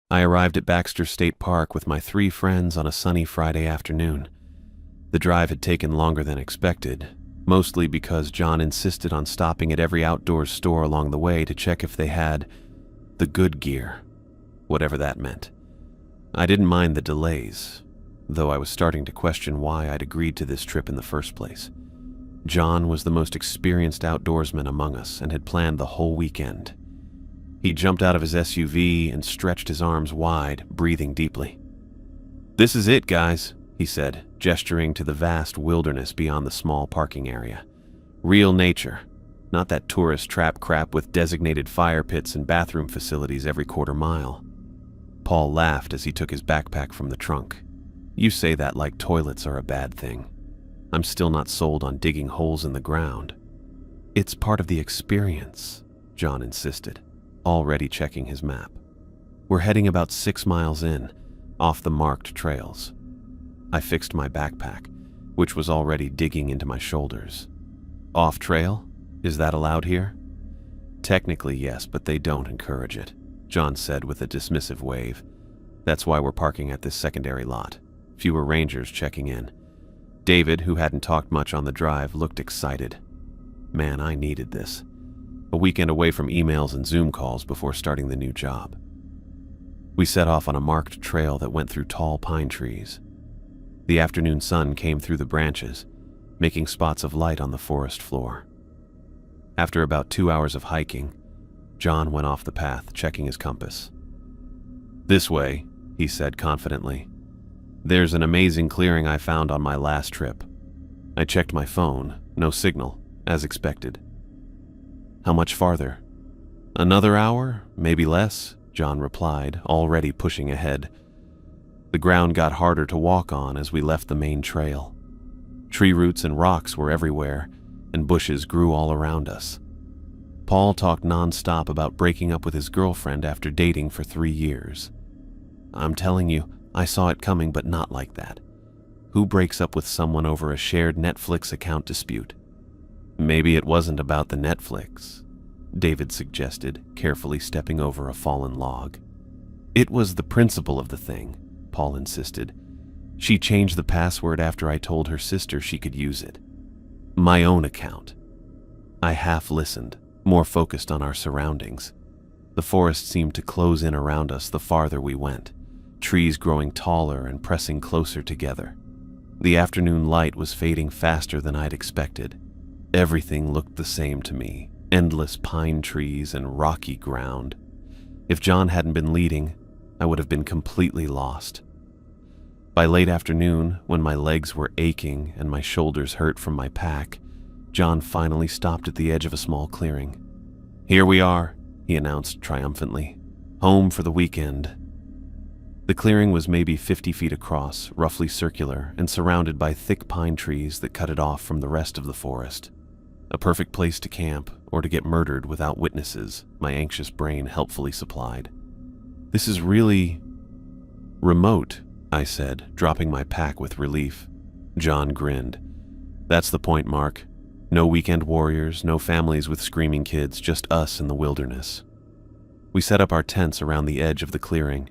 I arrived at Baxter State Park with my 3 friends on a sunny Friday afternoon. The drive had taken longer than expected, mostly because John insisted on stopping at every outdoors store along the way to check if they had the good gear, whatever that meant. I didn't mind the delays, though I was starting to question why I'd agreed to this trip in the first place. John was the most experienced outdoorsman among us and had planned the whole weekend. He jumped out of his SUV and stretched his arms wide, breathing deeply. "This is it, guys," he said, gesturing to the vast wilderness beyond the small parking area. "Real nature, not that tourist trap crap with designated fire pits and bathroom facilities every quarter mile." Paul laughed as he took his backpack from the trunk. "You say that like toilets are a bad thing. I'm still not sold on digging holes in the ground." "It's part of the experience," John insisted, already checking his map. "We're heading about 6 miles in, off the marked trails." I fixed my backpack, which was already digging into my shoulders. "Off trail? Is that allowed here?" "Technically, yes, but they don't encourage it," John said with a dismissive wave. "That's why we're parking at this secondary lot. Fewer rangers checking in." David, who hadn't talked much on the drive, looked excited. Man, I needed this. A weekend away from emails and Zoom calls before starting the new job. We set off on a marked trail that went through tall pine trees. The afternoon sun came through the branches, making spots of light on the forest floor. After about 2 hours of hiking, John went off the path, checking his compass. "This way," he said confidently. "There's an amazing clearing I found on my last trip." I checked my phone, no signal, as expected. "How much farther?" "Another hour, maybe less," John replied, already pushing ahead. The ground got harder to walk on as we left the main trail. Tree roots and rocks were everywhere, and bushes grew all around us. Paul talked nonstop about breaking up with his girlfriend after dating for 3 years. "I'm telling you, I saw it coming, but not like that. Who breaks up with someone over a shared Netflix account dispute?" "Maybe it wasn't about the Netflix," David suggested, carefully stepping over a fallen log. "It was the principle of the thing," Paul insisted. "She changed the password after I told her sister she could use it. My own account." I half listened, more focused on our surroundings. The forest seemed to close in around us the farther we went, trees growing taller and pressing closer together. The afternoon light was fading faster than I'd expected. Everything looked the same to me, endless pine trees and rocky ground. If John hadn't been leading, I would have been completely lost. By late afternoon, when my legs were aching and my shoulders hurt from my pack, John finally stopped at the edge of a small clearing. "Here we are," he announced triumphantly. "Home for the weekend." The clearing was maybe 50 feet across, roughly circular, and surrounded by thick pine trees that cut it off from the rest of the forest. A perfect place to camp, or to get murdered without witnesses, my anxious brain helpfully supplied. "This is really remote," I said, dropping my pack with relief. John grinned. "That's the point, Mark. No weekend warriors, no families with screaming kids, just us in the wilderness." We set up our tents around the edge of the clearing.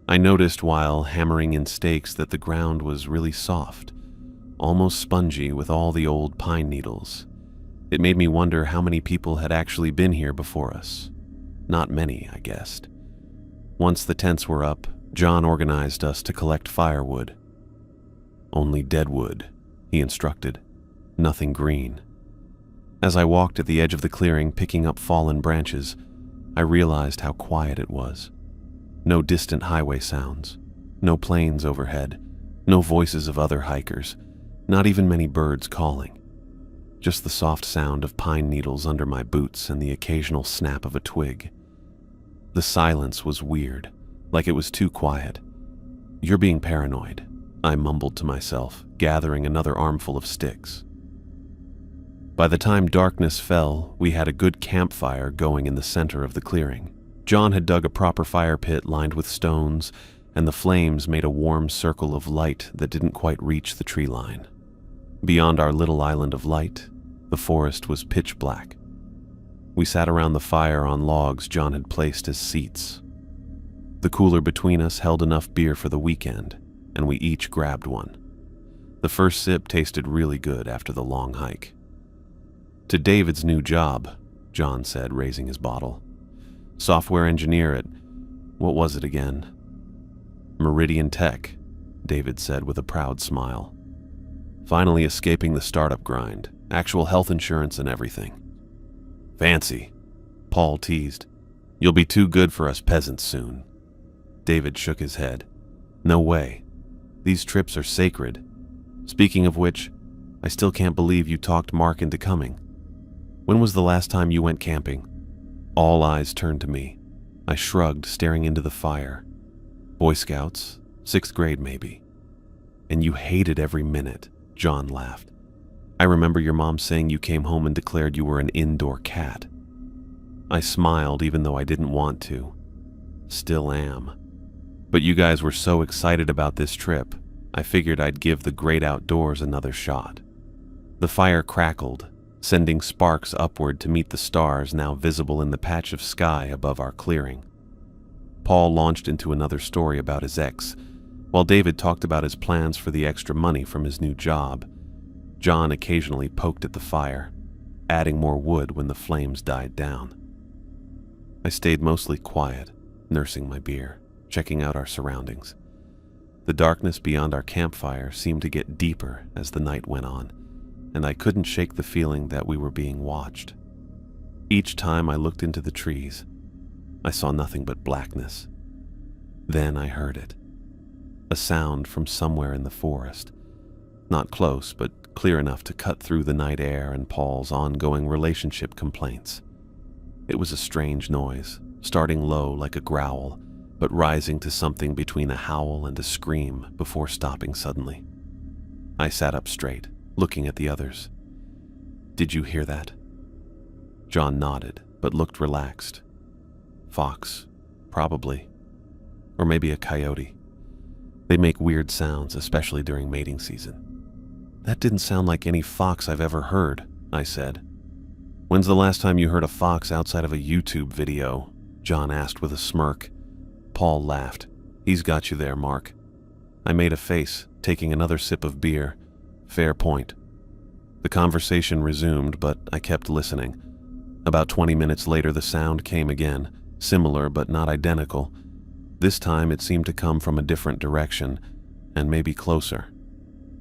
I noticed while hammering in stakes that the ground was really soft, almost spongy with all the old pine needles. It made me wonder how many people had actually been here before us. Not many, I guessed. Once the tents were up, John organized us to collect firewood. "Only dead wood," he instructed. "Nothing green." As I walked at the edge of the clearing picking up fallen branches, I realized how quiet it was. No distant highway sounds, no planes overhead, no voices of other hikers, not even many birds calling. Just the soft sound of pine needles under my boots and the occasional snap of a twig. The silence was weird, like it was too quiet. "You're being paranoid," I mumbled to myself, gathering another armful of sticks. By the time darkness fell, we had a good campfire going in the center of the clearing. John had dug a proper fire pit lined with stones, and the flames made a warm circle of light that didn't quite reach the tree line. Beyond our little island of light, the forest was pitch black. We sat around the fire on logs John had placed as seats. The cooler between us held enough beer for the weekend, and we each grabbed one. The first sip tasted really good after the long hike. "To David's new job," John said, raising his bottle. "Software engineer at, what was it again?" "Meridian Tech," David said with a proud smile. "Finally escaping the startup grind, actual health insurance and everything." "Fancy," Paul teased. "You'll be too good for us peasants soon." David shook his head. "No way. These trips are sacred. Speaking of which, I still can't believe you talked Mark into coming. When was the last time you went camping?" All eyes turned to me. I shrugged, staring into the fire. "Boy Scouts, 6th grade maybe." "And you hated every minute," John laughed. "I remember your mom saying you came home and declared you were an indoor cat." I smiled even though I didn't want to. Still am. But you guys were so excited about this trip, I figured I'd give the great outdoors another shot. The fire crackled, sending sparks upward to meet the stars now visible in the patch of sky above our clearing. Paul launched into another story about his ex, while David talked about his plans for the extra money from his new job. John occasionally poked at the fire, adding more wood when the flames died down. I stayed mostly quiet, nursing my beer, checking out our surroundings. The darkness beyond our campfire seemed to get deeper as the night went on, and I couldn't shake the feeling that we were being watched. Each time I looked into the trees, I saw nothing but blackness. Then I heard it. A sound from somewhere in the forest. Not close, but clear enough to cut through the night air and Paul's ongoing relationship complaints. It was a strange noise, starting low like a growl, but rising to something between a howl and a scream before stopping suddenly. I sat up straight, looking at the others. "Did you hear that?" John nodded, but looked relaxed. "Fox, probably. Or maybe a coyote. They make weird sounds, especially during mating season." "That didn't sound like any fox I've ever heard," I said. "When's the last time you heard a fox outside of a YouTube video?" John asked with a smirk. Paul laughed. "He's got you there, Mark." I made a face, taking another sip of beer. Fair point. The conversation resumed, but I kept listening. About 20 minutes later, the sound came again, similar but not identical. This time it seemed to come from a different direction, and maybe closer.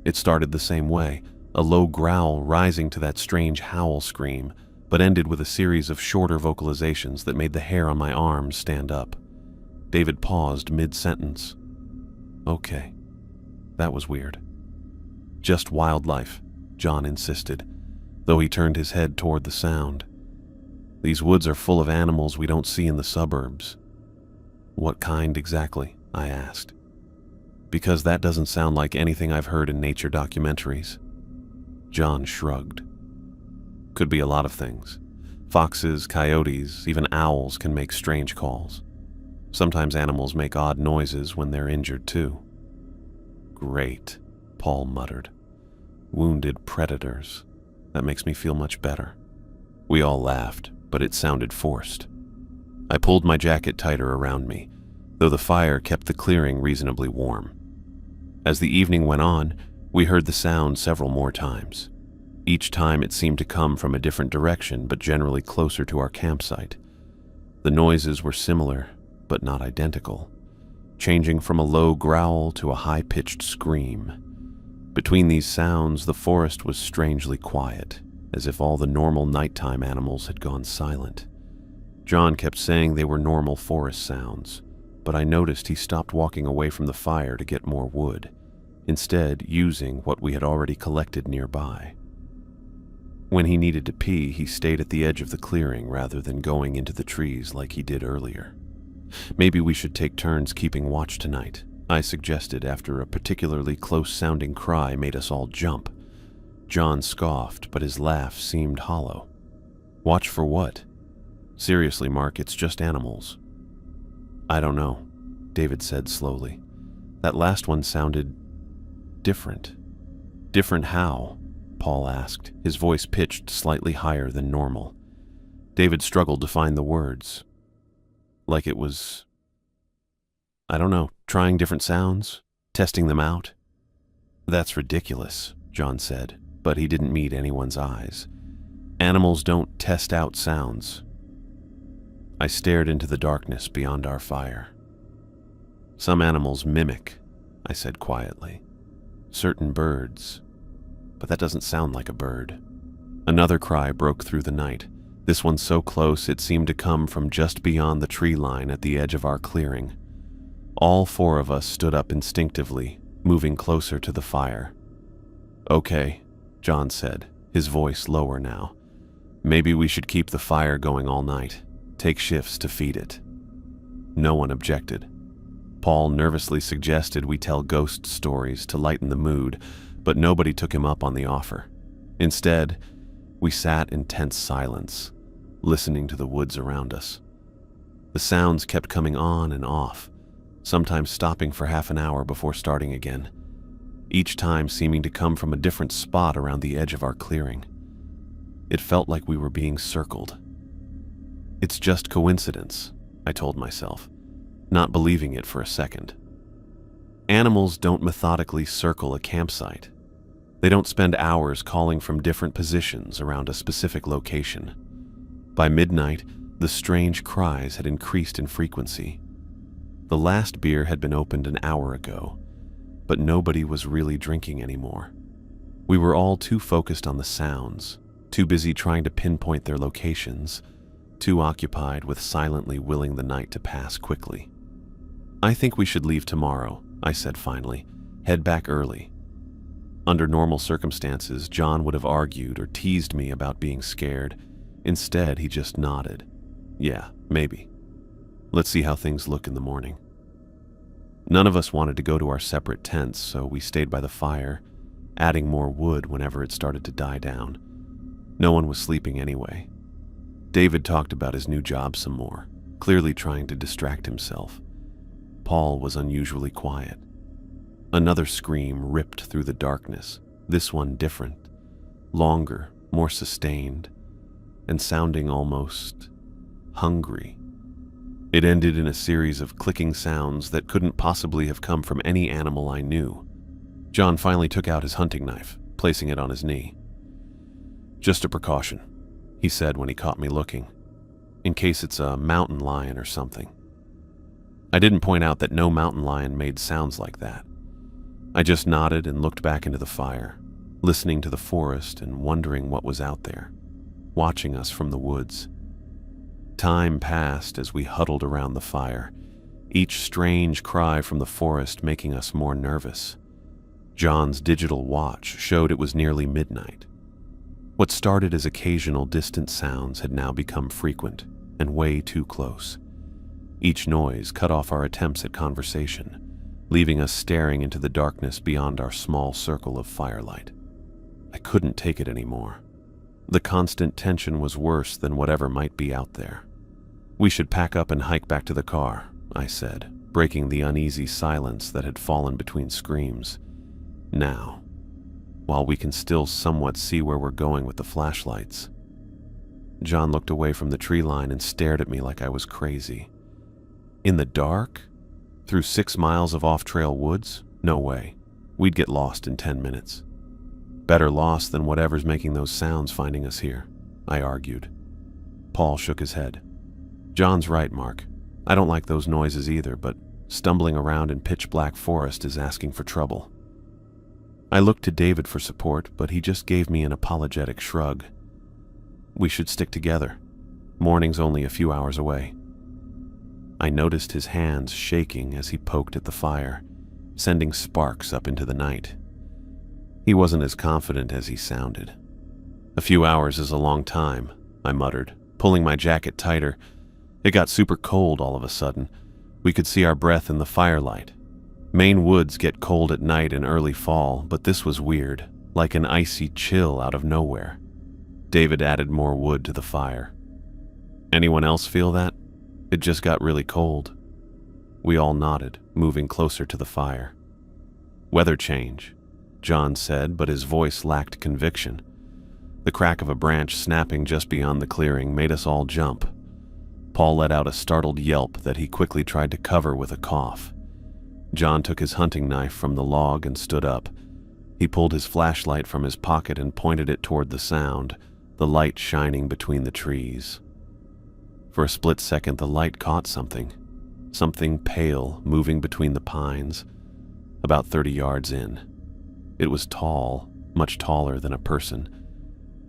It started the same way, a low growl rising to that strange howl scream, but ended with a series of shorter vocalizations that made the hair on my arms stand up. David paused mid-sentence. "Okay, that was weird." "Just wildlife," John insisted, though he turned his head toward the sound. "These woods are full of animals we don't see in the suburbs." "What kind exactly?" I asked. "Because that doesn't sound like anything I've heard in nature documentaries." John shrugged. "Could be a lot of things. Foxes, coyotes, even owls can make strange calls. Sometimes animals make odd noises when they're injured too." "Great," Paul muttered. "Wounded predators. That makes me feel much better." We all laughed, but it sounded forced. I pulled my jacket tighter around me, though the fire kept the clearing reasonably warm. As the evening went on, we heard the sound several more times. Each time it seemed to come from a different direction, but generally closer to our campsite. The noises were similar, but not identical, changing from a low growl to a high-pitched scream. Between these sounds, the forest was strangely quiet, as if all the normal nighttime animals had gone silent. John kept saying they were normal forest sounds, but I noticed he stopped walking away from the fire to get more wood, instead using what we had already collected nearby. When he needed to pee, he stayed at the edge of the clearing rather than going into the trees like he did earlier. "Maybe we should take turns keeping watch tonight," I suggested after a particularly close-sounding cry made us all jump. John scoffed, but his laugh seemed hollow. "Watch for what?" "Seriously, Mark, it's just animals." "I don't know," David said slowly. "That last one sounded different." "Different how?" Paul asked, his voice pitched slightly higher than normal. David struggled to find the words. "Like it was I don't know, trying different sounds, testing them out. That's ridiculous, John said, but he didn't meet anyone's eyes. Animals don't test out sounds. I stared into the darkness beyond our fire. Some animals mimic, I said quietly. Certain birds. But that doesn't sound like a bird. Another cry broke through the night, this one so close it seemed to come from just beyond the tree line at the edge of our clearing. All four of us stood up instinctively, moving closer to the fire. Okay, John said, his voice lower now. Maybe we should keep the fire going all night, take shifts to feed it. No one objected. Paul nervously suggested we tell ghost stories to lighten the mood, but nobody took him up on the offer. Instead, we sat in tense silence, listening to the woods around us. The sounds kept coming on and off, sometimes stopping for half an hour before starting again, each time seeming to come from a different spot around the edge of our clearing. It felt like we were being circled. It's just coincidence, I told myself, not believing it for a second. Animals don't methodically circle a campsite. They don't spend hours calling from different positions around a specific location. By midnight, the strange cries had increased in frequency. The last beer had been opened an hour ago, but nobody was really drinking anymore. We were all too focused on the sounds, too busy trying to pinpoint their locations, too occupied with silently willing the night to pass quickly. I think we should leave tomorrow, I said finally. Head back early. Under normal circumstances, John would have argued or teased me about being scared. Instead, he just nodded. Yeah, maybe. Let's see how things look in the morning. None of us wanted to go to our separate tents, so we stayed by the fire, adding more wood whenever it started to die down. No one was sleeping anyway. David talked about his new job some more, clearly trying to distract himself. Paul was unusually quiet. Another scream ripped through the darkness, this one different, longer, more sustained, and sounding almost hungry. It ended in a series of clicking sounds that couldn't possibly have come from any animal I knew. John finally took out his hunting knife, placing it on his knee. Just a precaution, he said when he caught me looking, in case it's a mountain lion or something. I didn't point out that no mountain lion made sounds like that. I just nodded and looked back into the fire, listening to the forest and wondering what was out there, watching us from the woods. Time passed as we huddled around the fire, each strange cry from the forest making us more nervous. John's digital watch showed it was nearly midnight. What started as occasional distant sounds had now become frequent and way too close. Each noise cut off our attempts at conversation, leaving us staring into the darkness beyond our small circle of firelight. I couldn't take it anymore. The constant tension was worse than whatever might be out there. We should pack up and hike back to the car, I said, breaking the uneasy silence that had fallen between screams. Now, while we can still somewhat see where we're going with the flashlights. John looked away from the tree line and stared at me like I was crazy. In the dark? Through 6 miles of off-trail woods? No way. We'd get lost in 10 minutes. Better lost than whatever's making those sounds finding us here, I argued. Paul shook his head. John's right, Mark. I don't like those noises either, but stumbling around in pitch-black forest is asking for trouble. I looked to David for support, but he just gave me an apologetic shrug. We should stick together. Morning's only a few hours away. I noticed his hands shaking as he poked at the fire, sending sparks up into the night. He wasn't as confident as he sounded. A few hours is a long time, I muttered, pulling my jacket tighter. It got super cold all of a sudden. We could see our breath in the firelight. Maine woods get cold at night in early fall, but this was weird, like an icy chill out of nowhere. David added more wood to the fire. Anyone else feel that? It just got really cold. We all nodded, moving closer to the fire. Weather change, John said, but his voice lacked conviction. The crack of a branch snapping just beyond the clearing made us all jump. Paul let out a startled yelp that he quickly tried to cover with a cough. John took his hunting knife from the log and stood up. He pulled his flashlight from his pocket and pointed it toward the sound, the light shining between the trees. For a split second, the light caught something pale moving between the pines, about 30 yards in. It was tall, much taller than a person,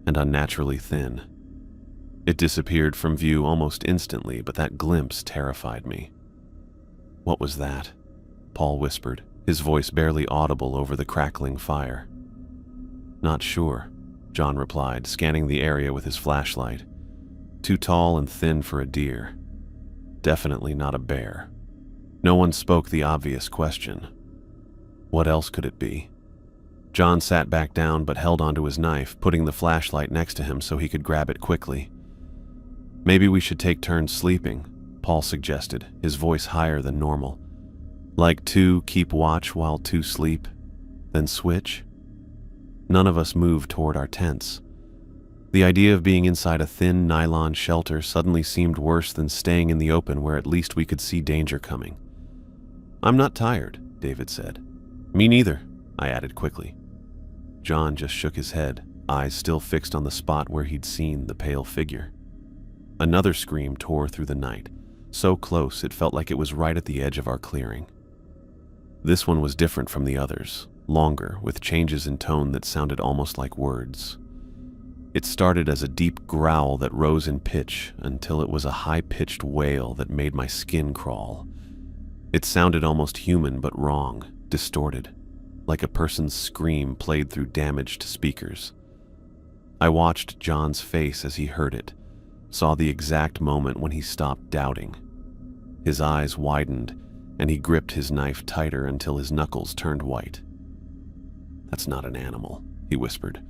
and unnaturally thin. It disappeared from view almost instantly, but that glimpse terrified me. "What was that?" Paul whispered, his voice barely audible over the crackling fire. "Not sure," John replied, scanning the area with his flashlight. "Too tall and thin for a deer. Definitely not a bear." No one spoke the obvious question. What else could it be? John sat back down but held onto his knife, putting the flashlight next to him so he could grab it quickly. "Maybe we should take turns sleeping," Paul suggested, his voice higher than normal. "Like 2 keep watch while 2 sleep, then switch?" None of us moved toward our tents. The idea of being inside a thin nylon shelter suddenly seemed worse than staying in the open where at least we could see danger coming. "I'm not tired," David said. "Me neither," I added quickly. John just shook his head, eyes still fixed on the spot where he'd seen the pale figure. Another scream tore through the night, so close it felt like it was right at the edge of our clearing. This one was different from the others, longer, with changes in tone that sounded almost like words. It started as a deep growl that rose in pitch until it was a high-pitched wail that made my skin crawl. It sounded almost human but wrong, distorted, like a person's scream played through damaged speakers. I watched John's face as he heard it, saw the exact moment when he stopped doubting. His eyes widened, and he gripped his knife tighter until his knuckles turned white. "That's not an animal," he whispered,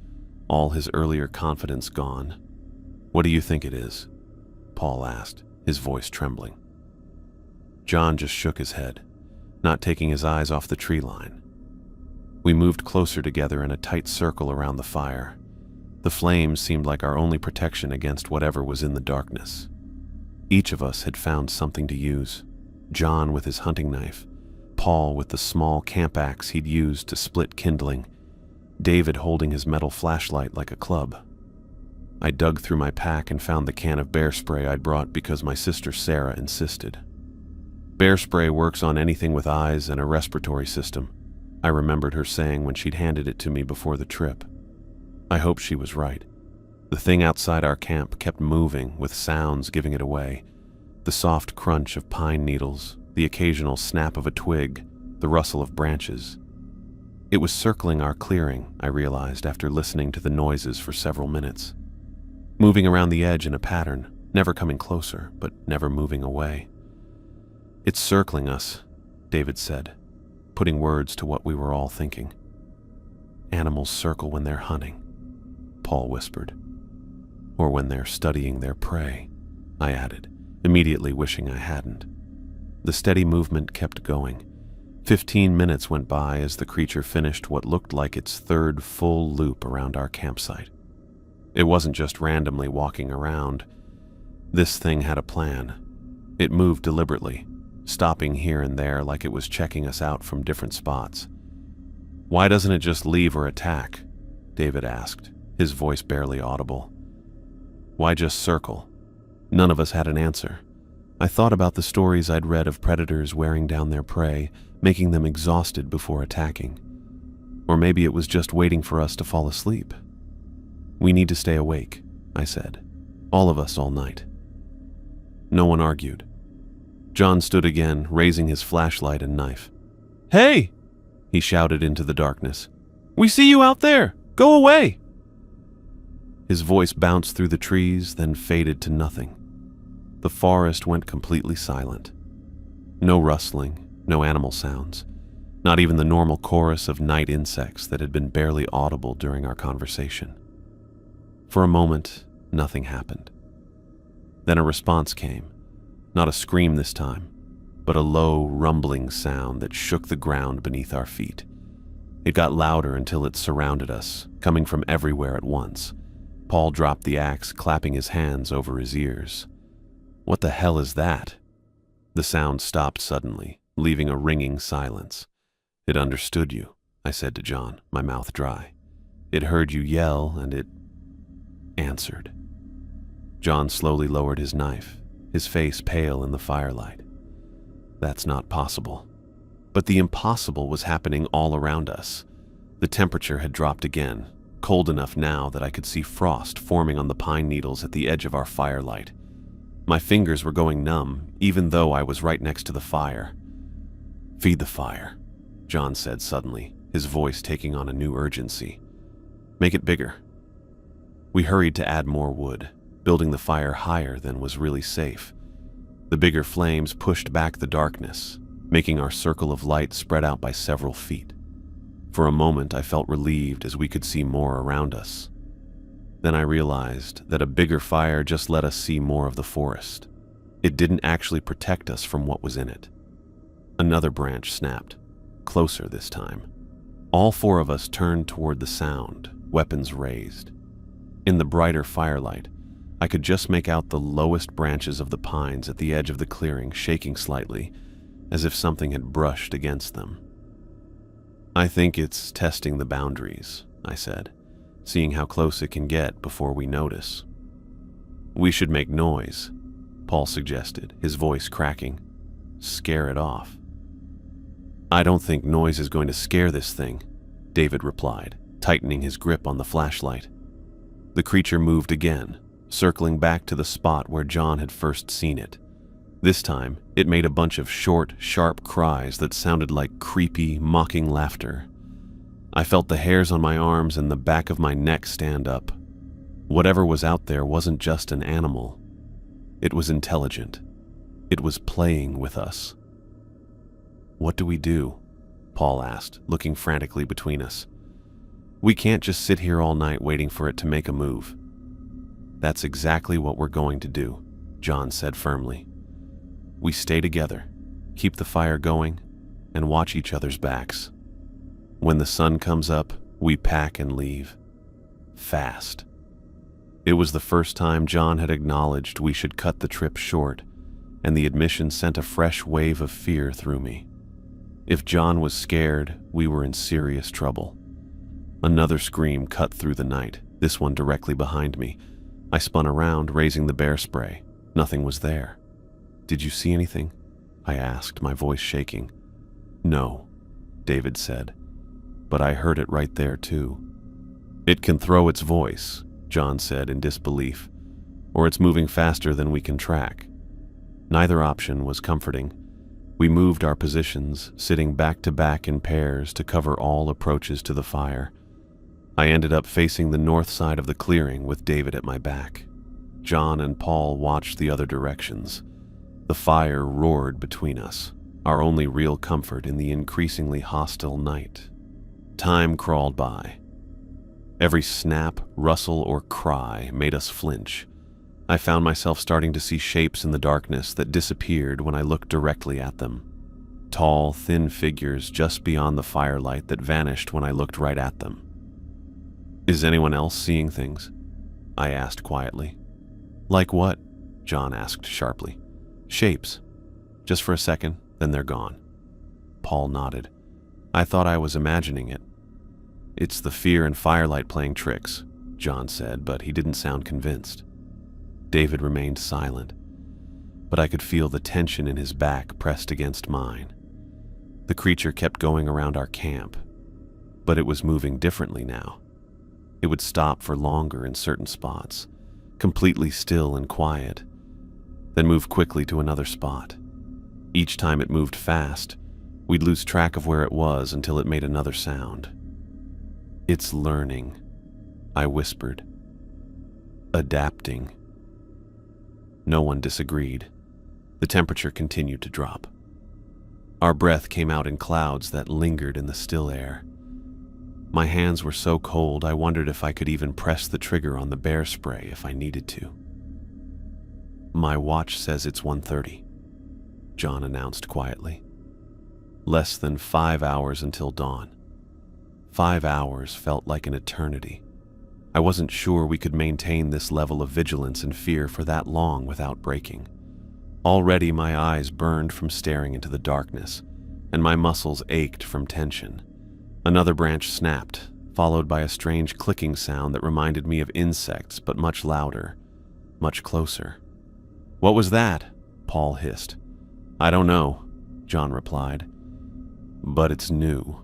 all his earlier confidence gone. "What do you think it is?" Paul asked, his voice trembling. John just shook his head, not taking his eyes off the tree line. We moved closer together in a tight circle around the fire. The flames seemed like our only protection against whatever was in the darkness. Each of us had found something to use. John with his hunting knife, Paul with the small camp axe he'd used to split kindling, David holding his metal flashlight like a club. I dug through my pack and found the can of bear spray I'd brought because my sister Sarah insisted. "Bear spray works on anything with eyes and a respiratory system," I remembered her saying when she'd handed it to me before the trip. I hoped she was right. The thing outside our camp kept moving, with sounds giving it away. The soft crunch of pine needles, the occasional snap of a twig, the rustle of branches. It was circling our clearing, I realized after listening to the noises for several minutes. Moving around the edge in a pattern, never coming closer, but never moving away. "It's circling us," David said, putting words to what we were all thinking. "Animals circle when they're hunting," Paul whispered. "Or when they're studying their prey," I added, immediately wishing I hadn't. The steady movement kept going. 15 minutes went by as the creature finished what looked like its 3rd full loop around our campsite. It wasn't just randomly walking around. This thing had a plan. It moved deliberately, stopping here and there like it was checking us out from different spots. "Why doesn't it just leave or attack?" David asked, his voice barely audible. "Why just circle?" None of us had an answer. I thought about the stories I'd read of predators wearing down their prey, making them exhausted before attacking. Or maybe it was just waiting for us to fall asleep. "We need to stay awake," I said. "All of us all night." No one argued. John stood again, raising his flashlight and knife. "Hey!" he shouted into the darkness. "We see you out there! Go away!" His voice bounced through the trees, then faded to nothing. The forest went completely silent. No rustling, no animal sounds, not even the normal chorus of night insects that had been barely audible during our conversation. For a moment, nothing happened. Then a response came, not a scream this time, but a low, rumbling sound that shook the ground beneath our feet. It got louder until it surrounded us, coming from everywhere at once. Paul dropped the axe, clapping his hands over his ears. "What the hell is that?" The sound stopped suddenly, leaving a ringing silence. "It understood you," I said to John, my mouth dry. "It heard you yell, and it answered." John slowly lowered his knife, his face pale in the firelight. "That's not possible." But the impossible was happening all around us. The temperature had dropped again, cold enough now that I could see frost forming on the pine needles at the edge of our firelight. My fingers were going numb, even though I was right next to the fire. "Feed the fire," John said suddenly, his voice taking on a new urgency. "Make it bigger." We hurried to add more wood, building the fire higher than was really safe. The bigger flames pushed back the darkness, making our circle of light spread out by several feet. For a moment, I felt relieved as we could see more around us. Then I realized that a bigger fire just let us see more of the forest. It didn't actually protect us from what was in it. Another branch snapped, closer this time. All four of us turned toward the sound, weapons raised. In the brighter firelight, I could just make out the lowest branches of the pines at the edge of the clearing shaking slightly, as if something had brushed against them. "I think it's testing the boundaries," I said, "seeing how close it can get before we notice." "We should make noise," Paul suggested, his voice cracking. "Scare it off." "I don't think noise is going to scare this thing," David replied, tightening his grip on the flashlight. The creature moved again, circling back to the spot where John had first seen it. This time, it made a bunch of short, sharp cries that sounded like creepy, mocking laughter. I felt the hairs on my arms and the back of my neck stand up. Whatever was out there wasn't just an animal. It was intelligent. It was playing with us. "What do we do?" Paul asked, looking frantically between us. "We can't just sit here all night waiting for it to make a move." "That's exactly what we're going to do," John said firmly. "We stay together, keep the fire going, and watch each other's backs. When the sun comes up, we pack and leave. Fast." It was the first time John had acknowledged we should cut the trip short, and the admission sent a fresh wave of fear through me. If John was scared, we were in serious trouble. Another scream cut through the night, this one directly behind me. I spun around, raising the bear spray. Nothing was there. "Did you see anything?" I asked, my voice shaking. "No," David said, "but I heard it right there too." "It can throw its voice," John said in disbelief, "or it's moving faster than we can track." Neither option was comforting. We moved our positions, sitting back to back in pairs to cover all approaches to the fire. I ended up facing the north side of the clearing with David at my back. John and Paul watched the other directions. The fire roared between us, our only real comfort in the increasingly hostile night. Time crawled by. Every snap, rustle, or cry made us flinch. I found myself starting to see shapes in the darkness that disappeared when I looked directly at them. Tall, thin figures just beyond the firelight that vanished when I looked right at them. "Is anyone else seeing things?" I asked quietly. "Like what?" John asked sharply. "Shapes. Just for a second, then they're gone." Paul nodded. "I thought I was imagining it." "It's the fear and firelight playing tricks," John said, but he didn't sound convinced. David remained silent, but I could feel the tension in his back pressed against mine. The creature kept going around our camp, but it was moving differently now. It would stop for longer in certain spots, completely still and quiet, then move quickly to another spot. Each time it moved fast, we'd lose track of where it was until it made another sound. "It's learning," I whispered. "Adapting." No one disagreed. The temperature continued to drop. Our breath came out in clouds that lingered in the still air. My hands were so cold I wondered if I could even press the trigger on the bear spray if I needed to. "My watch says it's 1:30, John announced quietly. Less than 5 hours until dawn. 5 hours felt like an eternity. I wasn't sure we could maintain this level of vigilance and fear for that long without breaking. Already my eyes burned from staring into the darkness, and my muscles ached from tension. Another branch snapped, followed by a strange clicking sound that reminded me of insects, but much louder, much closer. "What was that?" Paul hissed. "I don't know," John replied. "But it's new."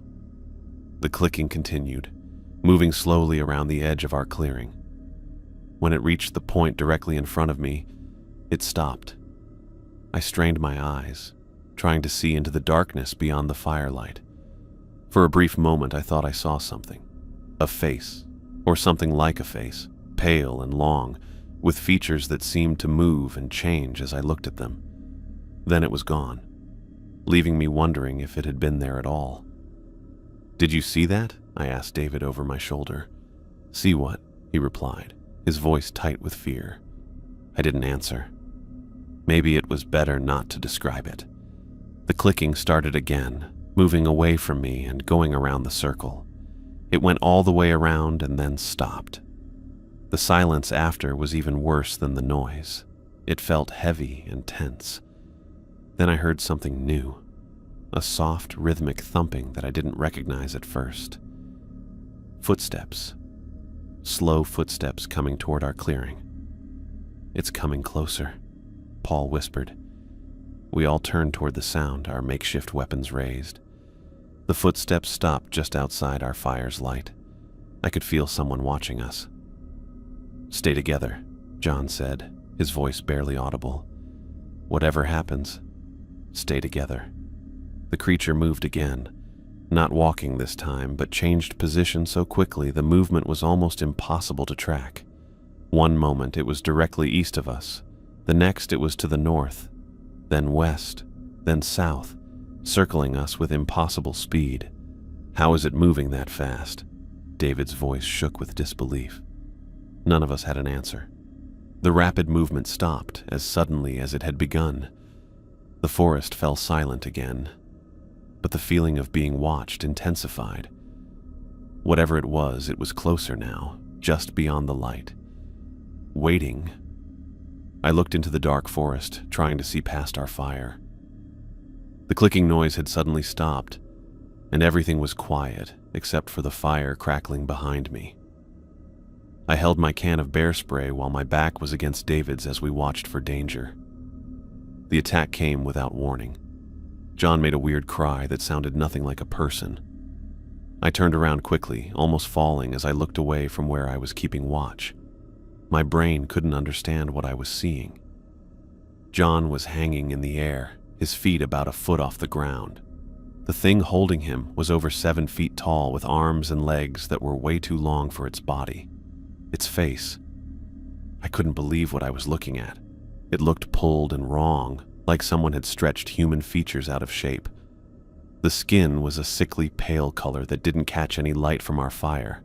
The clicking continued, moving slowly around the edge of our clearing. When it reached the point directly in front of me, it stopped. I strained my eyes, trying to see into the darkness beyond the firelight. For a brief moment, I thought I saw something. A face, or something like a face, pale and long, with features that seemed to move and change as I looked at them. Then it was gone, leaving me wondering if it had been there at all. "Did you see that?" I asked David over my shoulder. "See what?" he replied, his voice tight with fear. I didn't answer. Maybe it was better not to describe it. The clicking started again, moving away from me and going around the circle. It went all the way around and then stopped. The silence after was even worse than the noise. It felt heavy and tense. Then I heard something new, a soft, rhythmic thumping that I didn't recognize at first. Footsteps. Slow footsteps coming toward our clearing. "It's coming closer," Paul whispered. We all turned toward the sound, our makeshift weapons raised. The footsteps stopped just outside our fire's light. I could feel someone watching us. "Stay together," John said, his voice barely audible. "Whatever happens, stay together." The creature moved again, not walking this time, but changed position so quickly the movement was almost impossible to track. One moment it was directly east of us, the next it was to the north, then west, then south, circling us with impossible speed. "How is it moving that fast?" David's voice shook with disbelief. None of us had an answer. The rapid movement stopped as suddenly as it had begun. The forest fell silent again, but the feeling of being watched intensified. Whatever it was closer now, just beyond the light. Waiting. I looked into the dark forest, trying to see past our fire. The clicking noise had suddenly stopped, and everything was quiet except for the fire crackling behind me. I held my can of bear spray while my back was against David's as we watched for danger. The attack came without warning. John made a weird cry that sounded nothing like a person. I turned around quickly, almost falling as I looked away from where I was keeping watch. My brain couldn't understand what I was seeing. John was hanging in the air, his feet about a foot off the ground. The thing holding him was over 7 feet tall with arms and legs that were way too long for its body. Its face. I couldn't believe what I was looking at. It looked pulled and wrong, like someone had stretched human features out of shape. The skin was a sickly pale color that didn't catch any light from our fire.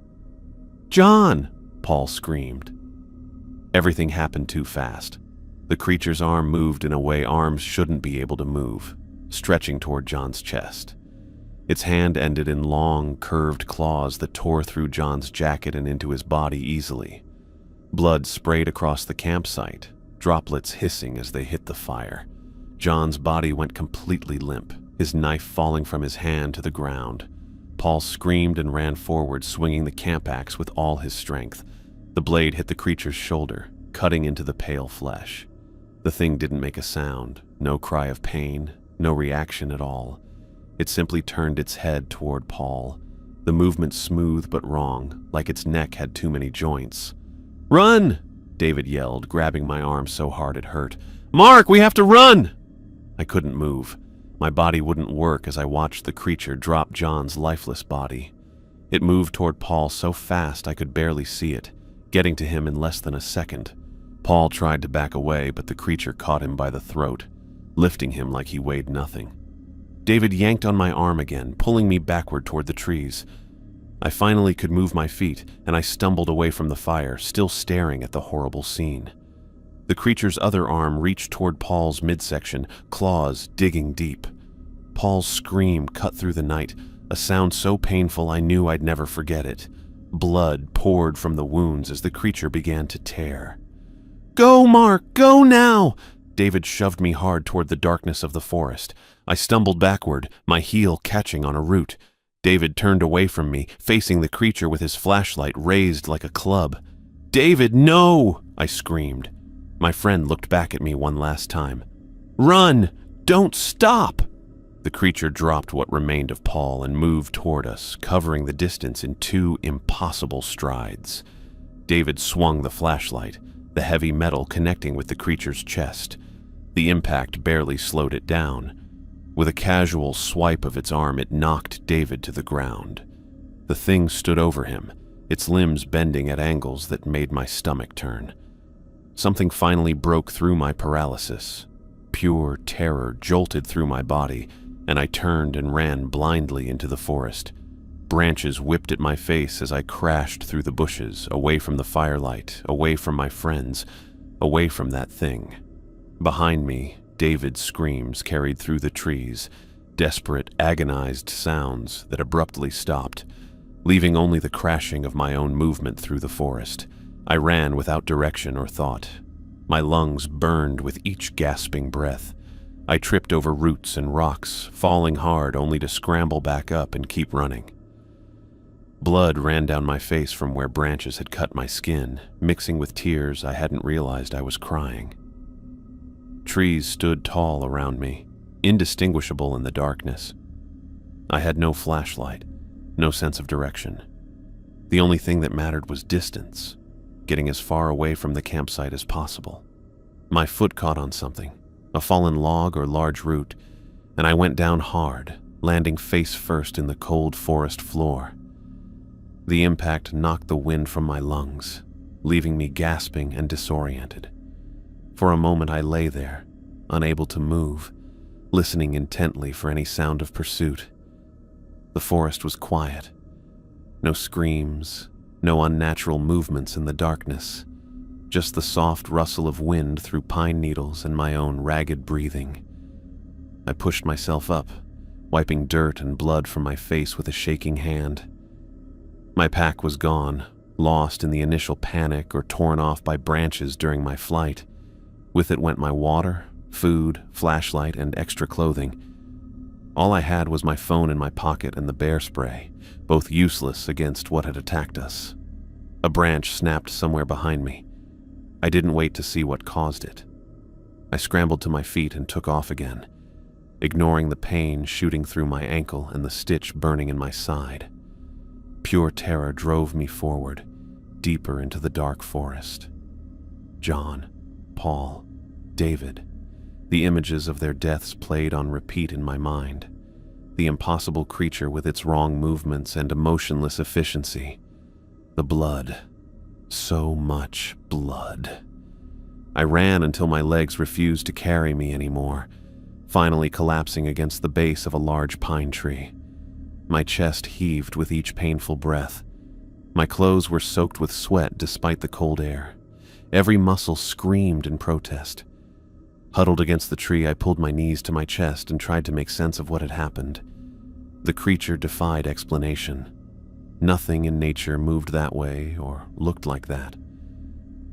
"John!" Paul screamed. Everything happened too fast. The creature's arm moved in a way arms shouldn't be able to move, stretching toward John's chest. Its hand ended in long, curved claws that tore through John's jacket and into his body easily. Blood sprayed across the campsite, droplets hissing as they hit the fire. John's body went completely limp, his knife falling from his hand to the ground. Paul screamed and ran forward, swinging the camp axe with all his strength. The blade hit the creature's shoulder, cutting into the pale flesh. The thing didn't make a sound, no cry of pain, no reaction at all. It simply turned its head toward Paul, the movement smooth but wrong, like its neck had too many joints. "Run!" David yelled, grabbing my arm so hard it hurt. "Mark, we have to run!" I couldn't move. My body wouldn't work as I watched the creature drop John's lifeless body. It moved toward Paul so fast I could barely see it, getting to him in less than a second. Paul tried to back away, but the creature caught him by the throat, lifting him like he weighed nothing. David yanked on my arm again, pulling me backward toward the trees. I finally could move my feet, and I stumbled away from the fire, still staring at the horrible scene. The creature's other arm reached toward Paul's midsection, claws digging deep. Paul's scream cut through the night, a sound so painful I knew I'd never forget it. Blood poured from the wounds as the creature began to tear. "Go, Mark, go now!" David shoved me hard toward the darkness of the forest. I stumbled backward, my heel catching on a root. David turned away from me, facing the creature with his flashlight raised like a club. "David, no!" I screamed. My friend looked back at me one last time. "Run! Don't stop!" The creature dropped what remained of Paul and moved toward us, covering the distance in 2 impossible strides. David swung the flashlight, the heavy metal connecting with the creature's chest. The impact barely slowed it down. With a casual swipe of its arm, it knocked David to the ground. The thing stood over him, its limbs bending at angles that made my stomach turn. Something finally broke through my paralysis. Pure terror jolted through my body, and I turned and ran blindly into the forest. Branches whipped at my face as I crashed through the bushes, away from the firelight, away from my friends, away from that thing. Behind me, David's screams carried through the trees, desperate, agonized sounds that abruptly stopped, leaving only the crashing of my own movement through the forest. I ran without direction or thought. My lungs burned with each gasping breath. I tripped over roots and rocks, falling hard only to scramble back up and keep running. Blood ran down my face from where branches had cut my skin, mixing with tears I hadn't realized I was crying. Trees stood tall around me, indistinguishable in the darkness. I had no flashlight, no sense of direction. The only thing that mattered was distance, getting as far away from the campsite as possible. My foot caught on something, a fallen log or large root, and I went down hard, landing face first in the cold forest floor. The impact knocked the wind from my lungs, leaving me gasping and disoriented. For a moment I lay there, unable to move, listening intently for any sound of pursuit. The forest was quiet. No screams, no unnatural movements in the darkness, just the soft rustle of wind through pine needles and my own ragged breathing. I pushed myself up, wiping dirt and blood from my face with a shaking hand. My pack was gone, lost in the initial panic or torn off by branches during my flight. With it went my water, food, flashlight, and extra clothing. All I had was my phone in my pocket and the bear spray, both useless against what had attacked us. A branch snapped somewhere behind me. I didn't wait to see what caused it. I scrambled to my feet and took off again, ignoring the pain shooting through my ankle and the stitch burning in my side. Pure terror drove me forward, deeper into the dark forest. John, Paul, David. The images of their deaths played on repeat in my mind. The impossible creature with its wrong movements and emotionless efficiency. The blood. So much blood. I ran until my legs refused to carry me anymore, finally collapsing against the base of a large pine tree. My chest heaved with each painful breath. My clothes were soaked with sweat despite the cold air. Every muscle screamed in protest. Huddled against the tree, I pulled my knees to my chest and tried to make sense of what had happened. The creature defied explanation. Nothing in nature moved that way or looked like that.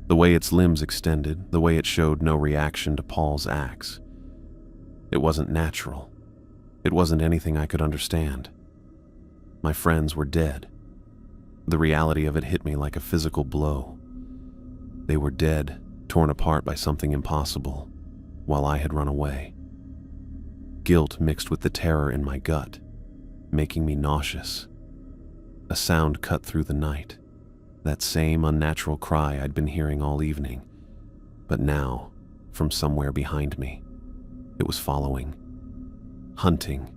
The way its limbs extended, the way it showed no reaction to Paul's axe. It wasn't natural. It wasn't anything I could understand. My friends were dead. The reality of it hit me like a physical blow. They were dead, torn apart by something impossible, while I had run away. Guilt mixed with the terror in my gut, making me nauseous. A sound cut through the night, that same unnatural cry I'd been hearing all evening, but now, from somewhere behind me, it was following, hunting.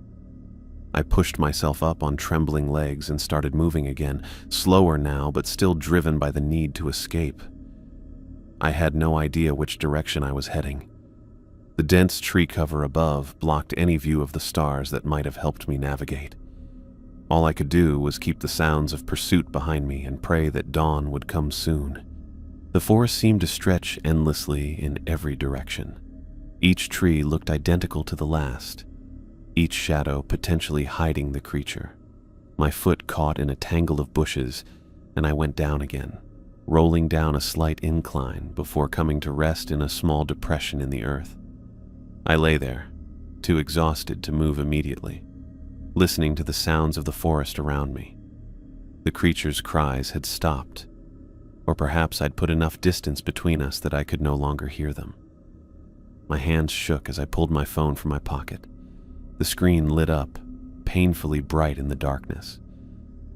I pushed myself up on trembling legs and started moving again, slower now, but still driven by the need to escape. I had no idea which direction I was heading. The dense tree cover above blocked any view of the stars that might have helped me navigate. All I could do was keep the sounds of pursuit behind me and pray that dawn would come soon. The forest seemed to stretch endlessly in every direction. Each tree looked identical to the last, each shadow potentially hiding the creature. My foot caught in a tangle of bushes, and I went down again, rolling down a slight incline before coming to rest in a small depression in the earth. I lay there, too exhausted to move immediately, listening to the sounds of the forest around me. The creature's cries had stopped, or perhaps I'd put enough distance between us that I could no longer hear them. My hands shook as I pulled my phone from my pocket. The screen lit up, painfully bright in the darkness.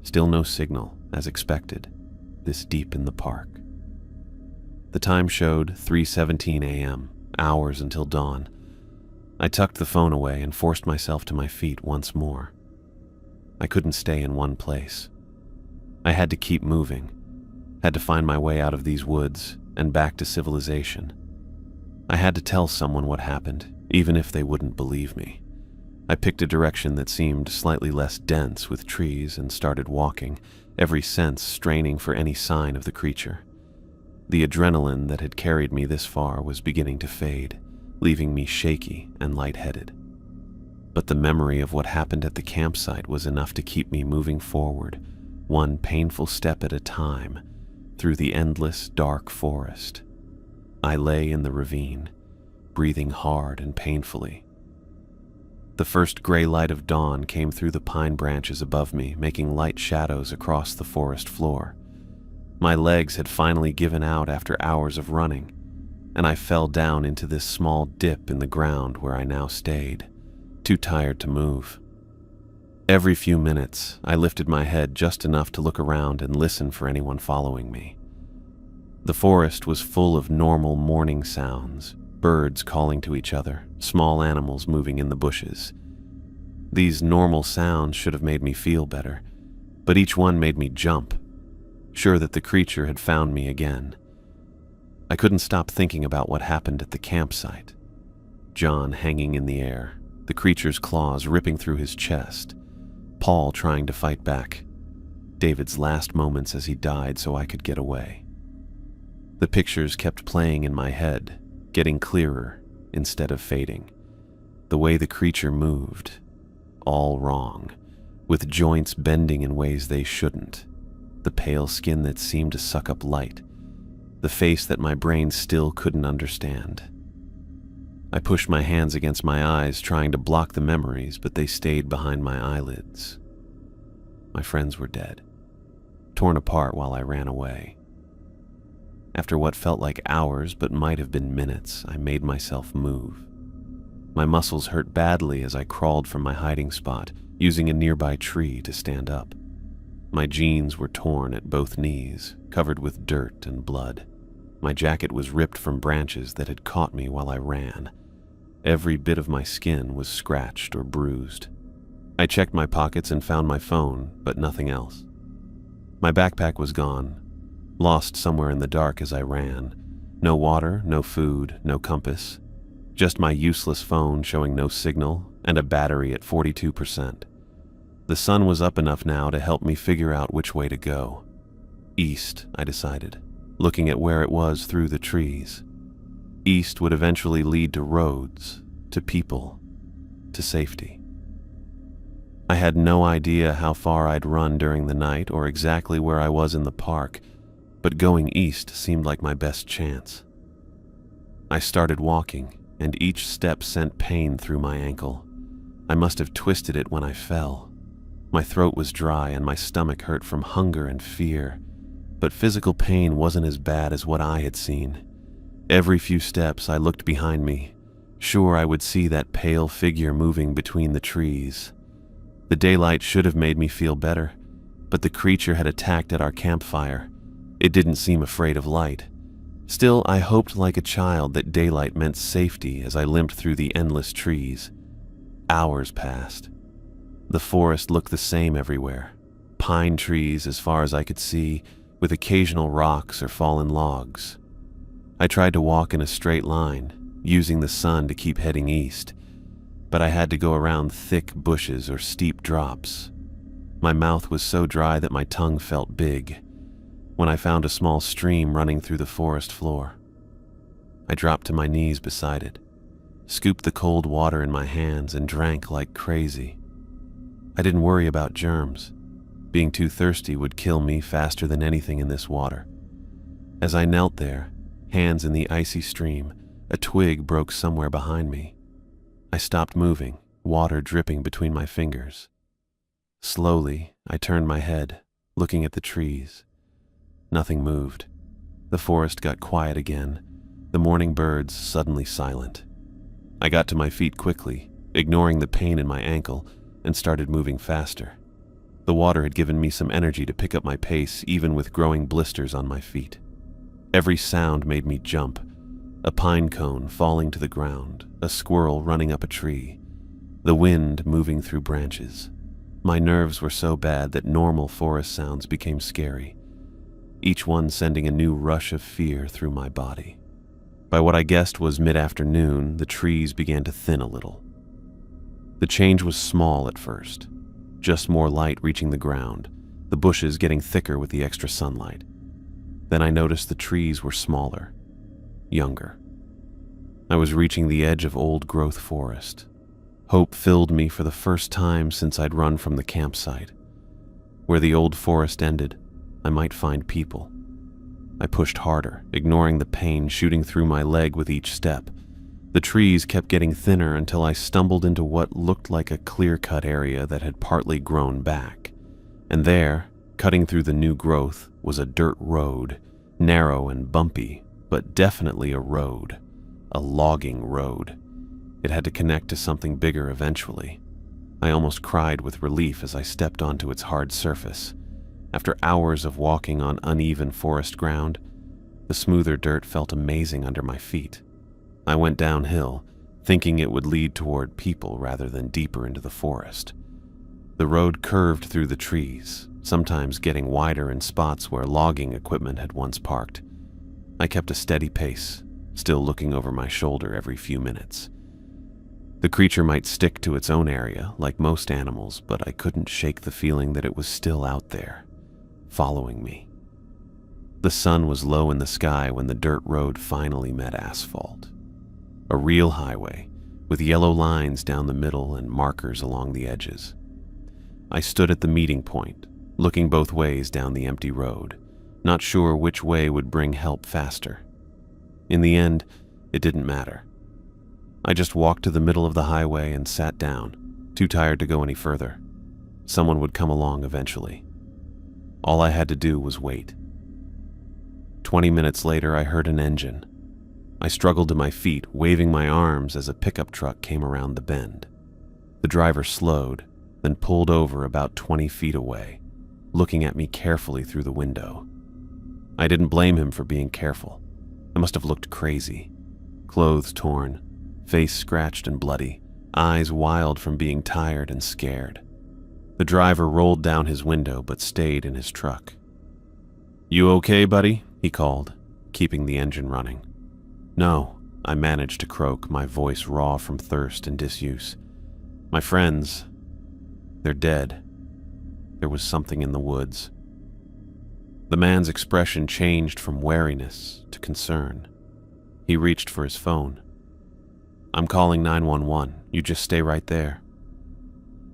Still no signal, as expected, this deep in the park. The time showed 3:17 a.m., hours until dawn. I tucked the phone away and forced myself to my feet once more. I couldn't stay in one place. I had to keep moving, had to find my way out of these woods and back to civilization. I had to tell someone what happened, even if they wouldn't believe me. I picked a direction that seemed slightly less dense with trees and started walking, every sense straining for any sign of the creature. The adrenaline that had carried me this far was beginning to fade, leaving me shaky and lightheaded. But the memory of what happened at the campsite was enough to keep me moving forward, one painful step at a time, through the endless, dark forest. I lay in the ravine, breathing hard and painfully. The first gray light of dawn came through the pine branches above me, making light shadows across the forest floor. My legs had finally given out after hours of running, and I fell down into this small dip in the ground where I now stayed, too tired to move. Every few minutes, I lifted my head just enough to look around and listen for anyone following me. The forest was full of normal morning sounds, birds calling to each other, small animals moving in the bushes. These normal sounds should have made me feel better, but each one made me jump, sure that the creature had found me again. I couldn't stop thinking about what happened at the campsite. John hanging in the air, the creature's claws ripping through his chest, Paul trying to fight back, David's last moments as he died so I could get away. The pictures kept playing in my head, getting clearer instead of fading. The way the creature moved, all wrong, with joints bending in ways they shouldn't, the pale skin that seemed to suck up light, the face that my brain still couldn't understand. I pushed my hands against my eyes, trying to block the memories, but they stayed behind my eyelids. My friends were dead, torn apart while I ran away. After what felt like hours but might have been minutes, I made myself move. My muscles hurt badly as I crawled from my hiding spot, using a nearby tree to stand up. My jeans were torn at both knees, covered with dirt and blood. My jacket was ripped from branches that had caught me while I ran. Every bit of my skin was scratched or bruised. I checked my pockets and found my phone, but nothing else. My backpack was gone, lost somewhere in the dark as I ran. No water, no food, no compass. Just my useless phone showing no signal and a battery at 42%. The sun was up enough now to help me figure out which way to go. East, I decided, looking at where it was through the trees. East would eventually lead to roads, to people, to safety. I had no idea how far I'd run during the night or exactly where I was in the park, but going east seemed like my best chance. I started walking, and each step sent pain through my ankle. I must have twisted it when I fell. My throat was dry and my stomach hurt from hunger and fear, but physical pain wasn't as bad as what I had seen. Every few steps I looked behind me, sure I would see that pale figure moving between the trees. The daylight should have made me feel better, but the creature had attacked at our campfire. It didn't seem afraid of light. Still, I hoped like a child that daylight meant safety as I limped through the endless trees. Hours passed. The forest looked the same everywhere. Pine trees as far as I could see, with occasional rocks or fallen logs. I tried to walk in a straight line, using the sun to keep heading east, but I had to go around thick bushes or steep drops. My mouth was so dry that my tongue felt big. When I found a small stream running through the forest floor, I dropped to my knees beside it, scooped the cold water in my hands, and drank like crazy. I didn't worry about germs. Being too thirsty would kill me faster than anything in this water. As I knelt there, hands in the icy stream, a twig broke somewhere behind me. I stopped moving, water dripping between my fingers. Slowly, I turned my head, looking at the trees. Nothing moved. The forest got quiet again, the morning birds suddenly silent. I got to my feet quickly, ignoring the pain in my ankle, and started moving faster. The water had given me some energy to pick up my pace, even with growing blisters on my feet. Every sound made me jump. A pine cone falling to the ground, a squirrel running up a tree, the wind moving through branches. My nerves were so bad that normal forest sounds became scary, each one sending a new rush of fear through my body. By what I guessed was mid-afternoon, the trees began to thin a little. The change was small at first, just more light reaching the ground, the bushes getting thicker with the extra sunlight. Then I noticed the trees were smaller, younger. I was reaching the edge of old-growth forest. Hope filled me for the first time since I'd run from the campsite. Where the old forest ended, I might find people. I pushed harder, ignoring the pain shooting through my leg with each step. The trees kept getting thinner until I stumbled into what looked like a clear-cut area that had partly grown back. And there, cutting through the new growth, was a dirt road, narrow and bumpy, but definitely a road, a logging road. It had to connect to something bigger eventually. I almost cried with relief as I stepped onto its hard surface. After hours of walking on uneven forest ground, the smoother dirt felt amazing under my feet. I went downhill, thinking it would lead toward people rather than deeper into the forest. The road curved through the trees, sometimes getting wider in spots where logging equipment had once parked. I kept a steady pace, still looking over my shoulder every few minutes. The creature might stick to its own area, like most animals, but I couldn't shake the feeling that it was still out there, following me. The sun was low in the sky when the dirt road finally met asphalt. A real highway, with yellow lines down the middle and markers along the edges. I stood at the meeting point, looking both ways down the empty road, not sure which way would bring help faster. In the end, it didn't matter. I just walked to the middle of the highway and sat down, too tired to go any further. Someone would come along eventually. All I had to do was wait. 20 minutes later, I heard an engine. I struggled to my feet, waving my arms as a pickup truck came around the bend. The driver slowed, then pulled over about 20 feet away, looking at me carefully through the window. I didn't blame him for being careful. I must have looked crazy. Clothes torn, face scratched and bloody, eyes wild from being tired and scared. The driver rolled down his window but stayed in his truck. "You okay, buddy?" he called, keeping the engine running. "No," I managed to croak, my voice raw from thirst and disuse. "My friends, they're dead. There was something in the woods." The man's expression changed from wariness to concern. He reached for his phone. "I'm calling 911. You just stay right there."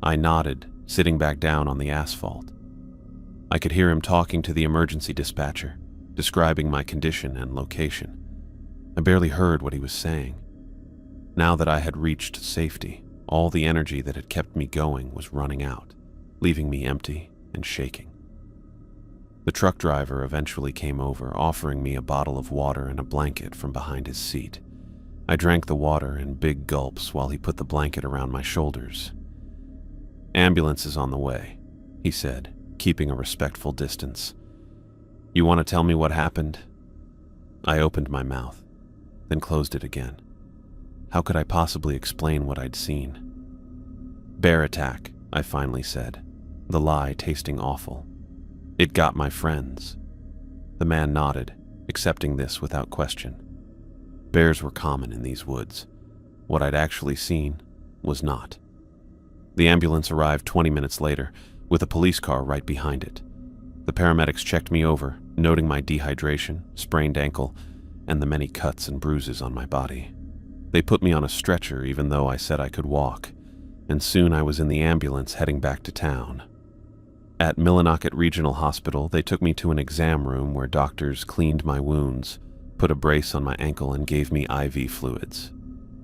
I nodded, sitting back down on the asphalt. I could hear him talking to the emergency dispatcher, describing my condition and location. I barely heard what he was saying. Now that I had reached safety, all the energy that had kept me going was running out, leaving me empty and shaking. The truck driver eventually came over, offering me a bottle of water and a blanket from behind his seat. I drank the water in big gulps while he put the blanket around my shoulders. "Ambulance is on the way," he said, keeping a respectful distance. "You want to tell me what happened?" I opened my mouth, then closed it again. How could I possibly explain what I'd seen? "Bear attack," I finally said, the lie tasting awful. "It got my friends." The man nodded, accepting this without question. Bears were common in these woods. What I'd actually seen was not. The ambulance arrived 20 minutes later, with a police car right behind it. The paramedics checked me over, noting my dehydration, sprained ankle, and the many cuts and bruises on my body. They put me on a stretcher even though I said I could walk, and soon I was in the ambulance heading back to town. At Millinocket Regional Hospital, they took me to an exam room where doctors cleaned my wounds, put a brace on my ankle, and gave me IV fluids.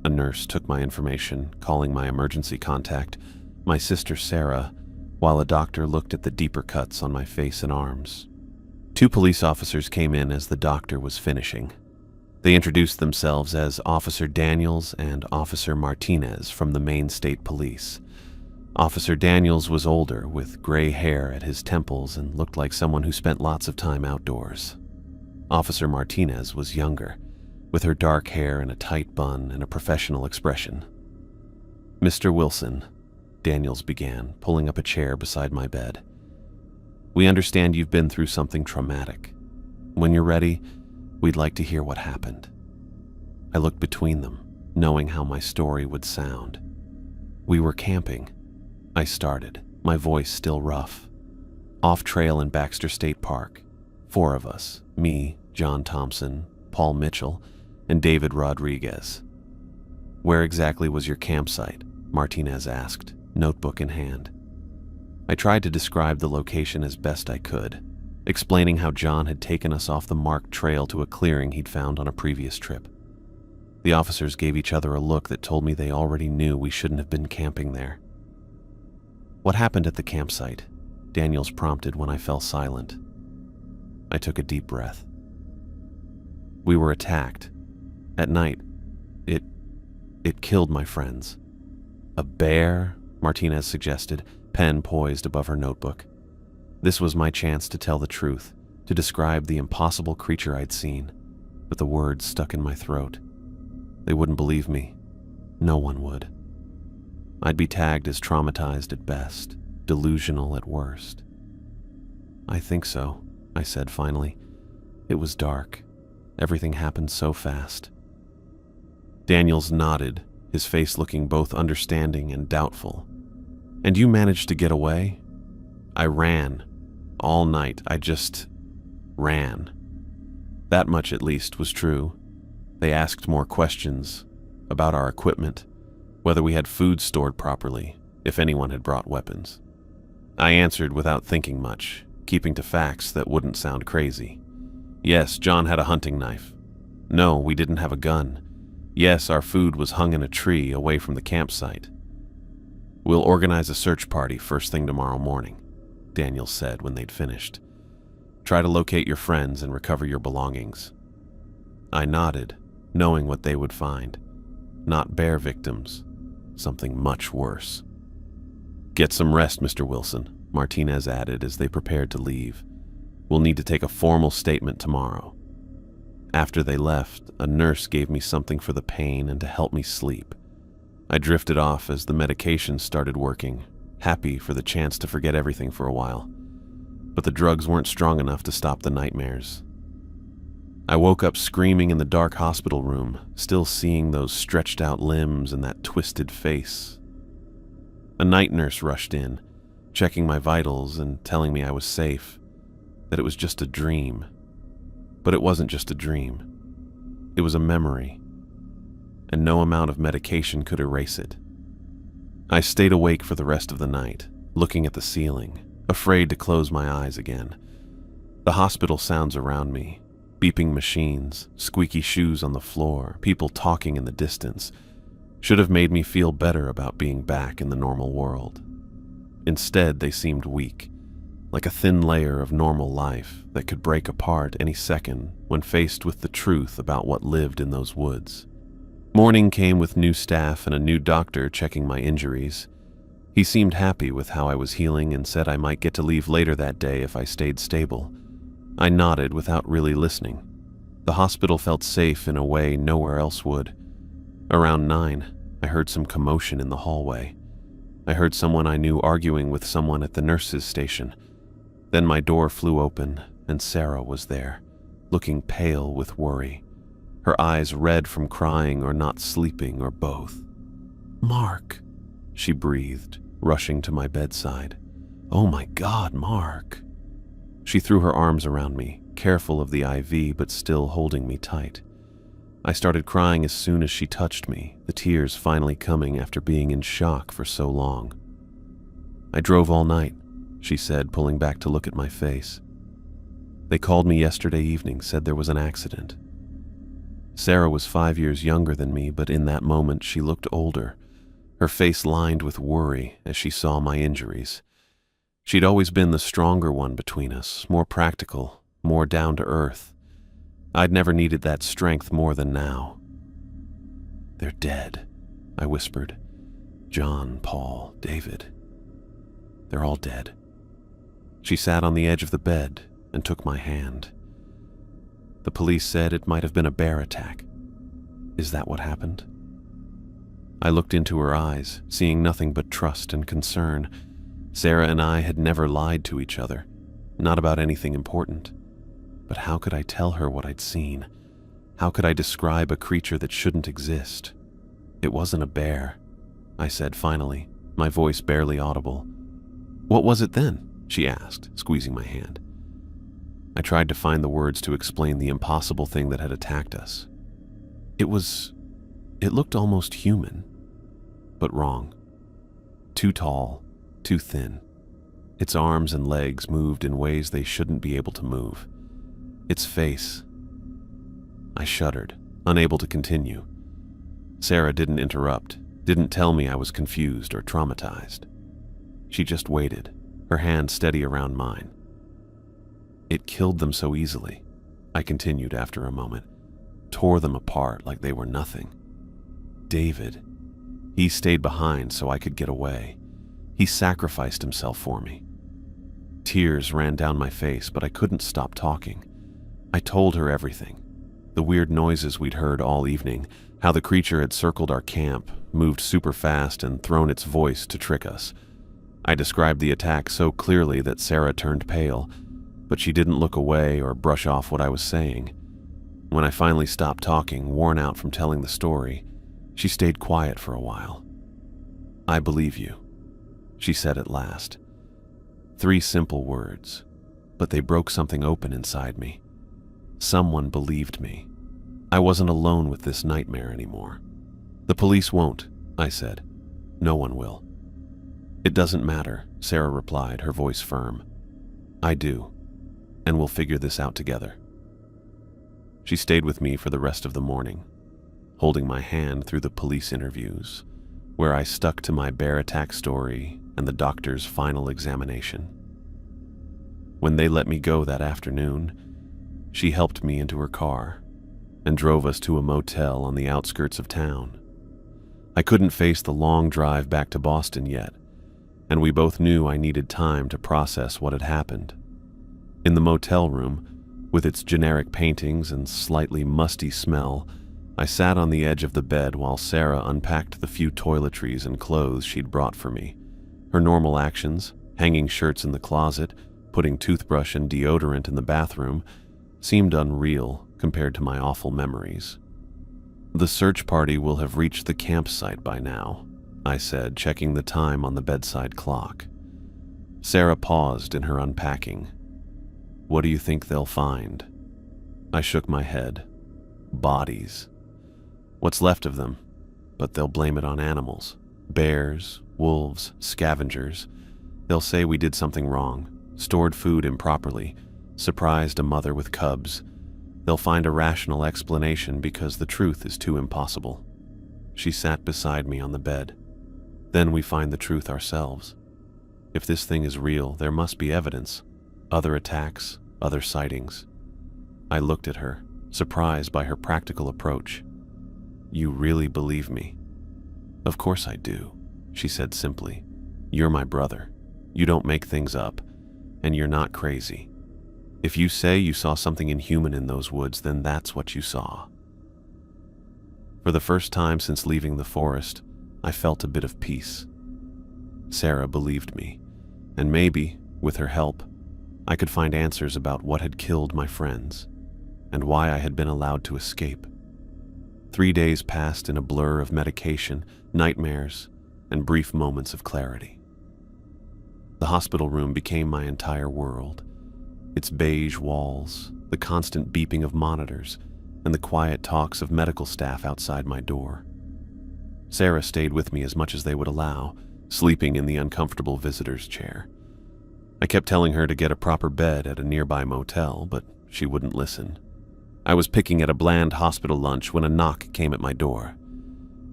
A nurse took my information, calling my emergency contact, my sister Sarah, while a doctor looked at the deeper cuts on my face and arms. 2 police officers came in as the doctor was finishing. They introduced themselves as Officer Daniels and Officer Martinez from the Maine State Police. Officer Daniels was older, with gray hair at his temples and looked like someone who spent lots of time outdoors. Officer Martinez was younger, with her dark hair in a tight bun and a professional expression. "Mr. Wilson," Daniels began, pulling up a chair beside my bed. "We understand you've been through something traumatic. When you're ready, we'd like to hear what happened." I looked between them, knowing how my story would sound. "We were camping," I started, my voice still rough. "Off-trail in Baxter State Park. 4 of us, me, John Thompson, Paul Mitchell, and David Rodriguez." "Where exactly was your campsite?" Martinez asked, notebook in hand. I tried to describe the location as best I could, explaining how John had taken us off the marked trail to a clearing he'd found on a previous trip. The officers gave each other a look that told me they already knew we shouldn't have been camping there. "What happened at the campsite?" Daniels prompted when I fell silent. I took a deep breath. "We were attacked. At night. It killed my friends." "A bear?" Martinez suggested, pen poised above her notebook. This was my chance to tell the truth, to describe the impossible creature I'd seen, but the words stuck in my throat. They wouldn't believe me. No one would. I'd be tagged as traumatized at best, delusional at worst. "I think so," I said finally. "It was dark. Everything happened so fast." Daniels nodded, his face looking both understanding and doubtful. "And you managed to get away?" "I ran. All night, I just ran." That much at least was true. They asked more questions about our equipment, whether we had food stored properly, if anyone had brought weapons. I answered without thinking much, keeping to facts that wouldn't sound crazy. Yes, John had a hunting knife. No, we didn't have a gun. Yes, our food was hung in a tree away from the campsite. "We'll organize a search party first thing tomorrow morning," Daniels said when they'd finished. "Try to locate your friends and recover your belongings." I nodded, knowing what they would find. Not bear victims, something much worse. "Get some rest, Mr. Wilson," Martinez added as they prepared to leave. "We'll need to take a formal statement tomorrow." After they left, a nurse gave me something for the pain and to help me sleep. I drifted off as the medication started working, happy for the chance to forget everything for a while. But the drugs weren't strong enough to stop the nightmares. I woke up screaming in the dark hospital room, still seeing those stretched out limbs and that twisted face. A night nurse rushed in, checking my vitals and telling me I was safe, that it was just a dream. But it wasn't just a dream. It was a memory, and no amount of medication could erase it. I stayed awake for the rest of the night, looking at the ceiling, afraid to close my eyes again. The hospital sounds around me, beeping machines, squeaky shoes on the floor, people talking in the distance, should have made me feel better about being back in the normal world. Instead, they seemed weak, like a thin layer of normal life that could break apart any second when faced with the truth about what lived in those woods. Morning came with new staff and a new doctor checking my injuries. He seemed happy with how I was healing and said I might get to leave later that day if I stayed stable. I nodded without really listening. The hospital felt safe in a way nowhere else would. Around 9, I heard some commotion in the hallway. I heard someone I knew arguing with someone at the nurse's station. Then my door flew open, and Sarah was there, looking pale with worry, her eyes red from crying or not sleeping or both. "Mark," she breathed, rushing to my bedside. "Oh my God, Mark." She threw her arms around me, careful of the IV but still holding me tight. I started crying as soon as she touched me, the tears finally coming after being in shock for so long. "I drove all night," she said, pulling back to look at my face. "They called me yesterday evening, said there was an accident." Sarah was 5 years younger than me, but in that moment she looked older, her face lined with worry as she saw my injuries. She'd always been the stronger one between us, more practical, more down to earth. I'd never needed that strength more than now. "They're dead," I whispered. "John, Paul, David. They're all dead." She sat on the edge of the bed and took my hand. "The police said it might have been a bear attack. Is that what happened?" I looked into her eyes, seeing nothing but trust and concern. Sarah and I had never lied to each other, not about anything important. But how could I tell her what I'd seen? How could I describe a creature that shouldn't exist? "It wasn't a bear," I said finally, my voice barely audible. "What was it then?" she asked, squeezing my hand. I tried to find the words to explain the impossible thing that had attacked us. It looked almost human, but wrong. Too tall, too thin. Its arms and legs moved in ways they shouldn't be able to move. Its face. I shuddered, unable to continue. Sarah didn't interrupt, didn't tell me I was confused or traumatized. She just waited, her hand steady around mine. "It killed them so easily," I continued after a moment. "Tore them apart like they were nothing. David, he stayed behind so I could get away. He sacrificed himself for me." Tears ran down my face, but I couldn't stop talking. I told her everything. The weird noises we'd heard all evening, how the creature had circled our camp, moved super fast, and thrown its voice to trick us. I described the attack so clearly that Sarah turned pale, but she didn't look away or brush off what I was saying. When I finally stopped talking, worn out from telling the story, she stayed quiet for a while. "I believe you," she said at last. 3 simple words, but they broke something open inside me. Someone believed me. I wasn't alone with this nightmare anymore. "The police won't," I said. "No one will." "It doesn't matter," Sarah replied, her voice firm. "I do, and we'll figure this out together." She stayed with me for the rest of the morning, holding my hand through the police interviews, where I stuck to my bear attack story and the doctor's final examination. When they let me go that afternoon, she helped me into her car and drove us to a motel on the outskirts of town. I couldn't face the long drive back to Boston yet, and we both knew I needed time to process what had happened. In the motel room, with its generic paintings and slightly musty smell, I sat on the edge of the bed while Sarah unpacked the few toiletries and clothes she'd brought for me. Her normal actions, hanging shirts in the closet, putting toothbrush and deodorant in the bathroom, seemed unreal compared to my awful memories. "The search party will have reached the campsite by now," I said, checking the time on the bedside clock. Sarah paused in her unpacking. "What do you think they'll find?" I shook my head. "Bodies. What's left of them, but they'll blame it on animals. Bears, wolves, scavengers. They'll say we did something wrong, stored food improperly, surprised a mother with cubs. They'll find a rational explanation because the truth is too impossible." She sat beside me on the bed. "Then we find the truth ourselves. If this thing is real, there must be evidence. Other attacks, other sightings." I looked at her, surprised by her practical approach. "You really believe me?" "Of course I do," she said simply. "You're my brother. You don't make things up, and you're not crazy. If you say you saw something inhuman in those woods, then that's what you saw." For the first time since leaving the forest, I felt a bit of peace. Sarah believed me, and maybe, with her help, I could find answers about what had killed my friends, and why I had been allowed to escape. 3 days passed in a blur of medication, nightmares, and brief moments of clarity. The hospital room became my entire world. Its beige walls, the constant beeping of monitors, and the quiet talks of medical staff outside my door. Sarah stayed with me as much as they would allow, sleeping in the uncomfortable visitor's chair. I kept telling her to get a proper bed at a nearby motel, but she wouldn't listen. I was picking at a bland hospital lunch when a knock came at my door.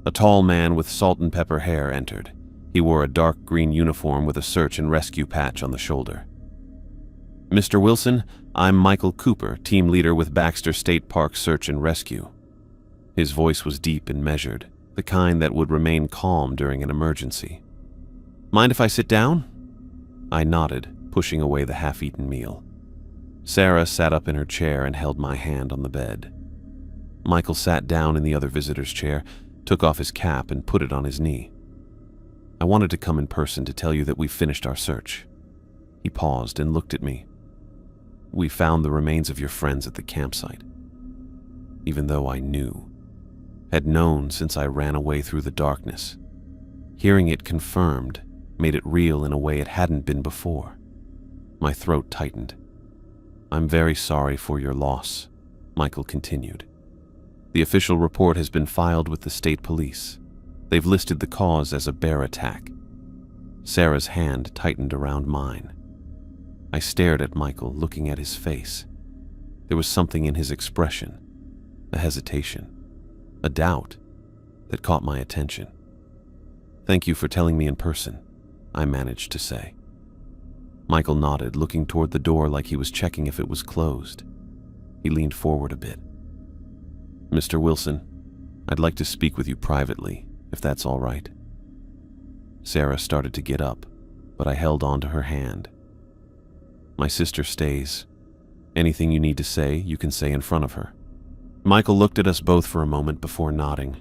A tall man with salt and pepper hair entered. He wore a dark green uniform with a search and rescue patch on the shoulder. "Mr. Wilson, I'm Michael Cooper, team leader with Baxter State Park Search and Rescue." His voice was deep and measured, the kind that would remain calm during an emergency. "Mind if I sit down?" I nodded, pushing away the half-eaten meal. Sarah sat up in her chair and held my hand on the bed. Michael sat down in the other visitor's chair, took off his cap and put it on his knee. "I wanted to come in person to tell you that we've finished our search." He paused and looked at me. "We found the remains of your friends at the campsite." Even though I knew, had known since I ran away through the darkness, hearing it confirmed made it real in a way it hadn't been before. My throat tightened. "I'm very sorry for your loss," Michael continued. "The official report has been filed with the state police. They've listed the cause as a bear attack." Sarah's hand tightened around mine. I stared at Michael, looking at his face. There was something in his expression, a hesitation, a doubt, that caught my attention. "Thank you for telling me in person," I managed to say. Michael nodded, looking toward the door like he was checking if it was closed. He leaned forward a bit. "Mr. Wilson, I'd like to speak with you privately, if that's all right." Sarah started to get up, but I held on to her hand. "My sister stays. Anything you need to say, you can say in front of her." Michael looked at us both for a moment before nodding.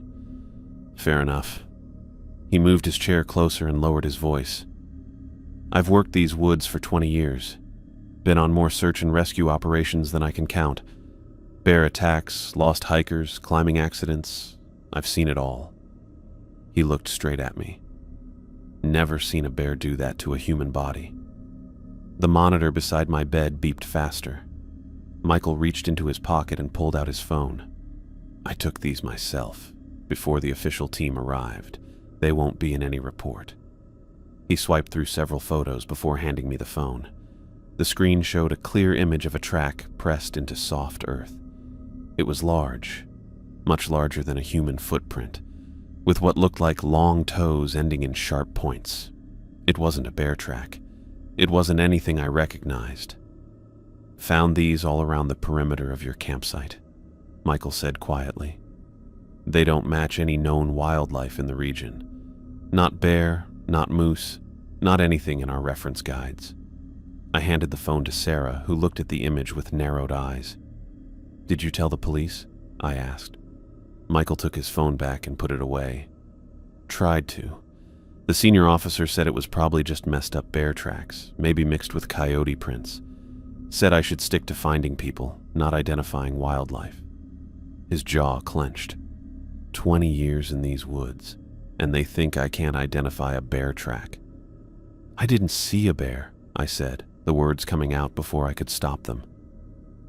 "Fair enough." He moved his chair closer and lowered his voice. "I've worked these woods for 20 years. Been on more search and rescue operations than I can count. Bear attacks, lost hikers, climbing accidents. I've seen it all." He looked straight at me. Never seen a bear do that to a human body. The monitor beside my bed beeped faster. Michael reached into his pocket and pulled out his phone. "I took these myself, before the official team arrived. They won't be in any report." He swiped through several photos before handing me the phone. The screen showed a clear image of a track pressed into soft earth. It was large, much larger than a human footprint, with what looked like long toes ending in sharp points. It wasn't a bear track. It wasn't anything I recognized. "Found these all around the perimeter of your campsite," Michael said quietly. "They don't match any known wildlife in the region. Not bear, not moose, not anything in our reference guides." I handed the phone to Sarah, who looked at the image with narrowed eyes. "Did you tell the police?" I asked. Michael took his phone back and put it away. "Tried to. The senior officer said it was probably just messed up bear tracks, maybe mixed with coyote prints. Said I should stick to finding people, not identifying wildlife." His jaw clenched. 20 years in these woods, and they think I can't identify a bear track. "I didn't see a bear," I said, the words coming out before I could stop them.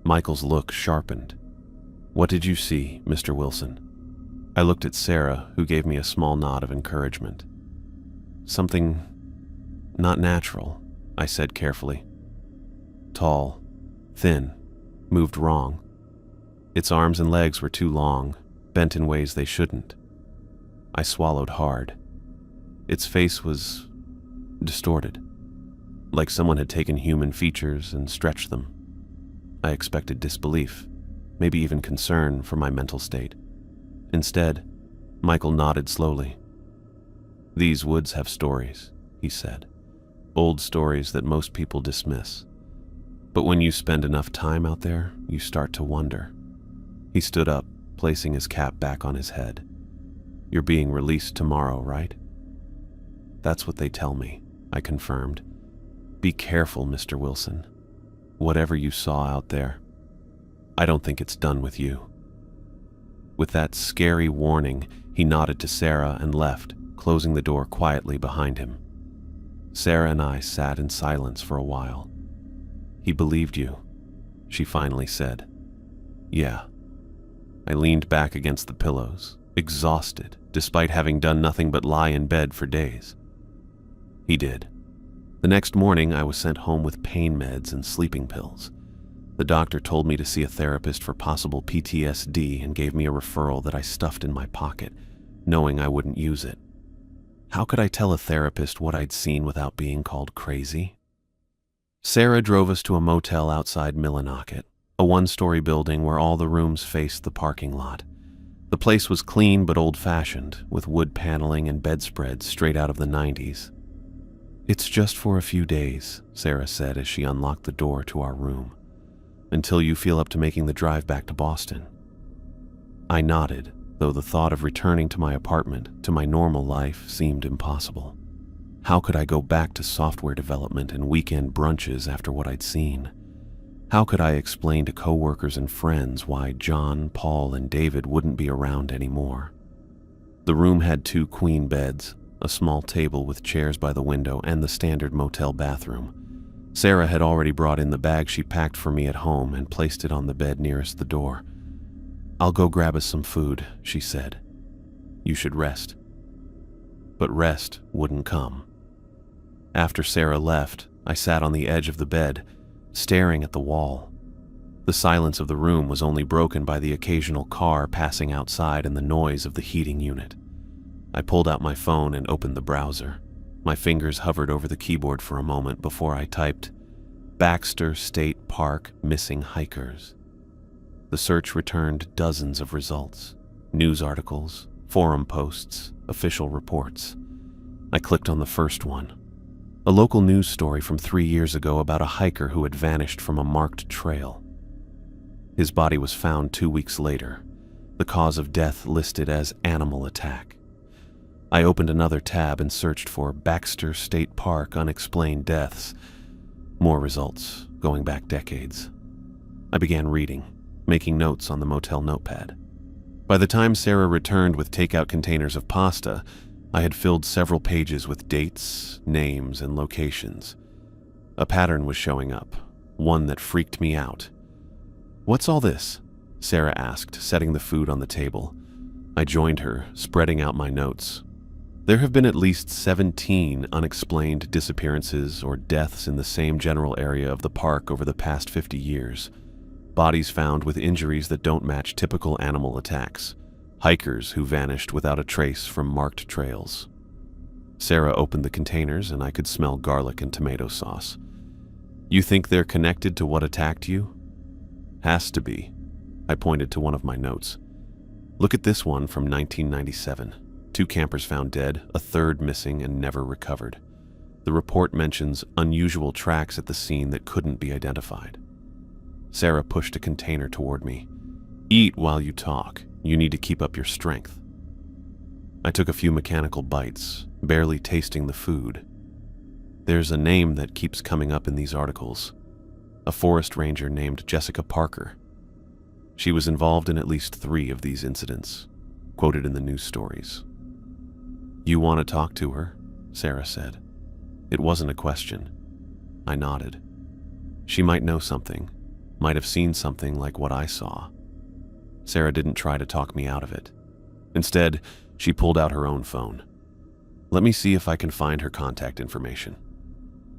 Michael's look sharpened. "What did you see, Mr. Wilson?" I looked at Sarah, who gave me a small nod of encouragement. "Something not natural," I said carefully. "Tall, thin, moved wrong. Its arms and legs were too long, bent in ways they shouldn't." I swallowed hard. Its face was distorted, like someone had taken human features and stretched them. I expected disbelief, maybe even concern for my mental state. Instead, Michael nodded slowly. "These woods have stories," he said. "Old stories that most people dismiss. But when you spend enough time out there, you start to wonder." He stood up, placing his cap back on his head. "You're being released tomorrow, right?" "That's what they tell me," I confirmed. "Be careful, Mr. Wilson. Whatever you saw out there, I don't think it's done with you." With that scary warning, he nodded to Sarah and left, closing the door quietly behind him. Sarah and I sat in silence for a while. "He believed you," she finally said. "Yeah." I leaned back against the pillows, exhausted, despite having done nothing but lie in bed for days. "He did." The next morning, I was sent home with pain meds and sleeping pills. The doctor told me to see a therapist for possible PTSD and gave me a referral that I stuffed in my pocket, knowing I wouldn't use it. How could I tell a therapist what I'd seen without being called crazy? Sarah drove us to a motel outside Millinocket, a one-story building where all the rooms faced the parking lot. The place was clean but old-fashioned, with wood paneling and bedspreads straight out of the 90s. "It's just for a few days," Sarah said as she unlocked the door to our room, "until you feel up to making the drive back to Boston." I nodded, though the thought of returning to my apartment, to my normal life, seemed impossible. How could I go back to software development and weekend brunches after what I'd seen? How could I explain to coworkers and friends why John, Paul, and David wouldn't be around anymore? The room had 2 queen beds, a small table with chairs by the window, and the standard motel bathroom. Sarah had already brought in the bag she packed for me at home and placed it on the bed nearest the door. "I'll go grab us some food," she said. "You should rest." But rest wouldn't come. After Sarah left, I sat on the edge of the bed, staring at the wall. The silence of the room was only broken by the occasional car passing outside and the noise of the heating unit. I pulled out my phone and opened the browser. My fingers hovered over the keyboard for a moment before I typed, "Baxter State Park missing hikers." The search returned dozens of results: news articles, forum posts, official reports. I clicked on the first one. A local news story from 3 years ago about a hiker who had vanished from a marked trail. His body was found 2 weeks later, the cause of death listed as animal attack. I opened another tab and searched for Baxter State Park unexplained deaths. More results, going back decades. I began reading, making notes on the motel notepad. By the time Sarah returned with takeout containers of pasta, I had filled several pages with dates, names, and locations. A pattern was showing up, one that freaked me out. "What's all this?" Sarah asked, setting the food on the table. I joined her, spreading out my notes. There have been at least 17 unexplained disappearances or deaths in the same general area of the park over the past 50 years. Bodies found with injuries that don't match typical animal attacks. Hikers who vanished without a trace from marked trails. Sarah opened the containers and I could smell garlic and tomato sauce. "You think they're connected to what attacked you?" "Has to be." I pointed to one of my notes. "Look at this one from 1997. 2 campers found dead, a third missing and never recovered. The report mentions unusual tracks at the scene that couldn't be identified." Sarah pushed a container toward me. "Eat while you talk. You need to keep up your strength." I took a few mechanical bites, barely tasting the food. "There's a name that keeps coming up in these articles. A forest ranger named Jessica Parker. She was involved in at least 3 of these incidents, quoted in the news stories." "You want to talk to her?" Sarah said. It wasn't a question. I nodded. She might know something, might have seen something like what I saw. Sarah didn't try to talk me out of it. Instead, she pulled out her own phone. "Let me see if I can find her contact information."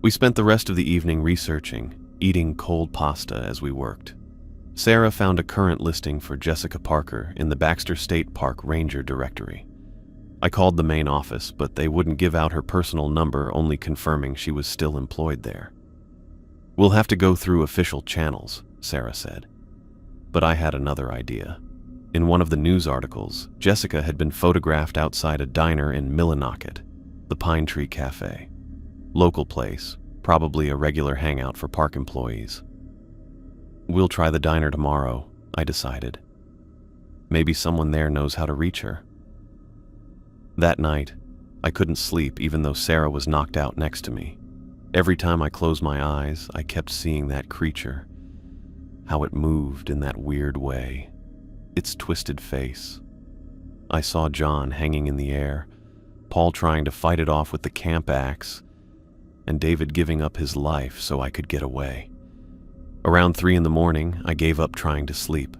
We spent the rest of the evening researching, eating cold pasta as we worked. Sarah found a current listing for Jessica Parker in the Baxter State Park Ranger directory. I called the main office, but they wouldn't give out her personal number, only confirming she was still employed there. "We'll have to go through official channels," Sarah said. But I had another idea. In one of the news articles, Jessica had been photographed outside a diner in Millinocket, the Pine Tree Cafe. Local place, probably a regular hangout for park employees. "We'll try the diner tomorrow," I decided. Maybe someone there knows how to reach her. That night, I couldn't sleep even though Sarah was knocked out next to me. Every time I closed my eyes, I kept seeing that creature. How it moved in that weird way. Its twisted face. I saw John hanging in the air, Paul trying to fight it off with the camp axe, and David giving up his life so I could get away. Around 3 in the morning, I gave up trying to sleep.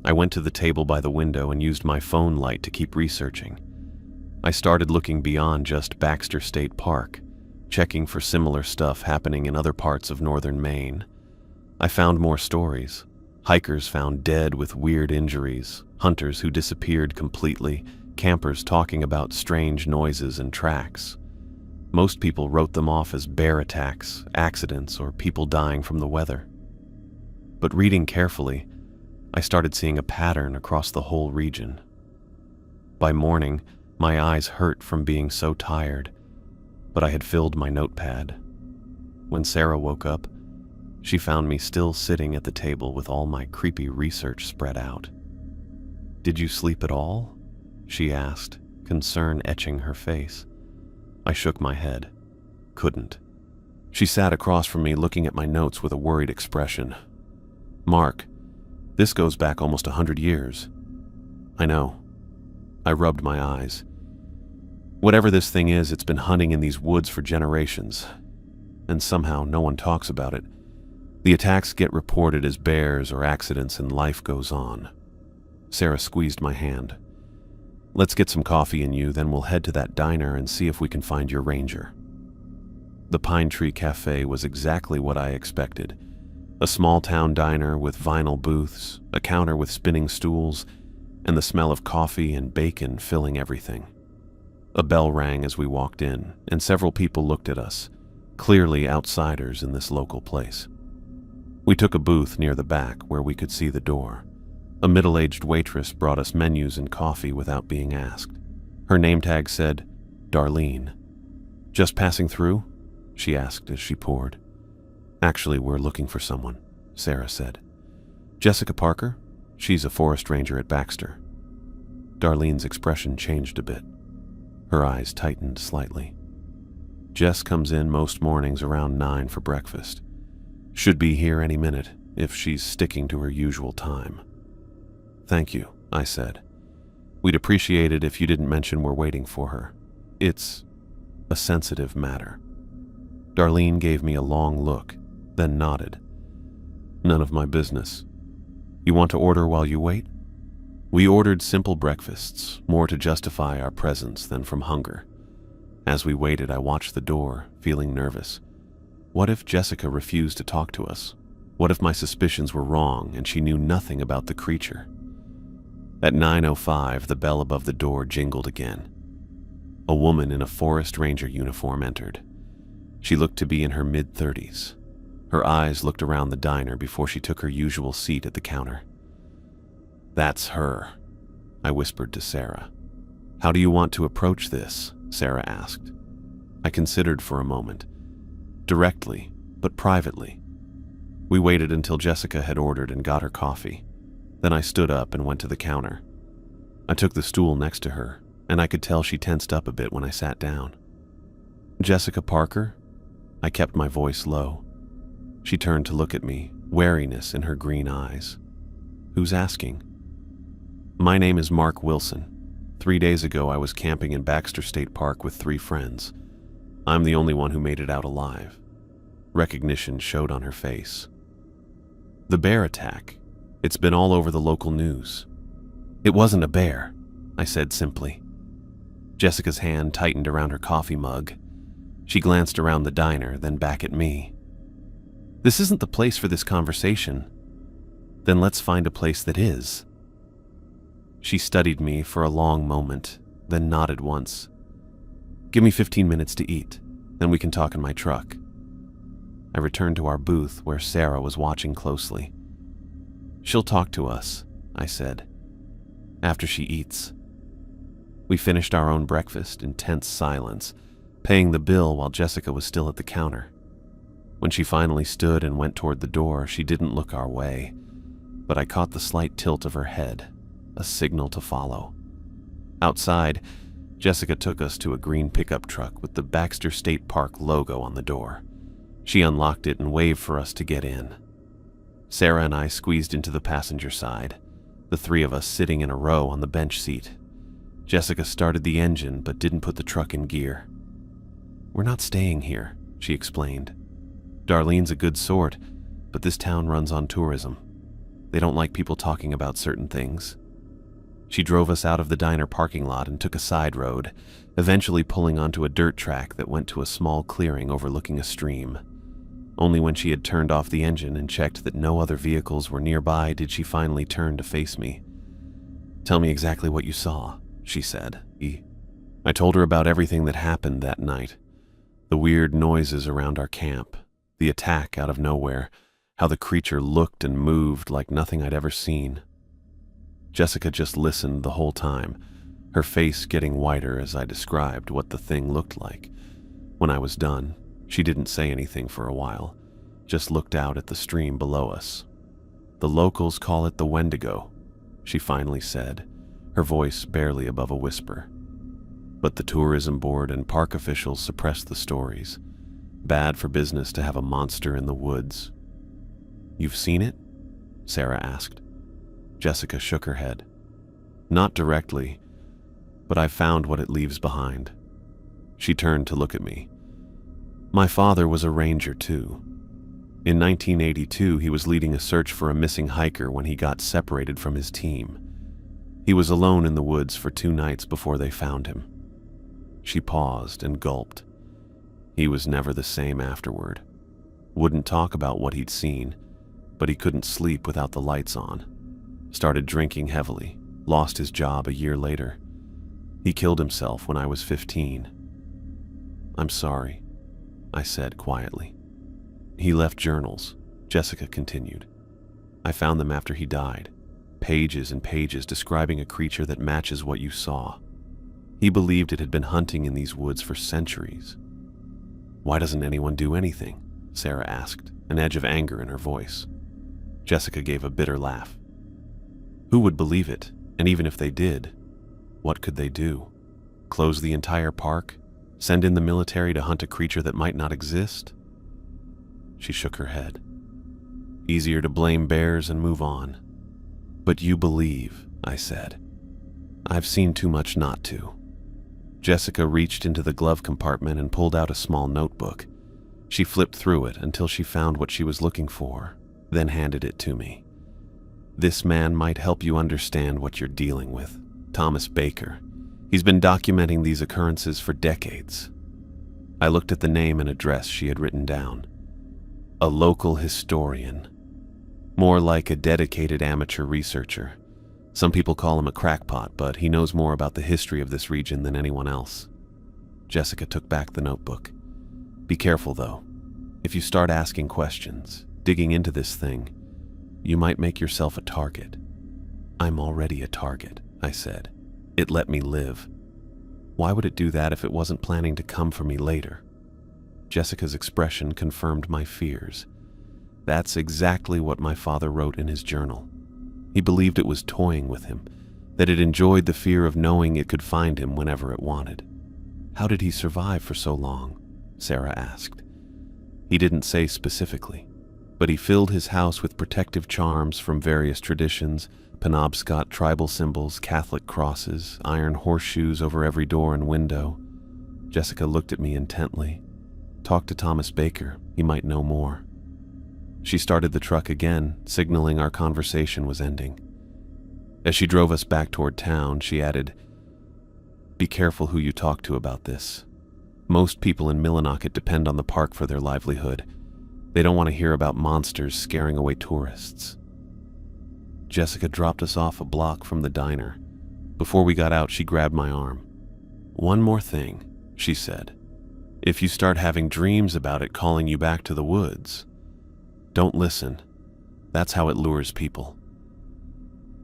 I went to the table by the window and used my phone light to keep researching. I started looking beyond just Baxter State Park, checking for similar stuff happening in other parts of northern Maine. I found more stories. Hikers found dead with weird injuries, hunters who disappeared completely, campers talking about strange noises and tracks. Most people wrote them off as bear attacks, accidents, or people dying from the weather. But reading carefully, I started seeing a pattern across the whole region. By morning, my eyes hurt from being so tired, but I had filled my notepad. When Sarah woke up, she found me still sitting at the table with all my creepy research spread out. "Did you sleep at all?" she asked, concern etching her face. I shook my head. Couldn't. She sat across from me looking at my notes with a worried expression. "Mark, this goes back almost 100 years. "I know." I rubbed my eyes. "Whatever this thing is, it's been hunting in these woods for generations. And somehow no one talks about it. The attacks get reported as bears or accidents and life goes on." Sarah squeezed my hand. "Let's get some coffee in you, then we'll head to that diner and see if we can find your ranger." The Pine Tree Cafe was exactly what I expected. A small-town diner with vinyl booths, a counter with spinning stools, and the smell of coffee and bacon filling everything. A bell rang as we walked in, and several people looked at us, clearly outsiders in this local place. We took a booth near the back where we could see the door. A middle-aged waitress brought us menus and coffee without being asked. Her name tag said, Darlene. "Just passing through?" she asked as she poured. "Actually, we're looking for someone," Sarah said. "Jessica Parker? She's a forest ranger at Baxter." Darlene's expression changed a bit. Her eyes tightened slightly. "Jess comes in most mornings around 9 for breakfast. Should be here any minute if she's sticking to her usual time." "Thank you," I said. "We'd appreciate it if you didn't mention we're waiting for her. It's a sensitive matter." Darlene gave me a long look, then nodded. "None of my business. You want to order while you wait?" We ordered simple breakfasts, more to justify our presence than from hunger. As we waited, I watched the door, feeling nervous. What if Jessica refused to talk to us? What if my suspicions were wrong and she knew nothing about the creature? At 9:05, the bell above the door jingled again. A woman in a forest ranger uniform entered. She looked to be in her mid-30s. Her eyes looked around the diner before she took her usual seat at the counter. "That's her," I whispered to Sarah. "How do you want to approach this?" Sarah asked. I considered for a moment. Directly, but privately. We waited until Jessica had ordered and got her coffee. Then I stood up and went to the counter. I took the stool next to her, and I could tell she tensed up a bit when I sat down. "Jessica Parker?" I kept my voice low. She turned to look at me, wariness in her green eyes. "Who's asking?" "My name is Mark Wilson. 3 days ago I was camping in Baxter State Park with 3 friends. I'm the only one who made it out alive." Recognition showed on her face. "The bear attack. It's been all over the local news." "It wasn't a bear," I said simply. Jessica's hand tightened around her coffee mug. She glanced around the diner, then back at me. "This isn't the place for this conversation. Then let's find a place that is." She studied me for a long moment, then nodded once. "Give me 15 minutes to eat, then we can talk in my truck." I returned to our booth where Sarah was watching closely. "She'll talk to us," I said, "after she eats." We finished our own breakfast in tense silence, paying the bill while Jessica was still at the counter. When she finally stood and went toward the door, she didn't look our way, but I caught the slight tilt of her head, a signal to follow. Outside, Jessica took us to a green pickup truck with the Baxter State Park logo on the door. She unlocked it and waved for us to get in. Sarah and I squeezed into the passenger side, the 3 of us sitting in a row on the bench seat. Jessica started the engine but didn't put the truck in gear. "We're not staying here," she explained. "Darlene's a good sort, but this town runs on tourism. They don't like people talking about certain things." She drove us out of the diner parking lot and took a side road, eventually pulling onto a dirt track that went to a small clearing overlooking a stream. Only when she had turned off the engine and checked that no other vehicles were nearby did she finally turn to face me. "Tell me exactly what you saw," she said. I told her about everything that happened that night. The weird noises around our camp, the attack out of nowhere, how the creature looked and moved like nothing I'd ever seen. Jessica just listened the whole time, her face getting whiter as I described what the thing looked like. When I was done, she didn't say anything for a while, just looked out at the stream below us. "The locals call it the Wendigo," she finally said, her voice barely above a whisper. "But the tourism board and park officials suppress the stories. Bad for business to have a monster in the woods." "You've seen it?" Sarah asked. Jessica shook her head. "Not directly, but I've found what it leaves behind." She turned to look at me. "My father was a ranger too. In 1982, he was leading a search for a missing hiker when he got separated from his team. He was alone in the woods for 2 nights before they found him." She paused and gulped. "He was never the same afterward. Wouldn't talk about what he'd seen, but he couldn't sleep without the lights on. Started drinking heavily, lost his job a year later. He killed himself when I was 15. "I'm sorry," I said quietly. "He left journals," Jessica continued. "I found them after he died. Pages and pages describing a creature that matches what you saw. He believed it had been hunting in these woods for centuries." "Why doesn't anyone do anything?" Sarah asked, an edge of anger in her voice. Jessica gave a bitter laugh. "Who would believe it? And even if they did, what could they do? Close the entire park? Send in the military to hunt a creature that might not exist?" She shook her head. "Easier to blame bears and move on." "But you believe," I said. "I've seen too much not to." Jessica reached into the glove compartment and pulled out a small notebook. She flipped through it until she found what she was looking for, then handed it to me. "This man might help you understand what you're dealing with. Thomas Baker. He's been documenting these occurrences for decades." I looked at the name and address she had written down. A local historian. More like a dedicated amateur researcher. Some people call him a crackpot, but he knows more about the history of this region than anyone else. Jessica took back the notebook. "Be careful, though. If you start asking questions, digging into this thing, you might make yourself a target." "I'm already a target," I said. "It let me live. Why would it do that if it wasn't planning to come for me later?" Jessica's expression confirmed my fears. That's exactly what my father wrote in his journal. He believed it was toying with him, that it enjoyed the fear of knowing it could find him whenever it wanted. "How did he survive for so long?" Sarah asked. He didn't say specifically, but he filled his house with protective charms from various traditions, Penobscot tribal symbols, Catholic crosses, iron horseshoes over every door and window. Jessica looked at me intently. "Talk to Thomas Baker, he might know more." She started the truck again, signaling our conversation was ending. As she drove us back toward town, she added, "Be careful who you talk to about this. Most people in Millinocket depend on the park for their livelihood. They don't want to hear about monsters scaring away tourists." Jessica dropped us off a block from the diner. Before we got out, she grabbed my arm. "One more thing," she said. "If you start having dreams about it calling you back to the woods, don't listen. That's how it lures people."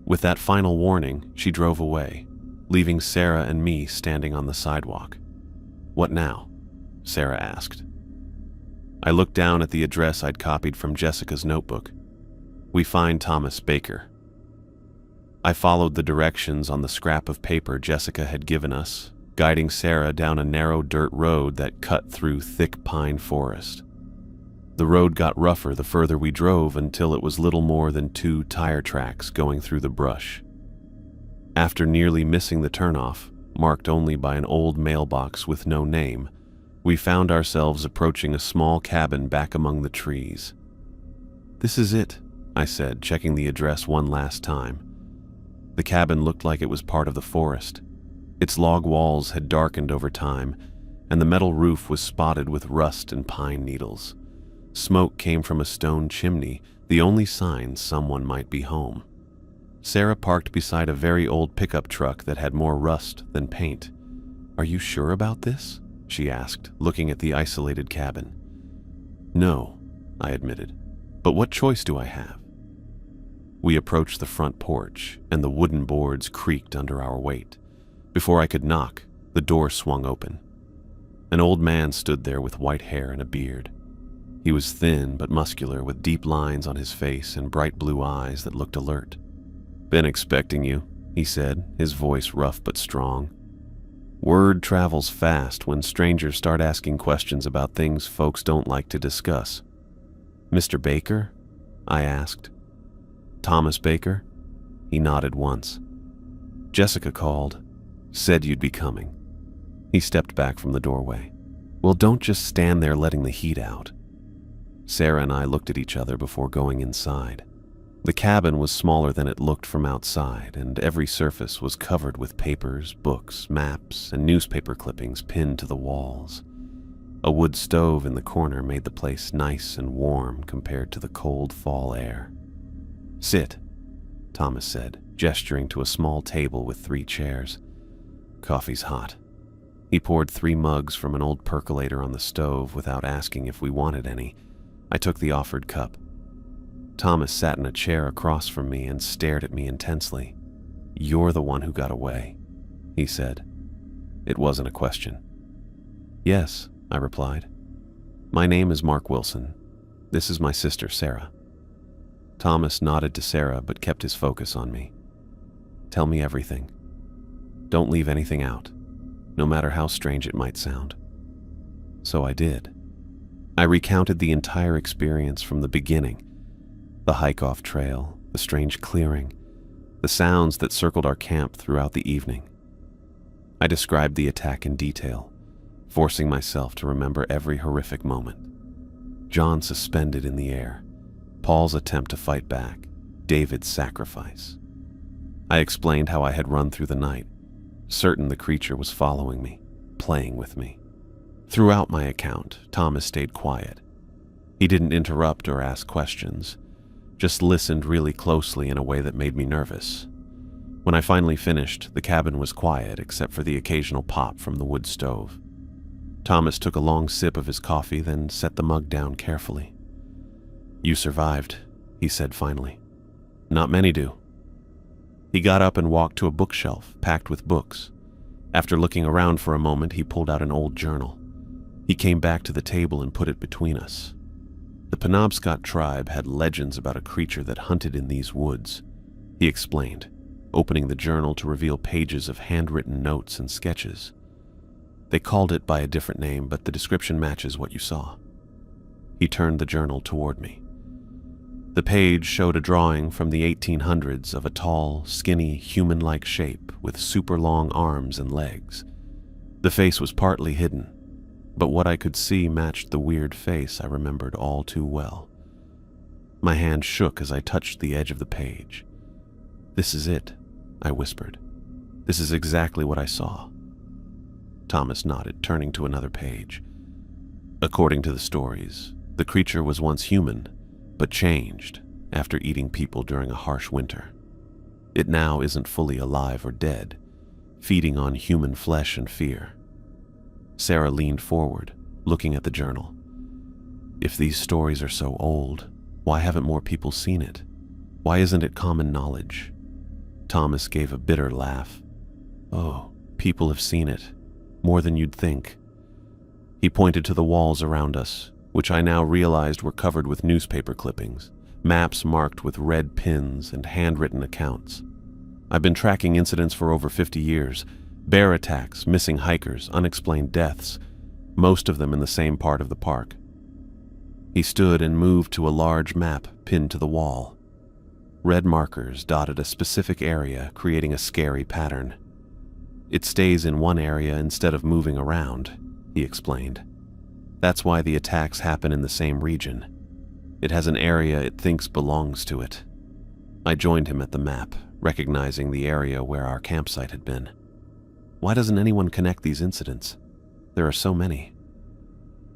With that final warning, she drove away, leaving Sarah and me standing on the sidewalk. "What now?" Sarah asked. I looked down at the address I'd copied from Jessica's notebook. "We find Thomas Baker." I followed the directions on the scrap of paper Jessica had given us, guiding Sarah down a narrow dirt road that cut through thick pine forest. The road got rougher the further we drove until it was little more than 2 tire tracks going through the brush. After nearly missing the turnoff, marked only by an old mailbox with no name, we found ourselves approaching a small cabin back among the trees. "This is it," I said, checking the address one last time. The cabin looked like it was part of the forest. Its log walls had darkened over time, and the metal roof was spotted with rust and pine needles. Smoke came from a stone chimney, the only sign someone might be home. Sarah parked beside a very old pickup truck that had more rust than paint. "Are you sure about this?" she asked, looking at the isolated cabin. "No," I admitted. "But what choice do I have?" We approached the front porch, and the wooden boards creaked under our weight. Before I could knock, the door swung open. An old man stood there with white hair and a beard. He was thin but muscular, with deep lines on his face and bright blue eyes that looked alert. "Been expecting you," he said, his voice rough but strong. Word travels fast when strangers start asking questions about things folks don't like to discuss. "Mr. Baker?" I asked. "Thomas Baker?" He nodded once. "Jessica called. Said you'd be coming." He stepped back from the doorway. "Well, don't just stand there letting the heat out." Sarah and I looked at each other before going inside. The cabin was smaller than it looked from outside, and every surface was covered with papers, books, maps, and newspaper clippings pinned to the walls. A wood stove in the corner made the place nice and warm compared to the cold fall air. "Sit," Thomas said, gesturing to a small table with 3 chairs. "Coffee's hot." He poured 3 mugs from an old percolator on the stove without asking if we wanted any. I took the offered cup. Thomas sat in a chair across from me and stared at me intensely. "You're the one who got away," he said. It wasn't a question. "Yes," I replied. "My name is Mark Wilson. This is my sister, Sarah." Thomas nodded to Sarah but kept his focus on me. "Tell me everything. Don't leave anything out, no matter how strange it might sound." So I did. I recounted the entire experience from the beginning. The hike-off trail, the strange clearing, the sounds that circled our camp throughout the evening. I described the attack in detail, forcing myself to remember every horrific moment. John suspended in the air, Paul's attempt to fight back, David's sacrifice. I explained how I had run through the night, certain the creature was following me, playing with me. Throughout my account, Thomas stayed quiet. He didn't interrupt or ask questions, just listened really closely in a way that made me nervous. When I finally finished, the cabin was quiet except for the occasional pop from the wood stove. Thomas took a long sip of his coffee, then set the mug down carefully. "You survived," he said finally. "Not many do." He got up and walked to a bookshelf packed with books. After looking around for a moment, he pulled out an old journal. He came back to the table and put it between us. The Penobscot tribe had legends about a creature that hunted in these woods, he explained, opening the journal to reveal pages of handwritten notes and sketches. They called it by a different name, but the description matches what you saw. He turned the journal toward me. The page showed a drawing from the 1800s of a tall, skinny, human-like shape with super long arms and legs. The face was partly hidden, but what I could see matched the weird face I remembered all too well. My hand shook as I touched the edge of the page. "This is it," I whispered. "This is exactly what I saw." Thomas nodded, turning to another page. According to the stories, the creature was once human, but changed after eating people during a harsh winter. It now isn't fully alive or dead, feeding on human flesh and fear. Sarah leaned forward, looking at the journal. "If these stories are so old, why haven't more people seen it? Why isn't it common knowledge?" Thomas gave a bitter laugh. "Oh, people have seen it, more than you'd think." He pointed to the walls around us, which I now realized were covered with newspaper clippings, maps marked with red pins, and handwritten accounts. I've been tracking incidents for over 50 years. Bear attacks, missing hikers, unexplained deaths, most of them in the same part of the park. He stood and moved to a large map pinned to the wall. Red markers dotted a specific area, creating a scary pattern. "It stays in one area instead of moving around," he explained. "That's why the attacks happen in the same region. It has an area it thinks belongs to it." I joined him at the map, recognizing the area where our campsite had been. Why doesn't anyone connect these incidents? There are so many.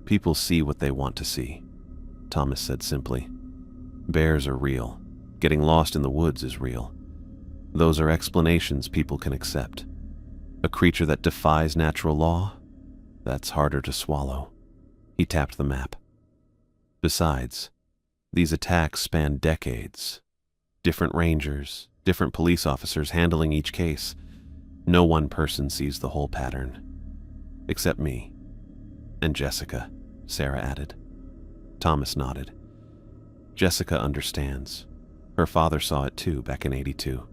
People see what they want to see. Thomas said simply. Bears are real. Getting lost in the woods is real. Those are explanations people can accept. A creature that defies natural law? That's harder to swallow. He tapped the map. Besides, these attacks span decades. Different rangers, different police officers handling each case. No one person sees the whole pattern. Except me. And Jessica, Sarah added. Thomas nodded. Jessica understands. Her father saw it too back in '82.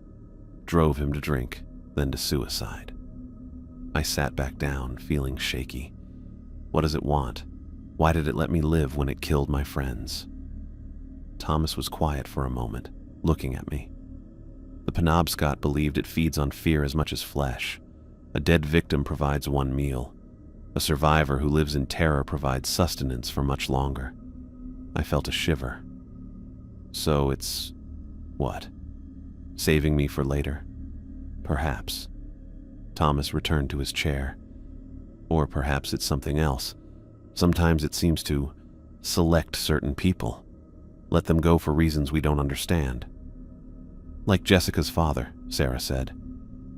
Drove him to drink, then to suicide. I sat back down, feeling shaky. What does it want? Why did it let me live when it killed my friends? Thomas was quiet for a moment, looking at me. The Penobscot believed it feeds on fear as much as flesh. A dead victim provides one meal. A survivor who lives in terror provides sustenance for much longer. I felt a shiver. So it's... what? Saving me for later? Perhaps. Thomas returned to his chair. Or perhaps it's something else. Sometimes it seems to select certain people. Let them go for reasons we don't understand. Like Jessica's father, Sarah said.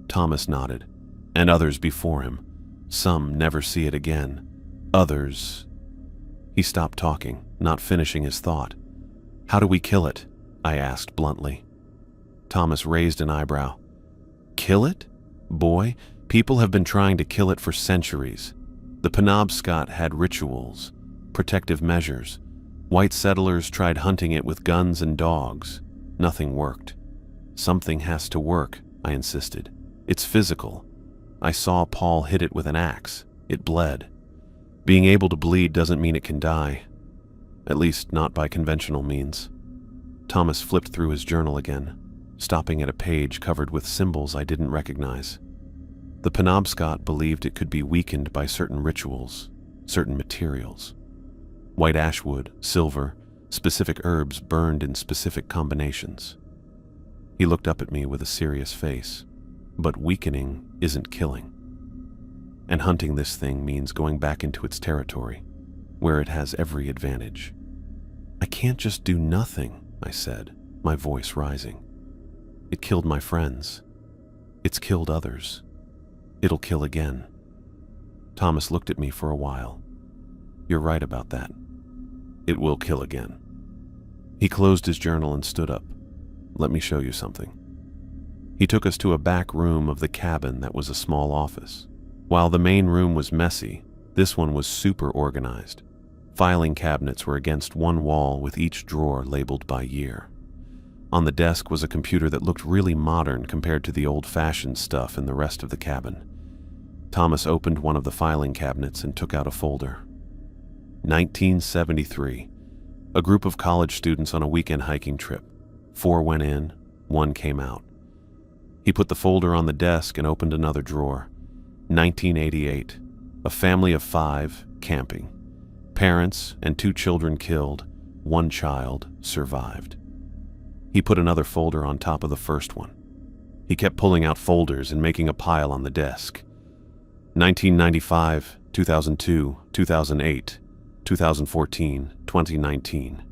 Thomas nodded. And others before him. Some never see it again. Others... He stopped talking, not finishing his thought. How do we kill it? I asked bluntly. Thomas raised an eyebrow. Kill it? Boy, people have been trying to kill it for centuries. The Penobscot had rituals, protective measures. White settlers tried hunting it with guns and dogs. Nothing worked. Something has to work, I insisted. It's physical. I saw Paul hit it with an axe. It bled. Being able to bleed doesn't mean it can die. At least not by conventional means. Thomas flipped through his journal again, stopping at a page covered with symbols I didn't recognize. The Penobscot believed it could be weakened by certain rituals, certain materials. White ashwood, silver, specific herbs burned in specific combinations. He looked up at me with a serious face. But weakening isn't killing. And hunting this thing means going back into its territory, where it has every advantage. I can't just do nothing, I said, my voice rising. It killed my friends. It's killed others. It'll kill again. Thomas looked at me for a while. You're right about that. It will kill again. He closed his journal and stood up. Let me show you something. He took us to a back room of the cabin that was a small office. While the main room was messy, this one was super organized. Filing cabinets were against one wall with each drawer labeled by year. On the desk was a computer that looked really modern compared to the old-fashioned stuff in the rest of the cabin. Thomas opened one of the filing cabinets and took out a folder. 1973. A group of college students on a weekend hiking trip. 4 went in, 1 came out. He put the folder on the desk and opened another drawer. 1988. A family of 5 camping. Parents and 2 children killed. 1 child survived. He put another folder on top of the first one. He kept pulling out folders and making a pile on the desk. 1995, 2002, 2008, 2014, 2019.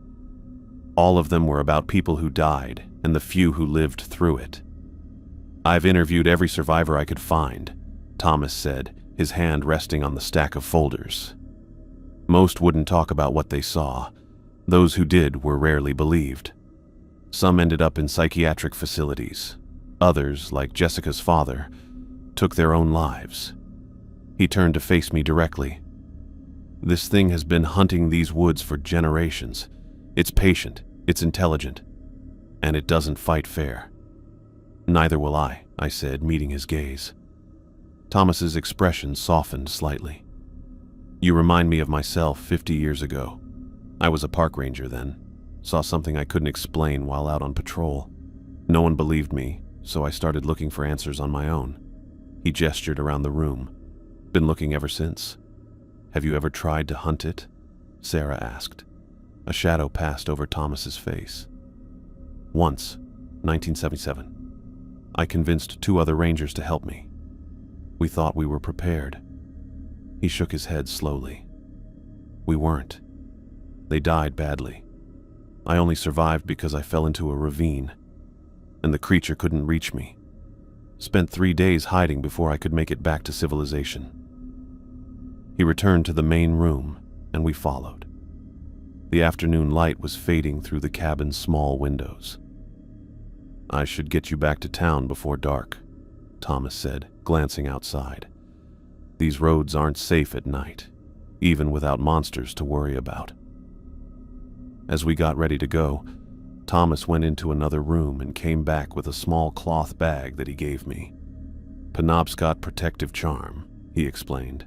All of them were about people who died and the few who lived through it. I've interviewed every survivor I could find, Thomas said, his hand resting on the stack of folders. Most wouldn't talk about what they saw. Those who did were rarely believed. Some ended up in psychiatric facilities. Others, like Jessica's father, took their own lives. He turned to face me directly. This thing has been hunting these woods for generations. It's patient, it's intelligent, and it doesn't fight fair. Neither will I said, meeting his gaze. Thomas's expression softened slightly. You remind me of myself 50 years ago. I was a park ranger then. Saw something I couldn't explain while out on patrol. No one believed me, so I started looking for answers on my own. He gestured around the room. Been looking ever since. Have you ever tried to hunt it? Sarah asked. A shadow passed over Thomas's face. Once, 1977. I convinced 2 other rangers to help me. We thought we were prepared. He shook his head slowly. We weren't. They died badly. I only survived because I fell into a ravine, and the creature couldn't reach me. Spent 3 days hiding before I could make it back to civilization." He returned to the main room, and we followed. The afternoon light was fading through the cabin's small windows. "I should get you back to town before dark," Thomas said, glancing outside. "These roads aren't safe at night, even without monsters to worry about." As we got ready to go, Thomas went into another room and came back with a small cloth bag that he gave me. "Penobscot protective charm," he explained.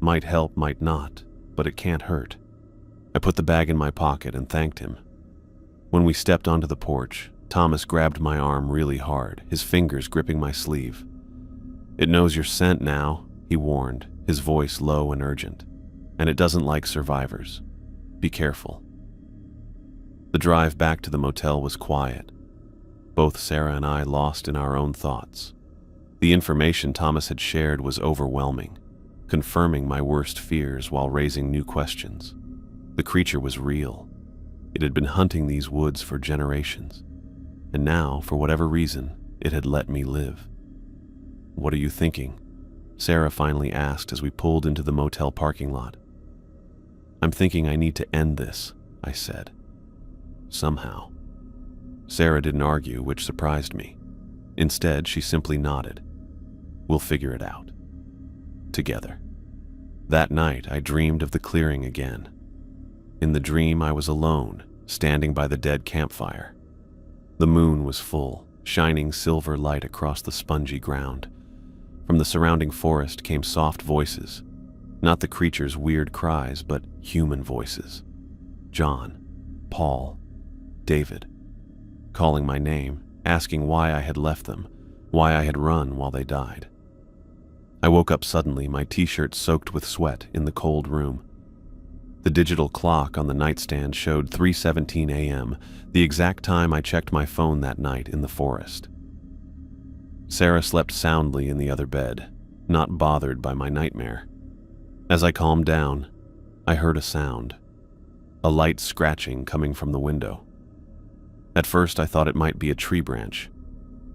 "Might help, might not, but it can't hurt." I put the bag in my pocket and thanked him. When we stepped onto the porch, Thomas grabbed my arm really hard, his fingers gripping my sleeve. "It knows your scent now," he warned, his voice low and urgent. "And it doesn't like survivors. Be careful." The drive back to the motel was quiet. Both Sarah and I lost in our own thoughts. The information Thomas had shared was overwhelming, confirming my worst fears while raising new questions. The creature was real. It had been hunting these woods for generations, and now, for whatever reason, it had let me live. "What are you thinking?" Sarah finally asked as we pulled into the motel parking lot. "I'm thinking I need to end this," I said. Somehow. Sarah didn't argue, which surprised me. Instead, she simply nodded. "We'll figure it out. Together." That night, I dreamed of the clearing again. In the dream, I was alone, standing by the dead campfire. The moon was full, shining silver light across the spongy ground. From the surrounding forest came soft voices, not the creature's weird cries, but human voices. John, Paul, David, calling my name, asking why I had left them, why I had run while they died. I woke up suddenly, my t-shirt soaked with sweat, in the cold room. The digital clock on the nightstand showed 3:17 a.m., the exact time I checked my phone that night in the forest. Sarah slept soundly in the other bed, not bothered by my nightmare. As I calmed down, I heard a sound, a light scratching coming from the window. At first, I thought it might be a tree branch,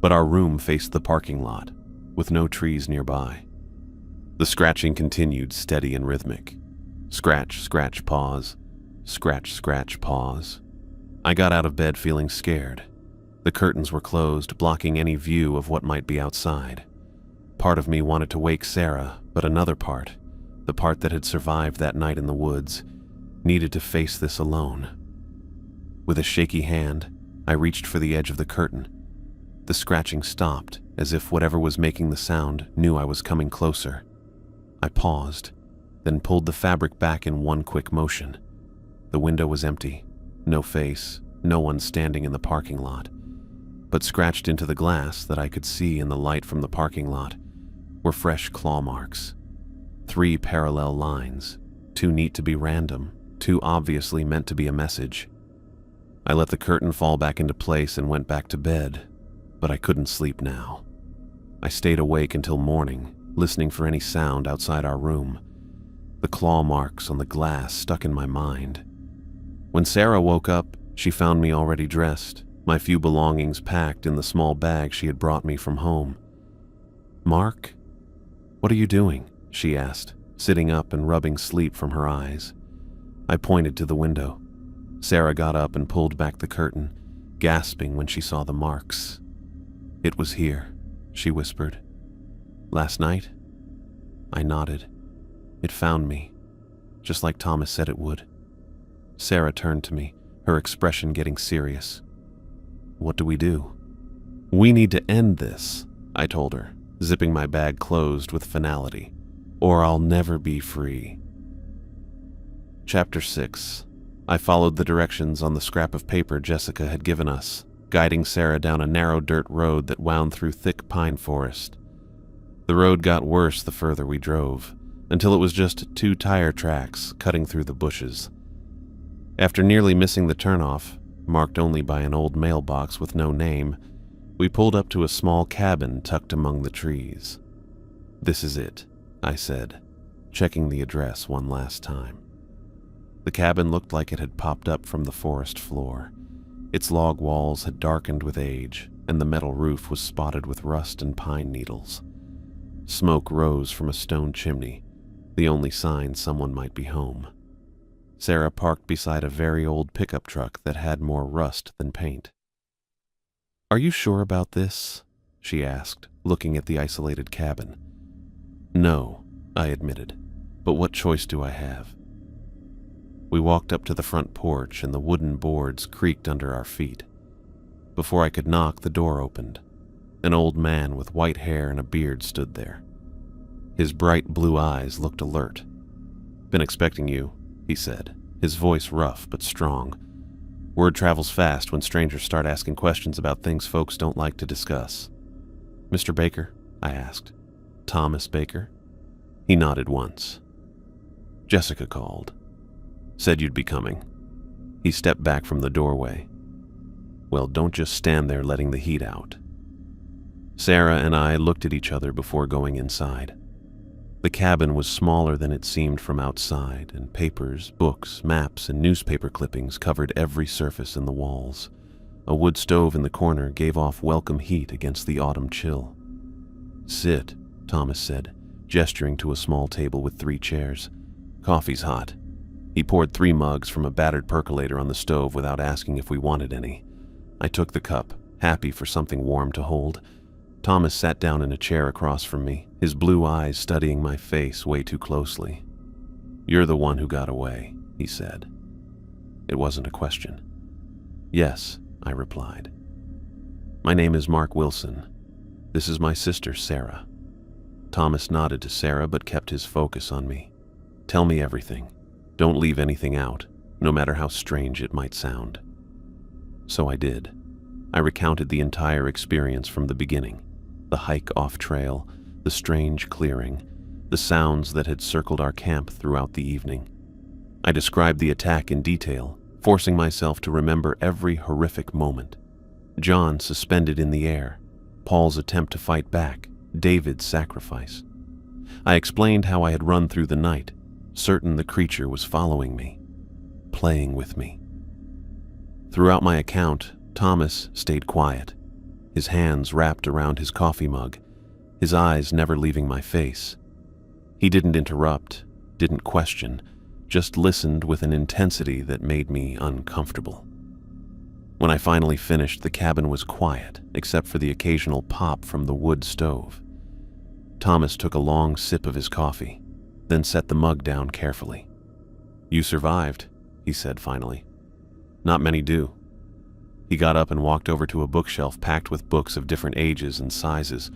but our room faced the parking lot, with no trees nearby. The scratching continued, steady and rhythmic. Scratch, scratch, pause. Scratch, scratch, pause. I got out of bed feeling scared. The curtains were closed, blocking any view of what might be outside. Part of me wanted to wake Sarah, but another part, the part that had survived that night in the woods, needed to face this alone. With a shaky hand, I reached for the edge of the curtain. The scratching stopped, as if whatever was making the sound knew I was coming closer. I paused, then pulled the fabric back in one quick motion. The window was empty, no face, no one standing in the parking lot. But scratched into the glass that I could see in the light from the parking lot were fresh claw marks. 3 parallel lines, too neat to be random, too obviously meant to be a message. I let the curtain fall back into place and went back to bed, but I couldn't sleep now. I stayed awake until morning, listening for any sound outside our room. The claw marks on the glass stuck in my mind. When Sarah woke up, she found me already dressed, my few belongings packed in the small bag she had brought me from home. "Mark, what are you doing?" she asked, sitting up and rubbing sleep from her eyes. I pointed to the window. Sarah got up and pulled back the curtain, gasping when she saw the marks. "It was here," she whispered. "Last night?" I nodded. "It found me, just like Thomas said it would." Sarah turned to me, her expression getting serious. "What do we do?" "We need to end this," I told her, zipping my bag closed with finality, "or I'll never be free." Chapter 6. I followed the directions on the scrap of paper Jessica had given us, guiding Sarah down a narrow dirt road that wound through thick pine forest. The road got worse the further we drove, until it was just 2 tire tracks cutting through the bushes. After nearly missing the turnoff, marked only by an old mailbox with no name, we pulled up to a small cabin tucked among the trees. "This is it," I said, checking the address one last time. The cabin looked like it had popped up from the forest floor. Its log walls had darkened with age, and the metal roof was spotted with rust and pine needles. Smoke rose from a stone chimney, the only sign someone might be home. Sarah parked beside a very old pickup truck that had more rust than paint. "Are you sure about this?" she asked, looking at the isolated cabin. "No," I admitted, "but what choice do I have?" We walked up to the front porch and the wooden boards creaked under our feet. Before I could knock, the door opened. An old man with white hair and a beard stood there. His bright blue eyes looked alert. "Been expecting you," he said, his voice rough but strong. "Word travels fast when strangers start asking questions about things folks don't like to discuss." "Mr. Baker?" I asked. "Thomas Baker?" He nodded once. "Jessica called. Said you'd be coming." He stepped back from the doorway. "Well, don't just stand there letting the heat out." Sarah and I looked at each other before going inside. The cabin was smaller than it seemed from outside, and papers, books, maps, and newspaper clippings covered every surface in the walls. A wood stove in the corner gave off welcome heat against the autumn chill. "Sit," Thomas said, gesturing to a small table with 3 chairs. "Coffee's hot." He poured 3 mugs from a battered percolator on the stove without asking if we wanted any. I took the cup, happy for something warm to hold. Thomas sat down in a chair across from me, his blue eyes studying my face way too closely. "You're the one who got away," he said. It wasn't a question. "Yes," I replied. "My name is Mark Wilson. This is my sister, Sarah." Thomas nodded to Sarah but kept his focus on me. "Tell me everything. Don't leave anything out, no matter how strange it might sound." So I did. I recounted the entire experience from the beginning. The hike off trail, the strange clearing, the sounds that had circled our camp throughout the evening. I described the attack in detail, forcing myself to remember every horrific moment. John suspended in the air, Paul's attempt to fight back, David's sacrifice. I explained how I had run through the night, certain the creature was following me, playing with me. Throughout my account, Thomas stayed quiet, his hands wrapped around his coffee mug, his eyes never leaving my face. He didn't interrupt, didn't question, just listened with an intensity that made me uncomfortable. When I finally finished, the cabin was quiet, except for the occasional pop from the wood stove. Thomas took a long sip of his coffee, then set the mug down carefully. "You survived," he said finally. "Not many do." He got up and walked over to a bookshelf packed with books of different ages and sizes.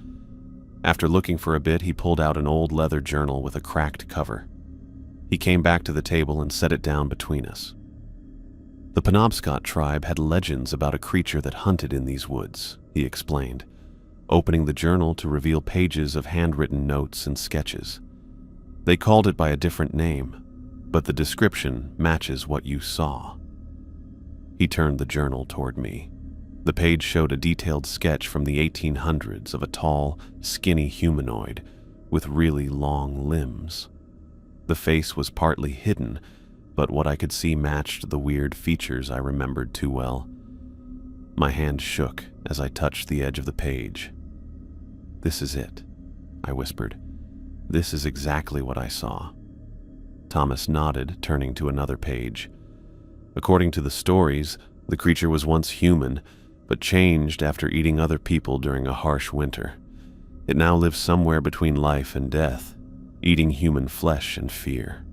After looking for a bit, he pulled out an old leather journal with a cracked cover. He came back to the table and set it down between us. "The Penobscot tribe had legends about a creature that hunted in these woods," he explained, opening the journal to reveal pages of handwritten notes and sketches. "They called it by a different name, but the description matches what you saw." He turned the journal toward me. The page showed a detailed sketch from the 1800s of a tall, skinny humanoid with really long limbs. The face was partly hidden, but what I could see matched the weird features I remembered too well. My hand shook as I touched the edge of the page. "This is it," I whispered. "This is exactly what I saw." Thomas nodded, turning to another page. According to the stories, the creature was once human, but changed after eating other people during a harsh winter. It now lives somewhere between life and death, eating human flesh and fear.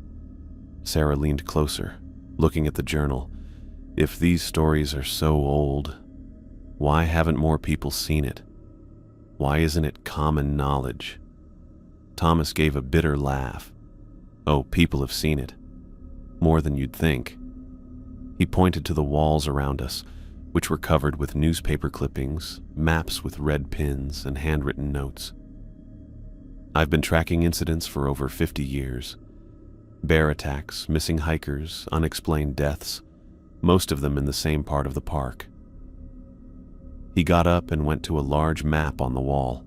Sarah leaned closer, looking at the journal. If these stories are so old, why haven't more people seen it? Why isn't it common knowledge? Thomas gave a bitter laugh. "Oh, people have seen it. More than you'd think." He pointed to the walls around us, which were covered with newspaper clippings, maps with red pins, and handwritten notes. "I've been tracking incidents for over 50 years. Bear attacks, missing hikers, unexplained deaths, most of them in the same part of the park." He got up and went to a large map on the wall.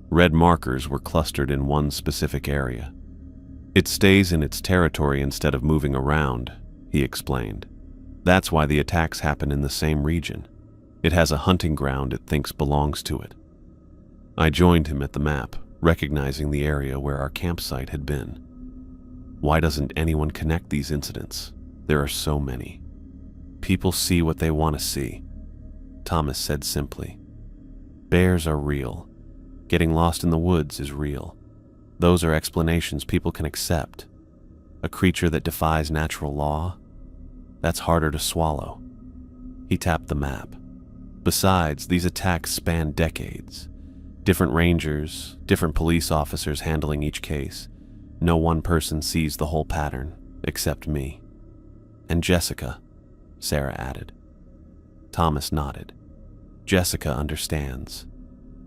Red markers were clustered in one specific area. "It stays in its territory instead of moving around," he explained. That's why the attacks happen in the same region. It has a hunting ground it thinks belongs to it. I joined him at the map, recognizing the area where our campsite had been. Why doesn't anyone connect these incidents? There are so many. People see what they want to see. Thomas said simply. Bears are real. Getting lost in the woods is real. Those are explanations people can accept. A creature that defies natural law? That's harder to swallow. He tapped the map. Besides, these attacks span decades. Different rangers, different police officers handling each case. No one person sees the whole pattern, except me. And Jessica, Sarah added. Thomas nodded. Jessica understands.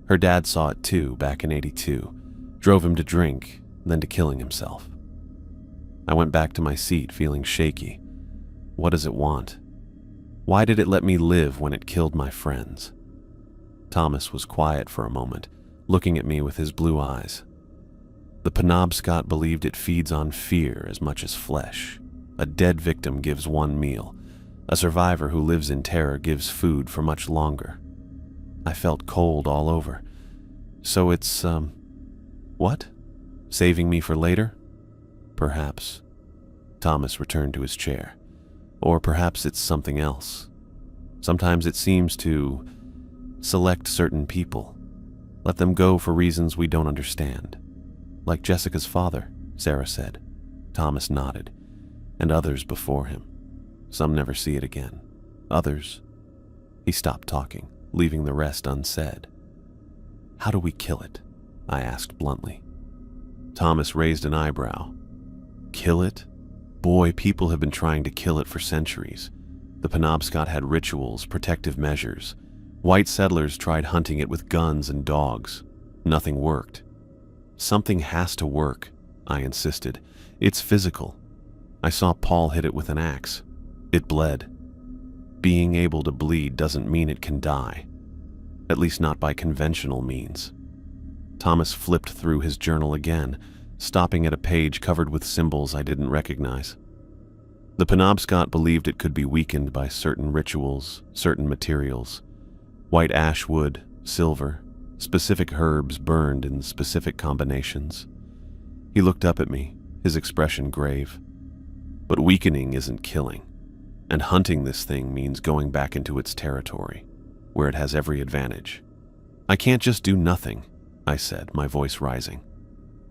Her dad saw it too back in '82, drove him to drink, then to killing himself. I went back to my seat feeling shaky. What does it want? Why did it let me live when it killed my friends? Thomas was quiet for a moment, looking at me with his blue eyes. The Penobscot believed it feeds on fear as much as flesh. A dead victim gives one meal. A survivor who lives in terror gives food for much longer. I felt cold all over. So it's, what? Saving me for later? Perhaps. Thomas returned to his chair. Or perhaps it's something else. Sometimes it seems to select certain people. Let them go for reasons we don't understand. Like Jessica's father, Sarah said. Thomas nodded. And others before him. Some never see it again. Others. He stopped talking, leaving the rest unsaid. How do we kill it? I asked bluntly. Thomas raised an eyebrow. Kill it? Boy, people have been trying to kill it for centuries. The Penobscot had rituals, protective measures. White settlers tried hunting it with guns and dogs. Nothing worked. Something has to work, I insisted. It's physical. I saw Paul hit it with an axe. It bled. Being able to bleed doesn't mean it can die. At least not by conventional means. Thomas flipped through his journal again, stopping at a page covered with symbols I didn't recognize. The Penobscot believed it could be weakened by certain rituals, certain materials. White ash wood, silver, specific herbs burned in specific combinations. He looked up at me, his expression grave. But weakening isn't killing, and hunting this thing means going back into its territory, where it has every advantage. I can't just do nothing, I said, my voice rising.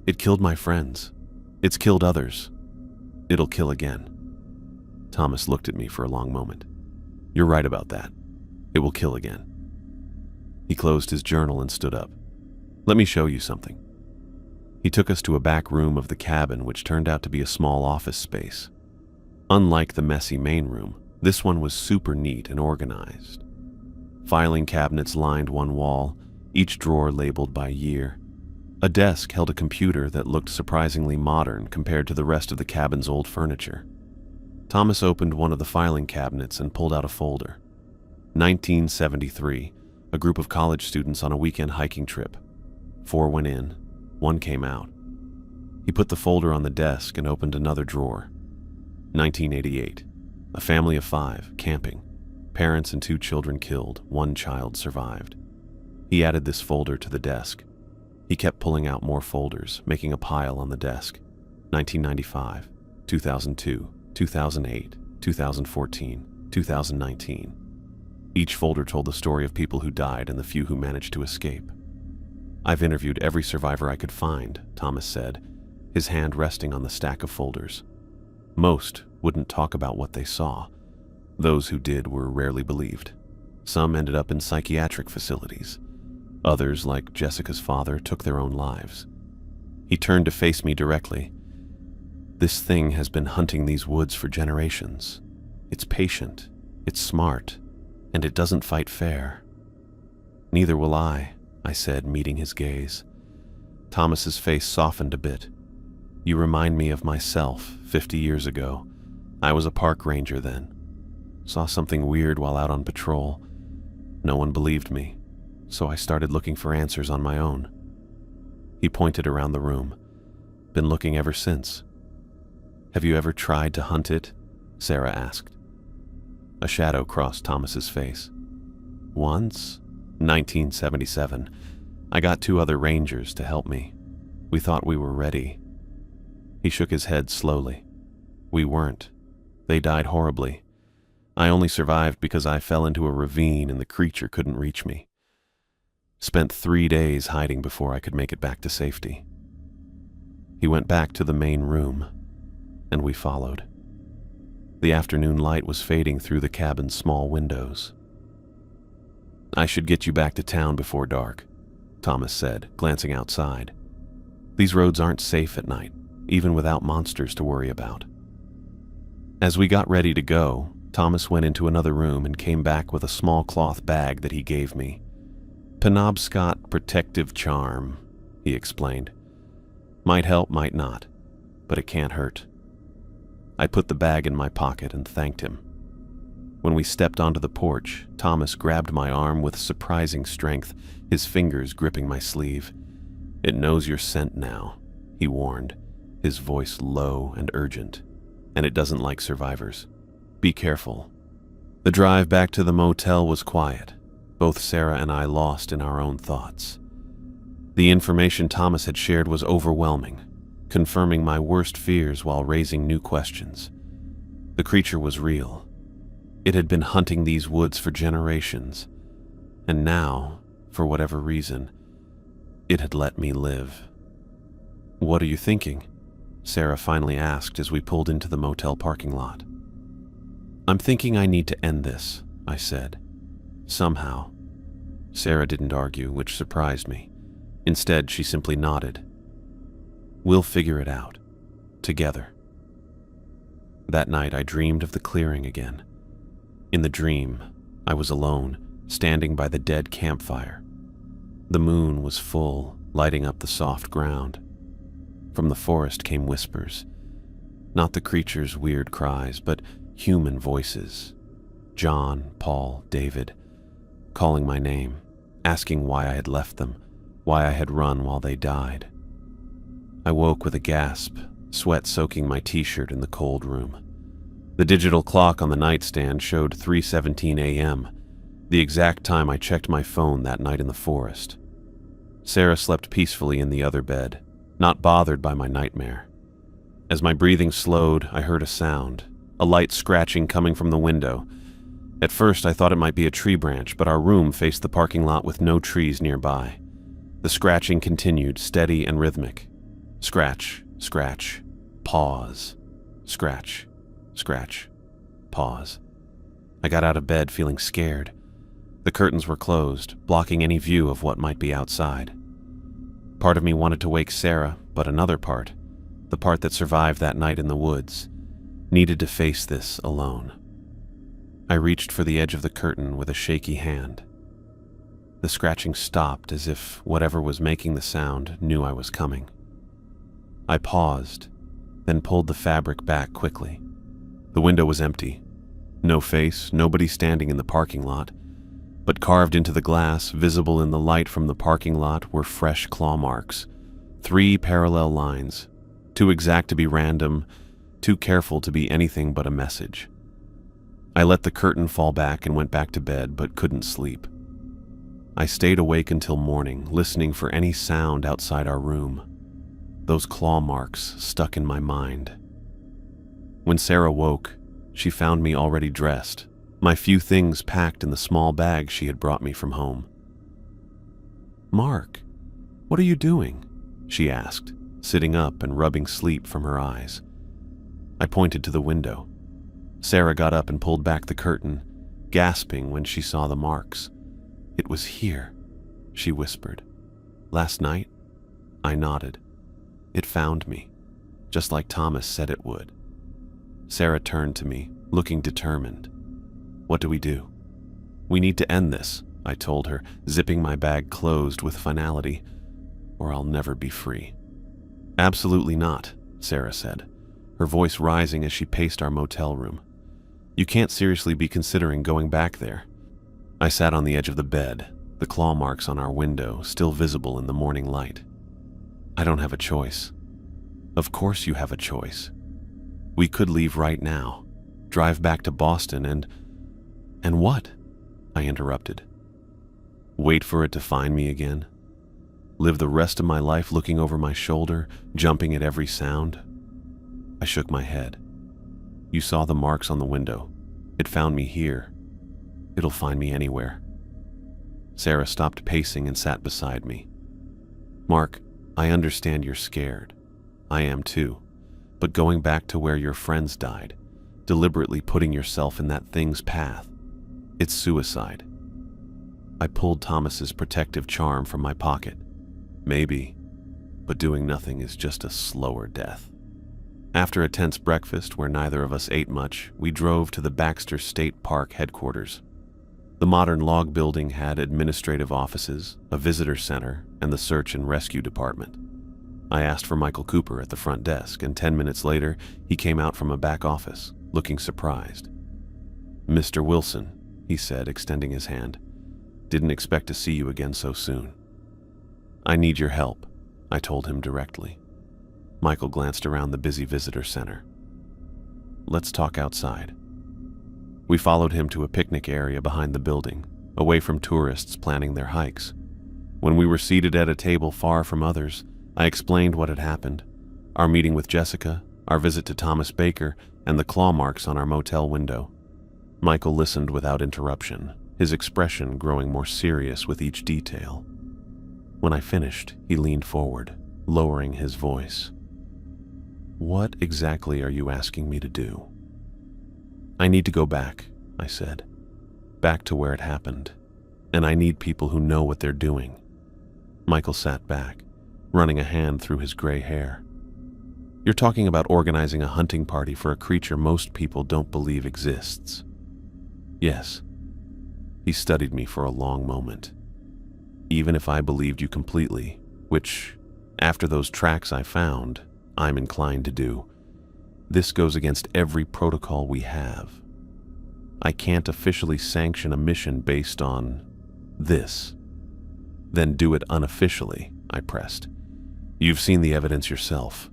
It killed my friends. It's killed others. It'll kill again. Thomas looked at me for a long moment. You're right about that. It will kill again. He closed his journal and stood up. Let me show you something. He took us to a back room of the cabin, which turned out to be a small office space. Unlike the messy main room, this one was super neat and organized. Filing cabinets lined one wall, each drawer labeled by year. A desk held a computer that looked surprisingly modern compared to the rest of the cabin's old furniture. Thomas opened one of the filing cabinets and pulled out a folder. 1973, a group of college students on a weekend hiking trip. 4 went in, 1 came out. He put the folder on the desk and opened another drawer. 1988, a family of 5, camping. Parents and 2 children killed, 1 child survived. He added this folder to the desk. He kept pulling out more folders, making a pile on the desk. 1995, 2002, 2008, 2014, 2019. Each folder told the story of people who died and the few who managed to escape. I've interviewed every survivor I could find, Thomas said, his hand resting on the stack of folders. Most wouldn't talk about what they saw. Those who did were rarely believed. Some ended up in psychiatric facilities. Others, like Jessica's father, took their own lives. He turned to face me directly. This thing has been hunting these woods for generations. It's patient, it's smart, and it doesn't fight fair. Neither will I said, meeting his gaze. Thomas's face softened a bit. You remind me of myself 50 years ago. I was a park ranger then. Saw something weird while out on patrol. No one believed me, so I started looking for answers on my own. He pointed around the room. Been looking ever since. Have you ever tried to hunt it? Sarah asked. A shadow crossed Thomas's face. Once, 1977, I got 2 other rangers to help me. We thought we were ready. He shook his head slowly. We weren't. They died horribly. I only survived because I fell into a ravine and the creature couldn't reach me. Spent 3 days hiding before I could make it back to safety. He went back to the main room, and we followed. The afternoon light was fading through the cabin's small windows. I should get you back to town before dark, Thomas said, glancing outside. These roads aren't safe at night, even without monsters to worry about. As we got ready to go, Thomas went into another room and came back with a small cloth bag that he gave me. Penobscot Protective Charm, he explained. Might help, might not, but it can't hurt. I put the bag in my pocket and thanked him. When we stepped onto the porch, Thomas grabbed my arm with surprising strength, his fingers gripping my sleeve. It knows your scent now, he warned, his voice low and urgent, and it doesn't like survivors. Be careful. The drive back to the motel was quiet, both Sarah and I lost in our own thoughts. The information Thomas had shared was overwhelming, confirming my worst fears while raising new questions. The creature was real. It had been hunting these woods for generations, and now, for whatever reason, it had let me live. What are you thinking? Sarah finally asked as we pulled into the motel parking lot. I'm thinking I need to end this, I said. Somehow. Sarah didn't argue, which surprised me. Instead, she simply nodded. We'll figure it out. Together. That night, I dreamed of the clearing again. In the dream, I was alone, standing by the dead campfire. The moon was full, lighting up the soft ground. From the forest came whispers. Not the creature's weird cries, but human voices. John, Paul, David, calling my name, asking why I had left them, why I had run while they died. I woke with a gasp, sweat soaking my t-shirt in the cold room. The digital clock on the nightstand showed 3:17 a.m., the exact time I checked my phone that night in the forest. Sarah slept peacefully in the other bed, not bothered by my nightmare. As my breathing slowed, I heard a sound, a light scratching coming from the window. At first, I thought it might be a tree branch, but our room faced the parking lot with no trees nearby. The scratching continued, steady and rhythmic. Scratch, scratch, pause, scratch, scratch, pause. I got out of bed feeling scared. The curtains were closed, blocking any view of what might be outside. Part of me wanted to wake Sarah, but another part, the part that survived that night in the woods, needed to face this alone. I reached for the edge of the curtain with a shaky hand. The scratching stopped as if whatever was making the sound knew I was coming. I paused, then pulled the fabric back quickly. The window was empty. No face, nobody standing in the parking lot, but carved into the glass, visible in the light from the parking lot, were fresh claw marks. 3 parallel lines, too exact to be random, too careful to be anything but a message. I let the curtain fall back and went back to bed, but couldn't sleep. I stayed awake until morning, listening for any sound outside our room. Those claw marks stuck in my mind. When Sarah woke, she found me already dressed, my few things packed in the small bag she had brought me from home. "Mark, what are you doing?" she asked, sitting up and rubbing sleep from her eyes. I pointed to the window. Sarah got up and pulled back the curtain, gasping when she saw the marks. "It was here," she whispered. "Last night?" I nodded. "It found me, just like Thomas said it would." Sarah turned to me, looking determined. "What do we do?" "We need to end this," I told her, zipping my bag closed with finality, "or I'll never be free." "Absolutely not," Sarah said, her voice rising as she paced our motel room. "You can't seriously be considering going back there." I sat on the edge of the bed, the claw marks on our window still visible in the morning light. "I don't have a choice." "Of course you have a choice. We could leave right now. drive back to Boston and what? I interrupted. Wait for it to find me again? Live the rest of my life looking over my shoulder, jumping at every sound? I shook my head. You saw the marks on the window. It found me here. It'll find me anywhere. Sarah stopped pacing and sat beside me. Mark, I understand you're scared. I am too. But going back to where your friends died, deliberately putting yourself in that thing's path, it's suicide. I pulled Thomas's protective charm from my pocket. Maybe, but doing nothing is just a slower death. After a tense breakfast where neither of us ate much, we drove to the Baxter State Park headquarters. The modern log building had administrative offices, a visitor center, and the search and rescue department. I asked for Michael Cooper at the front desk, and 10 minutes later, he came out from a back office, looking surprised. Mr. Wilson, he said, extending his hand. Didn't expect to see you again so soon. I need your help, I told him directly. Michael glanced around the busy visitor center. Let's talk outside. We followed him to a picnic area behind the building, away from tourists planning their hikes. When we were seated at a table far from others, I explained what had happened, our meeting with Jessica, our visit to Thomas Baker, and the claw marks on our motel window. Michael listened without interruption, his expression growing more serious with each detail. When I finished, he leaned forward, lowering his voice. What exactly are you asking me to do? I need to go back, I said. Back to where it happened. And I need people who know what they're doing. Michael sat back, running a hand through his gray hair. You're talking about organizing a hunting party for a creature most people don't believe exists. Yes. He studied me for a long moment. Even if I believed you completely, which, after those tracks I found, I'm inclined to do, this goes against every protocol we have. I can't officially sanction a mission based on this. Then do it unofficially, I pressed. You've seen the evidence yourself.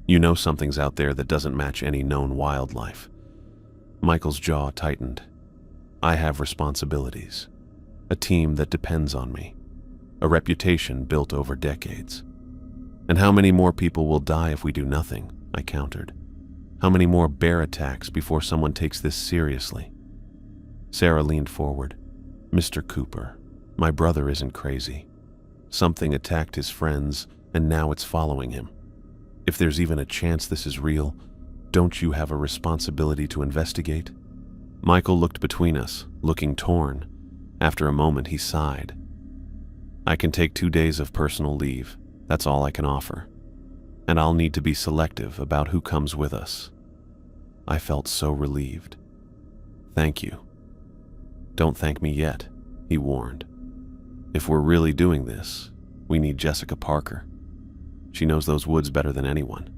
You know something's out there that doesn't match any known wildlife. Michael's jaw tightened. I have responsibilities. A team that depends on me. A reputation built over decades. And how many more people will die if we do nothing? I countered. How many more bear attacks before someone takes this seriously? Sarah leaned forward. Mr. Cooper, my brother isn't crazy. Something attacked his friends, and now it's following him. If there's even a chance this is real, don't you have a responsibility to investigate? Michael looked between us, looking torn. After a moment, he sighed. I can take 2 days of personal leave. That's all I can offer. And I'll need to be selective about who comes with us. I felt so relieved. Thank you. Don't thank me yet, he warned. If we're really doing this, we need Jessica Parker. She knows those woods better than anyone.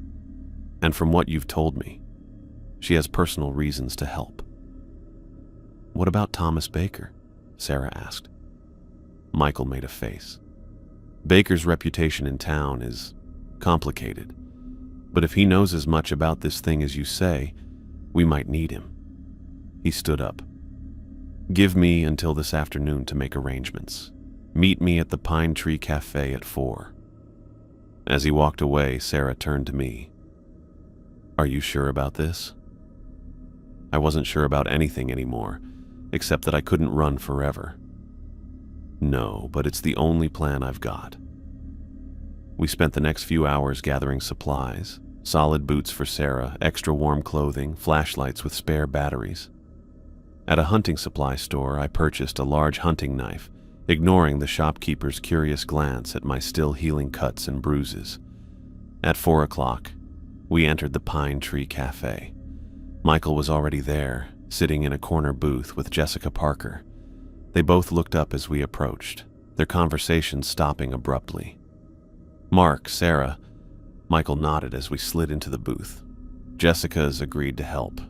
And from what you've told me, she has personal reasons to help. What about Thomas Baker? Sarah asked. Michael made a face. Baker's reputation in town is complicated, but if he knows as much about this thing as you say, we might need him. He stood up. Give me until this afternoon to make arrangements. Meet me at the Pine Tree Cafe at 4. As he walked away, Sarah turned to me. Are you sure about this? I wasn't sure about anything anymore, except that I couldn't run forever. No, but it's the only plan I've got. We spent the next few hours gathering supplies, solid boots for Sarah, extra warm clothing, flashlights with spare batteries. At a hunting supply store, I purchased a large hunting knife, ignoring the shopkeeper's curious glance at my still healing cuts and bruises. At 4 o'clock, we entered the Pine Tree Cafe. Michael was already there, sitting in a corner booth with Jessica Parker. They both looked up as we approached, their conversation stopping abruptly. Mark, Sarah, Michael nodded as we slid into the booth. Jessica's agreed to help.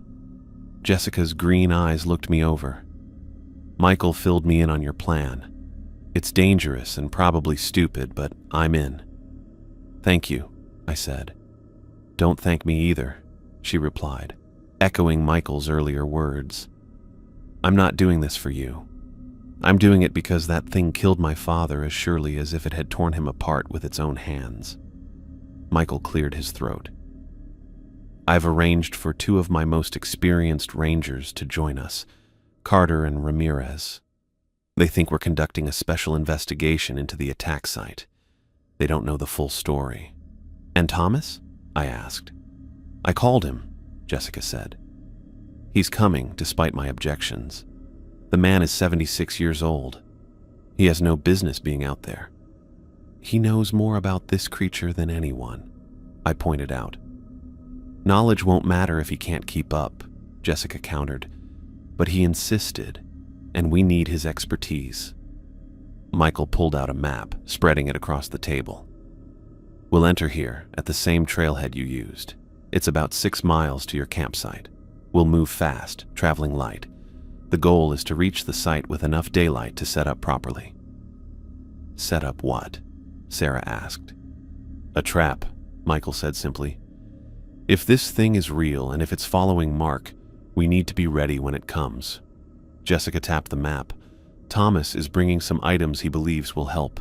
Jessica's green eyes looked me over. Michael filled me in on your plan. It's dangerous and probably stupid, but I'm in. Thank you, I said. Don't thank me either, she replied. echoing Michael's earlier words. "I'm not doing this for you. I'm doing it because that thing killed my father as surely as if it had torn him apart with its own hands." Michael cleared his throat. "I've arranged for 2 of my most experienced rangers to join us, Carter and Ramirez. They think we're conducting a special investigation into the attack site. They don't know the full story." "And Thomas?" I asked. "I called him," Jessica said. "He's coming, despite my objections. The man is 76 years old. He has no business being out there. He knows more about this creature than anyone," I pointed out. "Knowledge won't matter if he can't keep up," Jessica countered. "But he insisted, and we need his expertise." Michael pulled out a map, spreading it across the table. "We'll enter here, at the same trailhead you used. It's about 6 miles to your campsite. We'll move fast, traveling light. The goal is to reach the site with enough daylight to set up properly." "Set up what?" Sarah asked. "A trap," Michael said simply. "If this thing is real and if it's following Mark, we need to be ready when it comes." Jessica tapped the map. "Thomas is bringing some items he believes will help.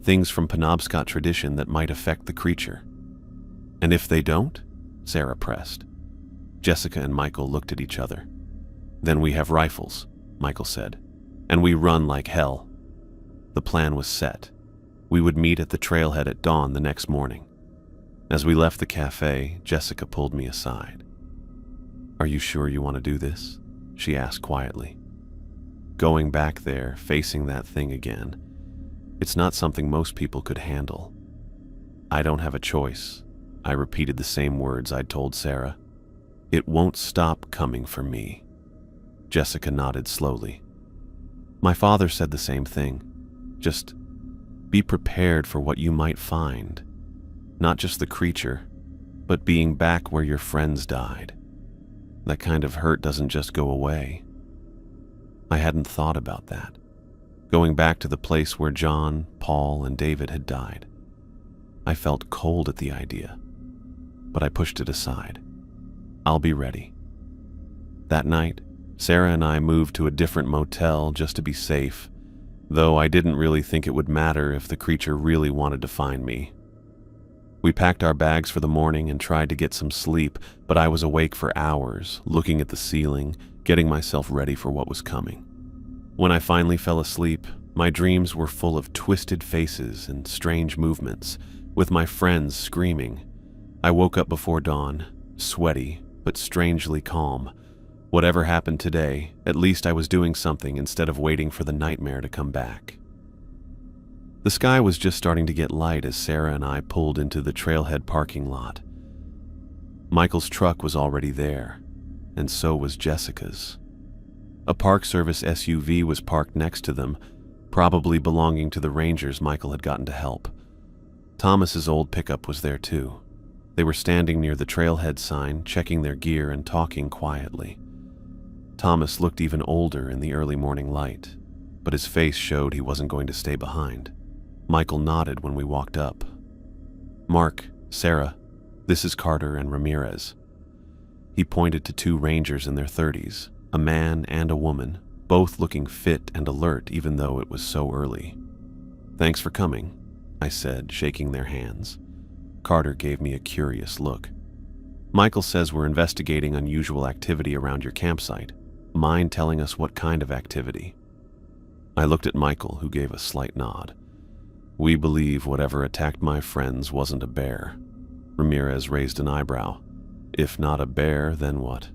Things from Penobscot tradition that might affect the creature." "And if they don't?" Sarah pressed. Jessica and Michael looked at each other. "Then we have rifles," Michael said, "and we run like hell." The plan was set. We would meet at the trailhead at dawn the next morning. As we left the cafe, Jessica pulled me aside. "Are you sure you want to do this?" she asked quietly. "Going back there, facing that thing again, it's not something most people could handle." "I don't have a choice." I repeated the same words I'd told Sarah. "It won't stop coming for me." Jessica nodded slowly. "My father said the same thing. Just be prepared for what you might find. Not just the creature, but being back where your friends died. That kind of hurt doesn't just go away." I hadn't thought about that. Going back to the place where John, Paul, and David had died. I felt cold at the idea, but I pushed it aside. "I'll be ready." That night, Sarah and I moved to a different motel just to be safe, though I didn't really think it would matter if the creature really wanted to find me. We packed our bags for the morning and tried to get some sleep, but I was awake for hours, looking at the ceiling, getting myself ready for what was coming. When I finally fell asleep, my dreams were full of twisted faces and strange movements, with my friends screaming. I woke up before dawn, sweaty, but strangely calm. Whatever happened today, at least I was doing something instead of waiting for the nightmare to come back. The sky was just starting to get light as Sarah and I pulled into the trailhead parking lot. Michael's truck was already there, and so was Jessica's. A Park Service SUV was parked next to them, probably belonging to the rangers Michael had gotten to help. Thomas's old pickup was there too. They were standing near the trailhead sign, checking their gear and talking quietly. Thomas looked even older in the early morning light, but his face showed he wasn't going to stay behind. Michael nodded when we walked up. "Mark, Sarah, this is Carter and Ramirez." He pointed to 2 rangers in their 30s, a man and a woman, both looking fit and alert even though it was so early. "Thanks for coming," I said, shaking their hands. Carter gave me a curious look. "Michael says we're investigating unusual activity around your campsite. Mind telling us what kind of activity?" I looked at Michael, who gave a slight nod. "We believe whatever attacked my friends wasn't a bear." Ramirez raised an eyebrow. "If not a bear, then what?"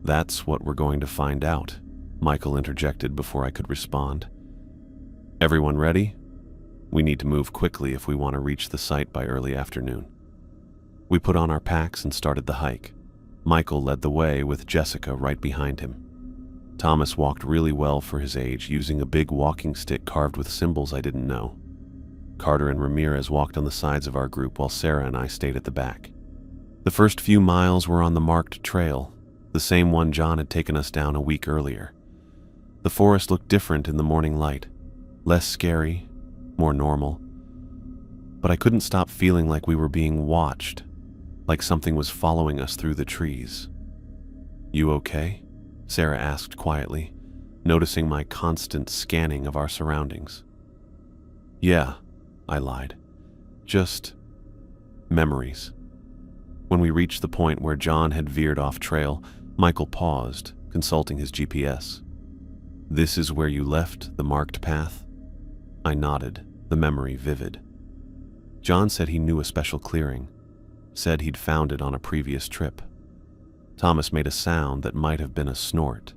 "That's what we're going to find out," Michael interjected before I could respond. "Everyone ready? We need to move quickly if we want to reach the site by early afternoon." We put on our packs and started the hike. Michael led the way with Jessica right behind him. Thomas walked really well for his age, using a big walking stick carved with symbols I didn't know. Carter and Ramirez walked on the sides of our group while Sarah and I stayed at the back. The first few miles were on the marked trail, the same one John had taken us down a week earlier. The forest looked different in the morning light, less scary, more normal. But I couldn't stop feeling like we were being watched, like something was following us through the trees. "You okay?" Sarah asked quietly, noticing my constant scanning of our surroundings. "Yeah," I lied. "Just memories." When we reached the point where John had veered off trail, Michael paused, consulting his GPS. "This is where you left the marked path?" I nodded, the memory vivid. John said he knew a special clearing, said he'd found it on a previous trip. Thomas made a sound that might have been a snort.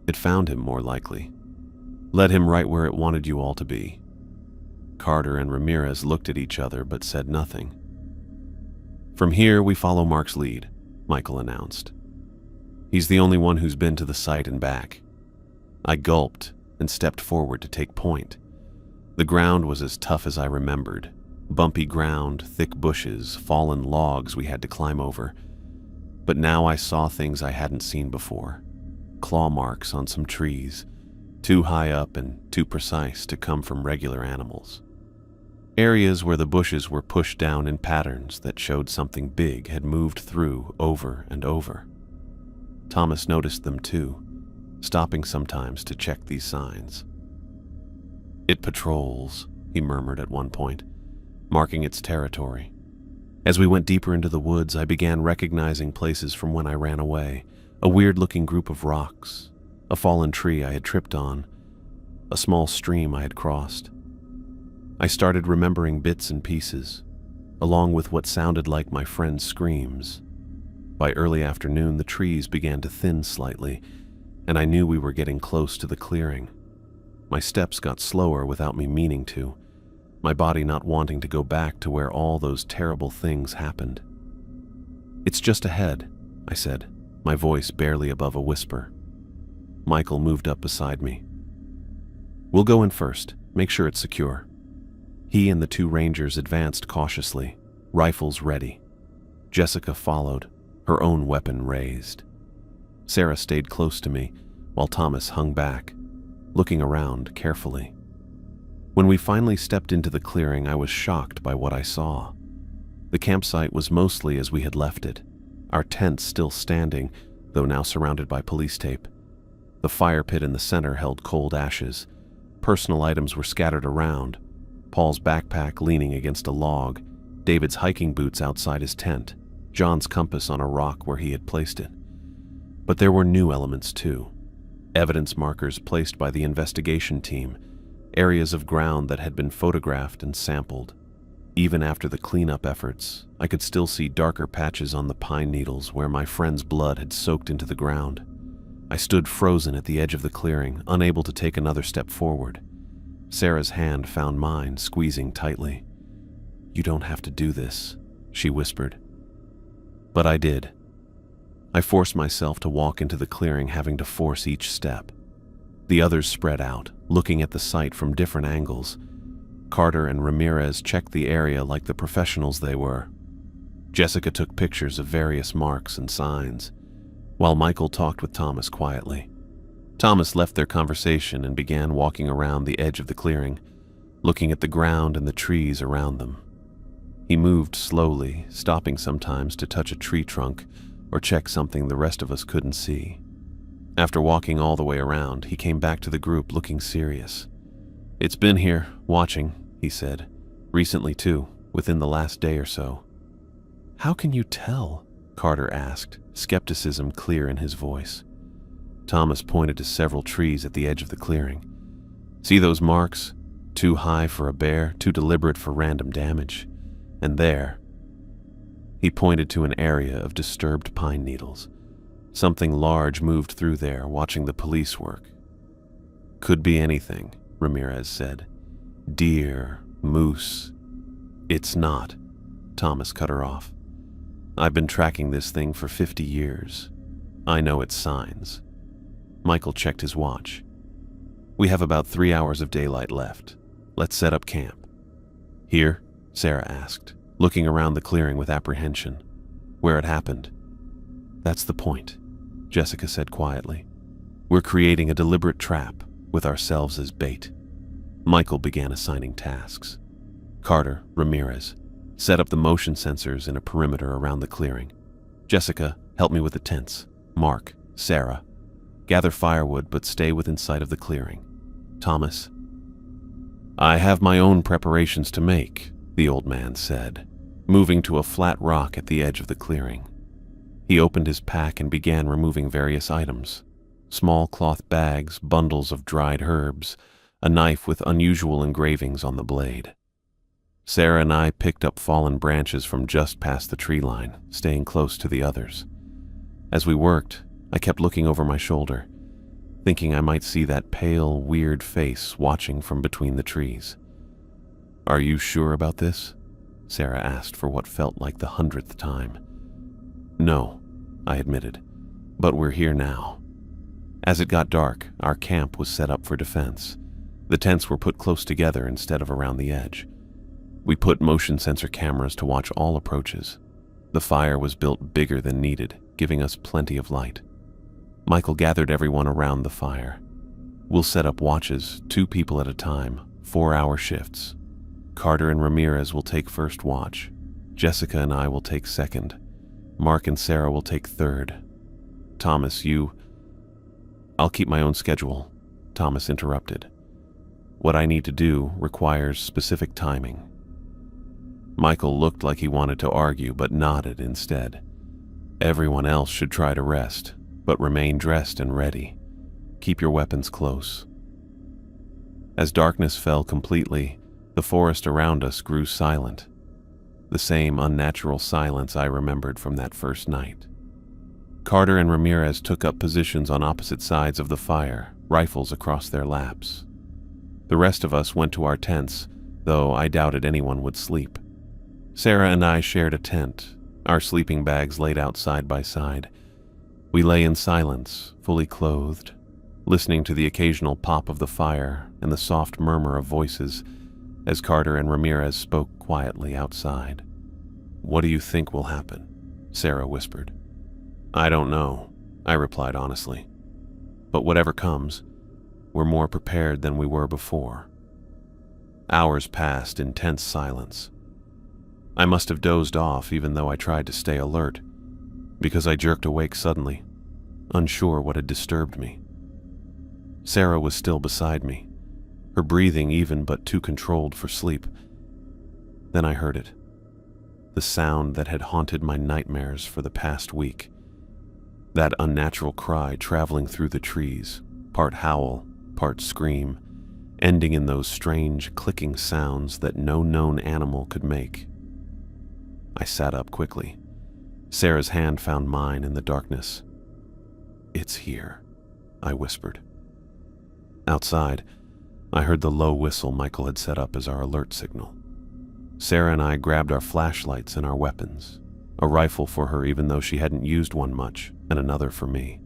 It found him, more likely. Led him right where it wanted you all to be. Carter and Ramirez looked at each other but said nothing. "From here, we follow Mark's lead," Michael announced. "He's the only one who's been to the site and back." I gulped and stepped forward to take point. The ground was as tough as I remembered. Bumpy ground, thick bushes, fallen logs we had to climb over. But now I saw things I hadn't seen before. Claw marks on some trees, too high up and too precise to come from regular animals. Areas where the bushes were pushed down in patterns that showed something big had moved through over and over. Thomas noticed them too, stopping sometimes to check these signs. "It patrols," he murmured at one point, marking its territory. As we went deeper into the woods, I began recognizing places from when I ran away. A weird-looking group of rocks, a fallen tree I had tripped on, a small stream I had crossed. I started remembering bits and pieces, along with what sounded like my friend's screams. By early afternoon, the trees began to thin slightly, and I knew we were getting close to the clearing. My steps got slower without me meaning to, my body not wanting to go back to where all those terrible things happened. "It's just ahead," I said, my voice barely above a whisper. Michael moved up beside me. "We'll go in first, make sure it's secure." He and the two rangers advanced cautiously, rifles ready. Jessica followed, her own weapon raised. Sarah stayed close to me, while Thomas hung back, looking around carefully. When we finally stepped into the clearing, I was shocked by what I saw. The campsite was mostly as we had left it, our tents still standing, though now surrounded by police tape. The fire pit in the center held cold ashes. Personal items were scattered around, Paul's backpack leaning against a log, David's hiking boots outside his tent, John's compass on a rock where he had placed it. But there were new elements too. Evidence markers placed by the investigation team, areas of ground that had been photographed and sampled. Even after the cleanup efforts, I could still see darker patches on the pine needles where my friend's blood had soaked into the ground. I stood frozen at the edge of the clearing, unable to take another step forward. Sarah's hand found mine, squeezing tightly. "You don't have to do this," she whispered. But I did. I forced myself to walk into the clearing, having to force each step. The others spread out, looking at the site from different angles. Carter and Ramirez checked the area like the professionals they were. Jessica took pictures of various marks and signs, while Michael talked with Thomas quietly. Thomas left their conversation and began walking around the edge of the clearing, looking at the ground and the trees around them. He moved slowly, stopping sometimes to touch a tree trunk or check something the rest of us couldn't see. After walking all the way around, he came back to the group looking serious. "It's been here, watching," he said. "Recently too, within the last day or so." "How can you tell?" Carter asked, skepticism clear in his voice. Thomas pointed to several trees at the edge of the clearing. "See those marks? Too high for a bear, too deliberate for random damage. And there." He pointed to an area of disturbed pine needles. Something large moved through there, watching the police work. "Could be anything," Ramirez said. "Deer, moose." "It's not," Thomas cut her off. "I've been tracking this thing for 50 years. I know its signs." Michael checked his watch. "We have about 3 hours of daylight left. Let's set up camp." "Here?" Sarah asked, looking around the clearing with apprehension. "Where it happened?" "That's the point," Jessica said quietly. "We're creating a deliberate trap, with ourselves as bait." Michael began assigning tasks. Carter, Ramirez, set up the motion sensors in a perimeter around the clearing. "Jessica, help me with the tents. Mark, Sarah, gather firewood but stay within sight of the clearing. Thomas, I have my own preparations to make, the old man said, moving to a flat rock at the edge of the clearing. He opened his pack and began removing various items: small cloth bags, bundles of dried herbs, a knife with unusual engravings on the blade. Sarah and I picked up fallen branches from just past the tree line, staying close to the others. As we worked, I kept looking over my shoulder, thinking I might see that pale, weird face watching from between the trees. Are you sure about this? Sarah asked for what felt like the 100th time. No, I admitted, but we're here now. As it got dark, our camp was set up for defense. The tents were put close together instead of around the edge. We put motion sensor cameras to watch all approaches. The fire was built bigger than needed, giving us plenty of light. Michael gathered everyone around the fire. We'll set up watches, 2 people at a time, 4-hour shifts. Carter and Ramirez will take first watch. Jessica and I will take second. Mark and Sarah will take third. Thomas, I'll keep my own schedule, Thomas interrupted. What I need to do requires specific timing. Michael looked like he wanted to argue, but nodded instead. Everyone else should try to rest, but remain dressed and ready. Keep your weapons close. As darkness fell completely, the forest around us grew silent. The same unnatural silence I remembered from that first night. Carter and Ramirez took up positions on opposite sides of the fire, rifles across their laps. The rest of us went to our tents, though I doubted anyone would sleep. Sarah and I shared a tent, our sleeping bags laid out side by side. We lay in silence, fully clothed, listening to the occasional pop of the fire and the soft murmur of voices as Carter and Ramirez spoke quietly outside. What do you think will happen? Sarah whispered. I don't know, I replied honestly. But whatever comes, we're more prepared than we were before. Hours passed in tense silence. I must have dozed off even though I tried to stay alert, because I jerked awake suddenly, unsure what had disturbed me. Sarah was still beside me, her breathing even but too controlled for sleep. Then I heard it, the sound that had haunted my nightmares for the past week. That unnatural cry traveling through the trees, part howl, part scream, ending in those strange clicking sounds that no known animal could make. I sat up quickly. Sarah's hand found mine in the darkness. It's here, I whispered. Outside, I heard the low whistle Michael had set up as our alert signal. Sarah and I grabbed our flashlights and our weapons, a rifle for her even though she hadn't used one much, and another for me.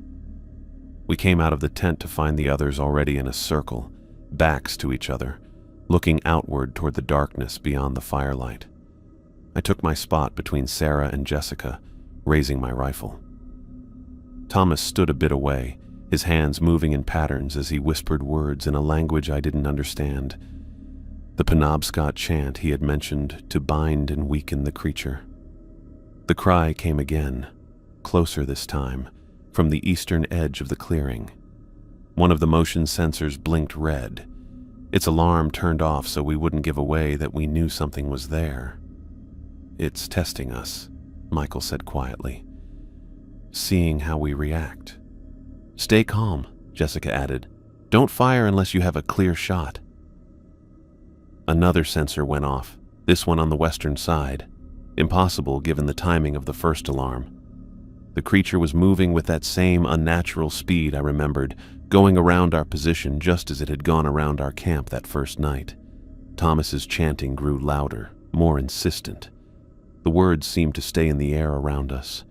We came out of the tent to find the others already in a circle, backs to each other, looking outward toward the darkness beyond the firelight. I took my spot between Sarah and Jessica, raising my rifle. Thomas stood a bit away, his hands moving in patterns as he whispered words in a language I didn't understand. The Penobscot chant he had mentioned to bind and weaken the creature. The cry came again, closer this time, from the eastern edge of the clearing. One of the motion sensors blinked red. Its alarm turned off so we wouldn't give away that we knew something was there. It's testing us, Michael said quietly, seeing how we react. Stay calm, Jessica added. Don't fire unless you have a clear shot. Another sensor went off, this one on the western side. Impossible given the timing of the first alarm. The creature was moving with that same unnatural speed I remembered, going around our position just as it had gone around our camp that first night. Thomas's chanting grew louder, more insistent. The words seemed to stay in the air around us.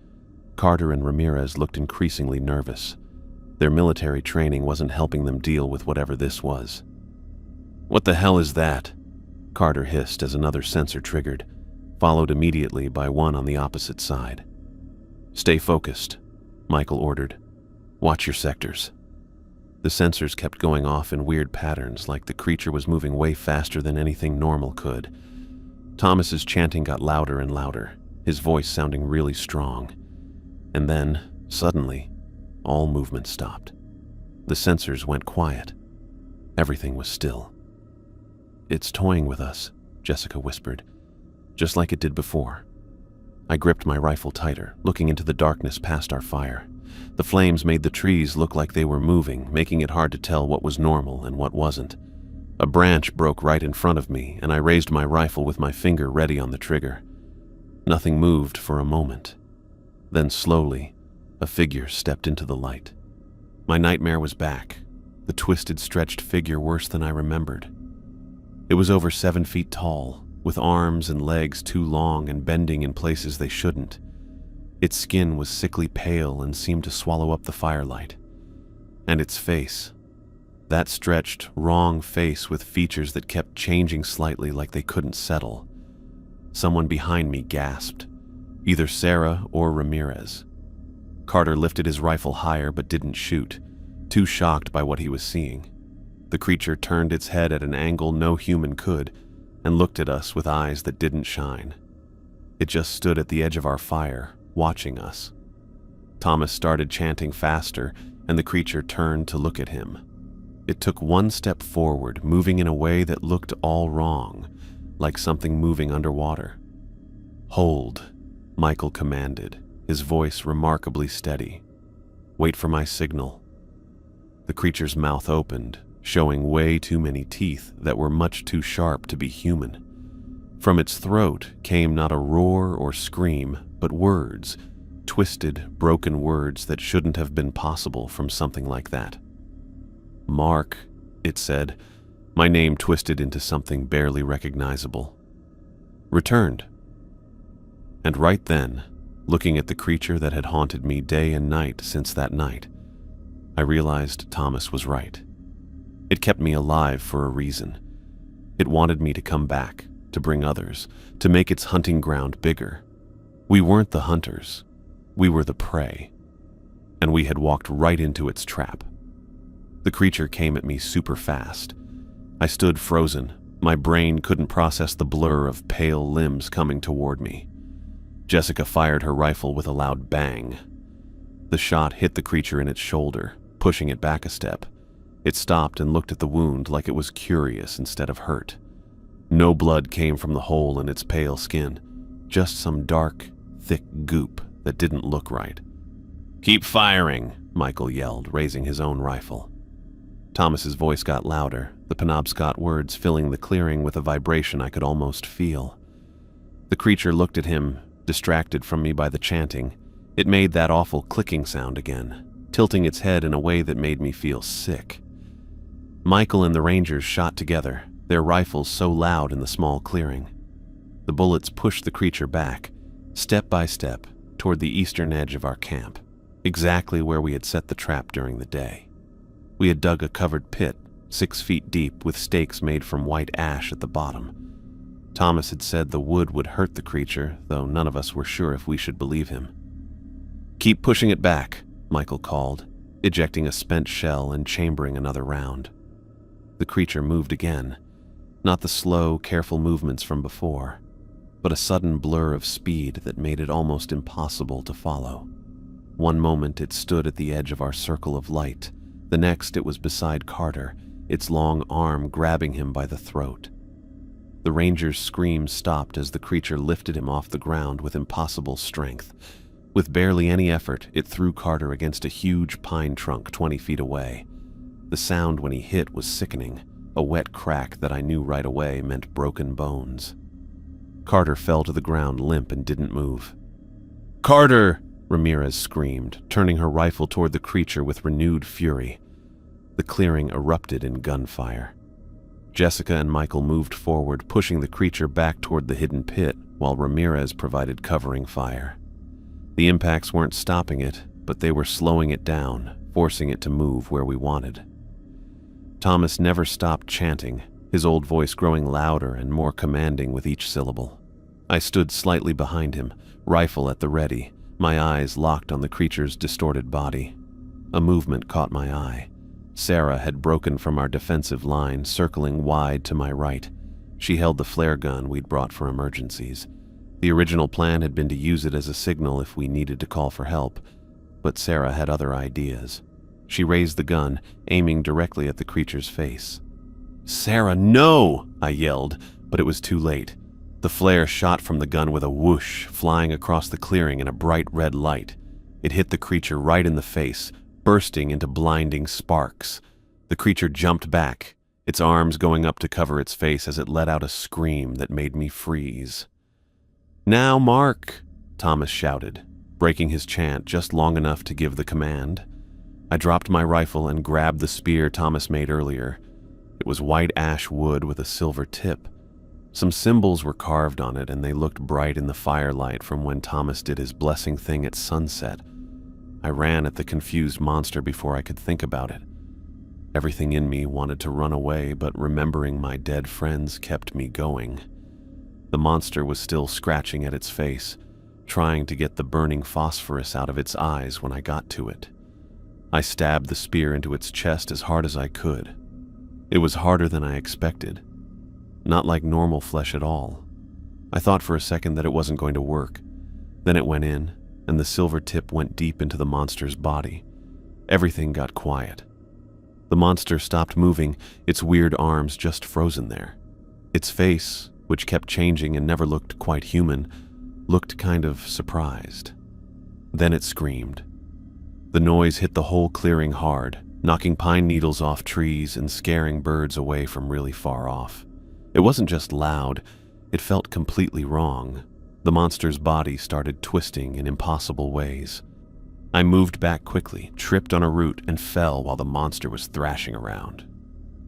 Carter and Ramirez looked increasingly nervous. Their military training wasn't helping them deal with whatever this was. What the hell is that? Carter hissed as another sensor triggered, followed immediately by one on the opposite side. Stay focused, Michael ordered. Watch your sectors. The sensors kept going off in weird patterns, like the creature was moving way faster than anything normal could. Thomas's chanting got louder and louder, his voice sounding really strong. And then, suddenly, all movement stopped. The sensors went quiet. Everything was still. "It's toying with us," Jessica whispered, "just like it did before." I gripped my rifle tighter, looking into the darkness past our fire. The flames made the trees look like they were moving, making it hard to tell what was normal and what wasn't. A branch broke right in front of me, and I raised my rifle with my finger ready on the trigger. Nothing moved for a moment. Then slowly, a figure stepped into the light. My nightmare was back, the twisted, stretched figure worse than I remembered. It was over 7 feet tall, with arms and legs too long and bending in places they shouldn't. Its skin was sickly pale and seemed to swallow up the firelight. And its face, that stretched, wrong face with features that kept changing slightly like they couldn't settle. Someone behind me gasped, either Sarah or Ramirez. Carter lifted his rifle higher but didn't shoot, too shocked by what he was seeing. The creature turned its head at an angle no human could and looked at us with eyes that didn't shine. It just stood at the edge of our fire, watching us. Thomas started chanting faster, and the creature turned to look at him. It took one step forward, moving in a way that looked all wrong, like something moving underwater. "Hold," Michael commanded, his voice remarkably steady. "Wait for my signal." The creature's mouth opened, showing way too many teeth that were much too sharp to be human. From its throat came not a roar or scream, but words, twisted, broken words that shouldn't have been possible from something like that. "Mark," it said, my name twisted into something barely recognizable. "Returned." And right then, looking at the creature that had haunted me day and night since that night, I realized Thomas was right. It kept me alive for a reason. It wanted me to come back, to bring others, to make its hunting ground bigger. We weren't the hunters. We were the prey. And we had walked right into its trap. The creature came at me super fast. I stood frozen. My brain couldn't process the blur of pale limbs coming toward me. Jessica fired her rifle with a loud bang. The shot hit the creature in its shoulder, pushing it back a step. It stopped and looked at the wound like it was curious instead of hurt. No blood came from the hole in its pale skin, just some dark, thick goop that didn't look right. "Keep firing," Michael yelled, raising his own rifle. Thomas's voice got louder, the Penobscot words filling the clearing with a vibration I could almost feel. The creature looked at him, distracted from me by the chanting. It made that awful clicking sound again, tilting its head in a way that made me feel sick. Michael and the Rangers shot together, their rifles so loud in the small clearing. The bullets pushed the creature back, step by step, toward the eastern edge of our camp, exactly where we had set the trap during the day. We had dug a covered pit, 6 feet deep, with stakes made from white ash at the bottom. Thomas had said the wood would hurt the creature, though none of us were sure if we should believe him. "Keep pushing it back," Michael called, ejecting a spent shell and chambering another round. The creature moved again, not the slow, careful movements from before, but a sudden blur of speed that made it almost impossible to follow. One moment it stood at the edge of our circle of light, the next it was beside Carter, its long arm grabbing him by the throat. The ranger's scream stopped as the creature lifted him off the ground with impossible strength. With barely any effort, it threw Carter against a huge pine trunk 20 feet away. The sound when he hit was sickening, a wet crack that I knew right away meant broken bones. Carter fell to the ground limp and didn't move. "Carter!" Ramirez screamed, turning her rifle toward the creature with renewed fury. The clearing erupted in gunfire. Jessica and Michael moved forward, pushing the creature back toward the hidden pit, while Ramirez provided covering fire. The impacts weren't stopping it, but they were slowing it down, forcing it to move where we wanted. Thomas never stopped chanting, his old voice growing louder and more commanding with each syllable. I stood slightly behind him, rifle at the ready, my eyes locked on the creature's distorted body. A movement caught my eye. Sarah had broken from our defensive line, circling wide to my right. She held the flare gun we'd brought for emergencies. The original plan had been to use it as a signal if we needed to call for help, But Sarah had other ideas. She raised the gun, aiming directly at the creature's face. "Sarah, no!" I yelled, but it was too late. The flare shot from the gun with a whoosh, flying across the clearing in a bright red light. It hit the creature right in the face, bursting into blinding sparks. The creature jumped back, its arms going up to cover its face as it let out a scream that made me freeze. "Now, Mark!" Thomas shouted, breaking his chant just long enough to give the command. I dropped my rifle and grabbed the spear Thomas made earlier. It was white ash wood with a silver tip. Some symbols were carved on it, and they looked bright in the firelight from when Thomas did his blessing thing at sunset. I ran at the confused monster before I could think about it. Everything in me wanted to run away, but remembering my dead friends kept me going. The monster was still scratching at its face, trying to get the burning phosphorus out of its eyes when I got to it. I stabbed the spear into its chest as hard as I could. It was harder than I expected. Not like normal flesh at all. I thought for a second that it wasn't going to work. Then it went in, and the silver tip went deep into the monster's body. Everything got quiet. The monster stopped moving, its weird arms just frozen there. Its face, which kept changing and never looked quite human, looked kind of surprised. Then it screamed. The noise hit the whole clearing hard, knocking pine needles off trees and scaring birds away from really far off. It wasn't just loud, it felt completely wrong. The monster's body started twisting in impossible ways. I moved back quickly, tripped on a root, and fell while the monster was thrashing around.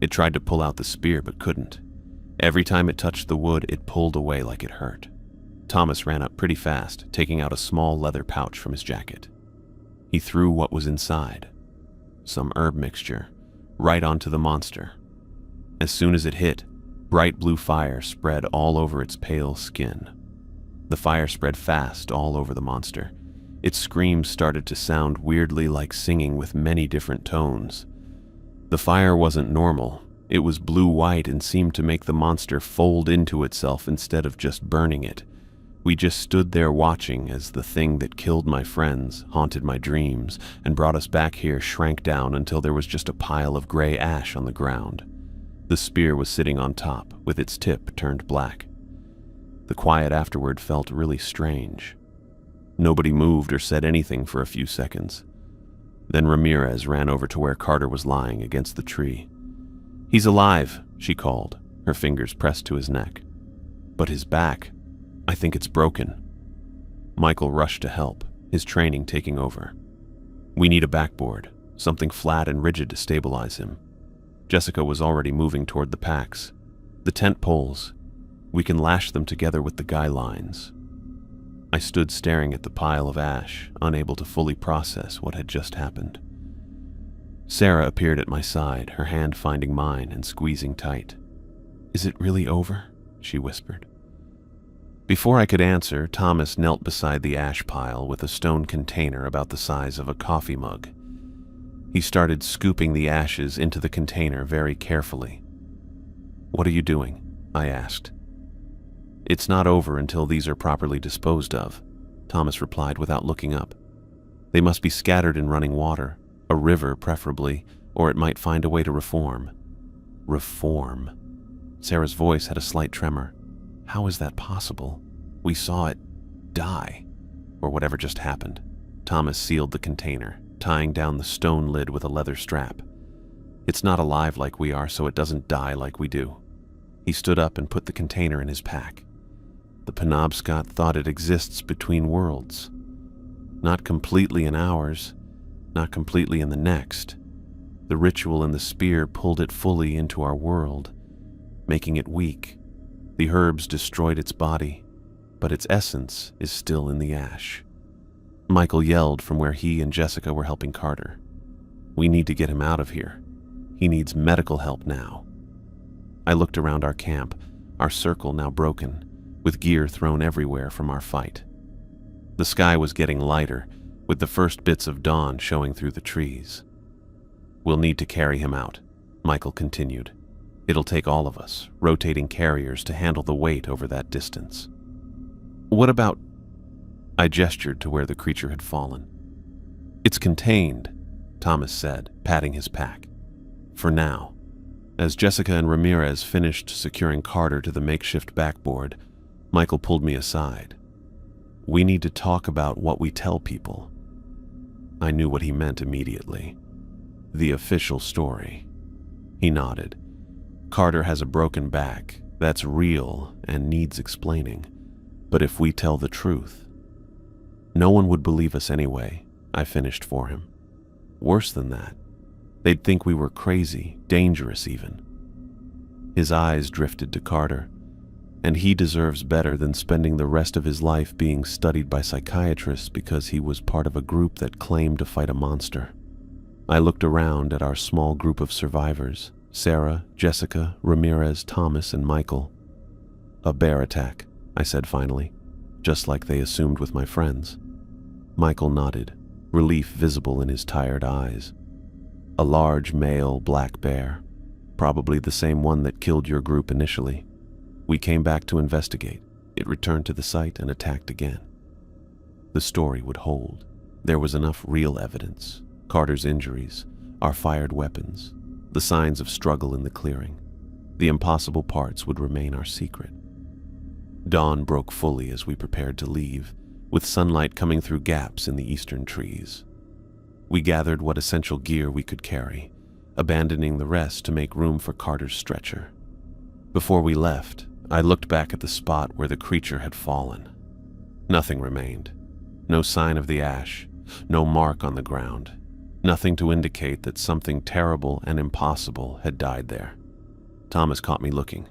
It tried to pull out the spear but couldn't. Every time it touched the wood, it pulled away like it hurt. Thomas ran up pretty fast, taking out a small leather pouch from his jacket. He threw what was inside, some herb mixture, right onto the monster. As soon as it hit, bright blue fire spread all over its pale skin. The fire spread fast all over the monster. Its screams started to sound weirdly like singing with many different tones. The fire wasn't normal. It was blue-white and seemed to make the monster fold into itself instead of just burning it. We just stood there watching as the thing that killed my friends, haunted my dreams, and brought us back here shrank down until there was just a pile of gray ash on the ground. The spear was sitting on top, with its tip turned black. The quiet afterward felt really strange. Nobody moved or said anything for a few seconds. Then Ramirez ran over to where Carter was lying against the tree. "He's alive," she called, her fingers pressed to his neck. "But his back, I think it's broken." Michael rushed to help, his training taking over. "We need a backboard, something flat and rigid to stabilize him." Jessica was already moving toward the packs. "The tent poles. We can lash them together with the guy lines." I stood staring at the pile of ash, unable to fully process what had just happened. Sarah appeared at my side, her hand finding mine and squeezing tight. "Is it really over?" she whispered. Before I could answer, Thomas knelt beside the ash pile with a stone container about the size of a coffee mug. He started scooping the ashes into the container very carefully. "What are you doing?" I asked. "It's not over until these are properly disposed of," Thomas replied without looking up. "They must be scattered in running water, a river preferably, or it might find a way to reform." "Reform?" Sarah's voice had a slight tremor. "How is that possible? We saw it die, or whatever just happened." Thomas sealed the container, tying down the stone lid with a leather strap. "It's not alive like we are, so it doesn't die like we do." He stood up and put the container in his pack. The Penobscot thought it exists between worlds. Not completely in ours, not completely in the next. The ritual in the spear pulled it fully into our world, making it weak. The herbs destroyed its body, but its essence is still in the ash. Michael yelled from where he and Jessica were helping Carter. "We need to get him out of here. He needs medical help now." I looked around our camp, our circle now broken, with gear thrown everywhere from our fight. The sky was getting lighter, with the first bits of dawn showing through the trees. "We'll need to carry him out," Michael continued. "It'll take all of us, rotating carriers, to handle the weight over that distance." "What about—" I gestured to where the creature had fallen. "It's contained," Thomas said, patting his pack. "For now." As Jessica and Ramirez finished securing Carter to the makeshift backboard, Michael pulled me aside. "We need to talk about what we tell people." I knew what he meant immediately. The official story. He nodded. "Carter has a broken back. That's real and needs explaining. But if we tell the truth, no one would believe us anyway," I finished for him. "Worse than that, they'd think we were crazy, dangerous even." His eyes drifted to Carter, and he deserves better than spending the rest of his life being studied by psychiatrists because he was part of a group that claimed to fight a monster. I looked around at our small group of survivors: Sarah, Jessica, Ramirez, Thomas, and Michael. "A bear attack," I said finally, "just like they assumed with my friends." Michael nodded, relief visible in his tired eyes. "A large male black bear, probably the same one that killed your group initially. We came back to investigate. It returned to the site and attacked again." The story would hold. There was enough real evidence: Carter's injuries, our fired weapons, the signs of struggle in the clearing. The impossible parts would remain our secret. Dawn broke fully as we prepared to leave, with sunlight coming through gaps in the eastern trees. We gathered what essential gear we could carry, abandoning the rest to make room for Carter's stretcher. Before we left, I looked back at the spot where the creature had fallen. Nothing remained. No sign of the ash, no mark on the ground. Nothing to indicate that something terrible and impossible had died there. Thomas caught me looking.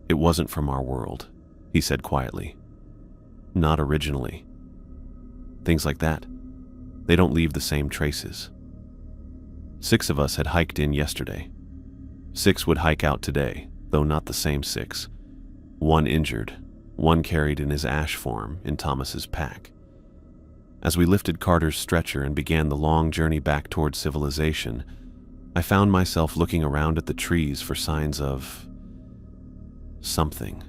"It wasn't from our world," he said quietly. "Not originally. Things like that, they don't leave the same traces. 6 of us had hiked in yesterday. 6 would hike out today, though not the same 6. 1 injured, 1 carried in his ash form in Thomas's pack. As we lifted Carter's stretcher and began the long journey back toward civilization, I found myself looking around at the trees for signs of something.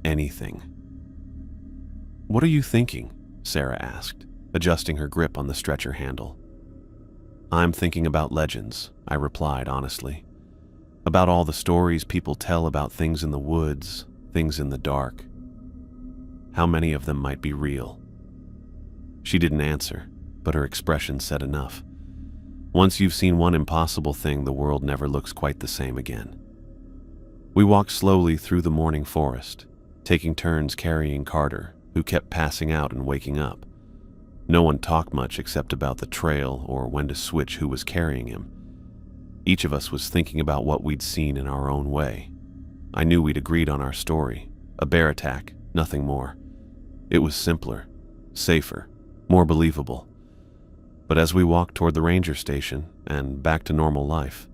Anything. "What are you thinking?" Sarah asked, adjusting her grip on the stretcher handle. "I'm thinking about legends," I replied honestly. "About all the stories people tell about things in the woods, things in the dark. How many of them might be real?" She didn't answer, but her expression said enough. Once you've seen one impossible thing, the world never looks quite the same again. We walked slowly through the morning forest, taking turns carrying Carter, who kept passing out and waking up. No one talked much except about the trail or when to switch who was carrying him. Each of us was thinking about what we'd seen in our own way. I knew we'd agreed on our story: a bear attack, nothing more. It was simpler, safer, more believable. But as we walked toward the ranger station and back to normal life,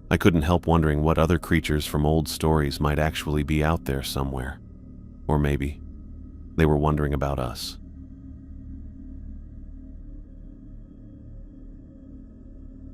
I couldn't help wondering what other creatures from old stories might actually be out there somewhere. Or maybe they were wondering about us.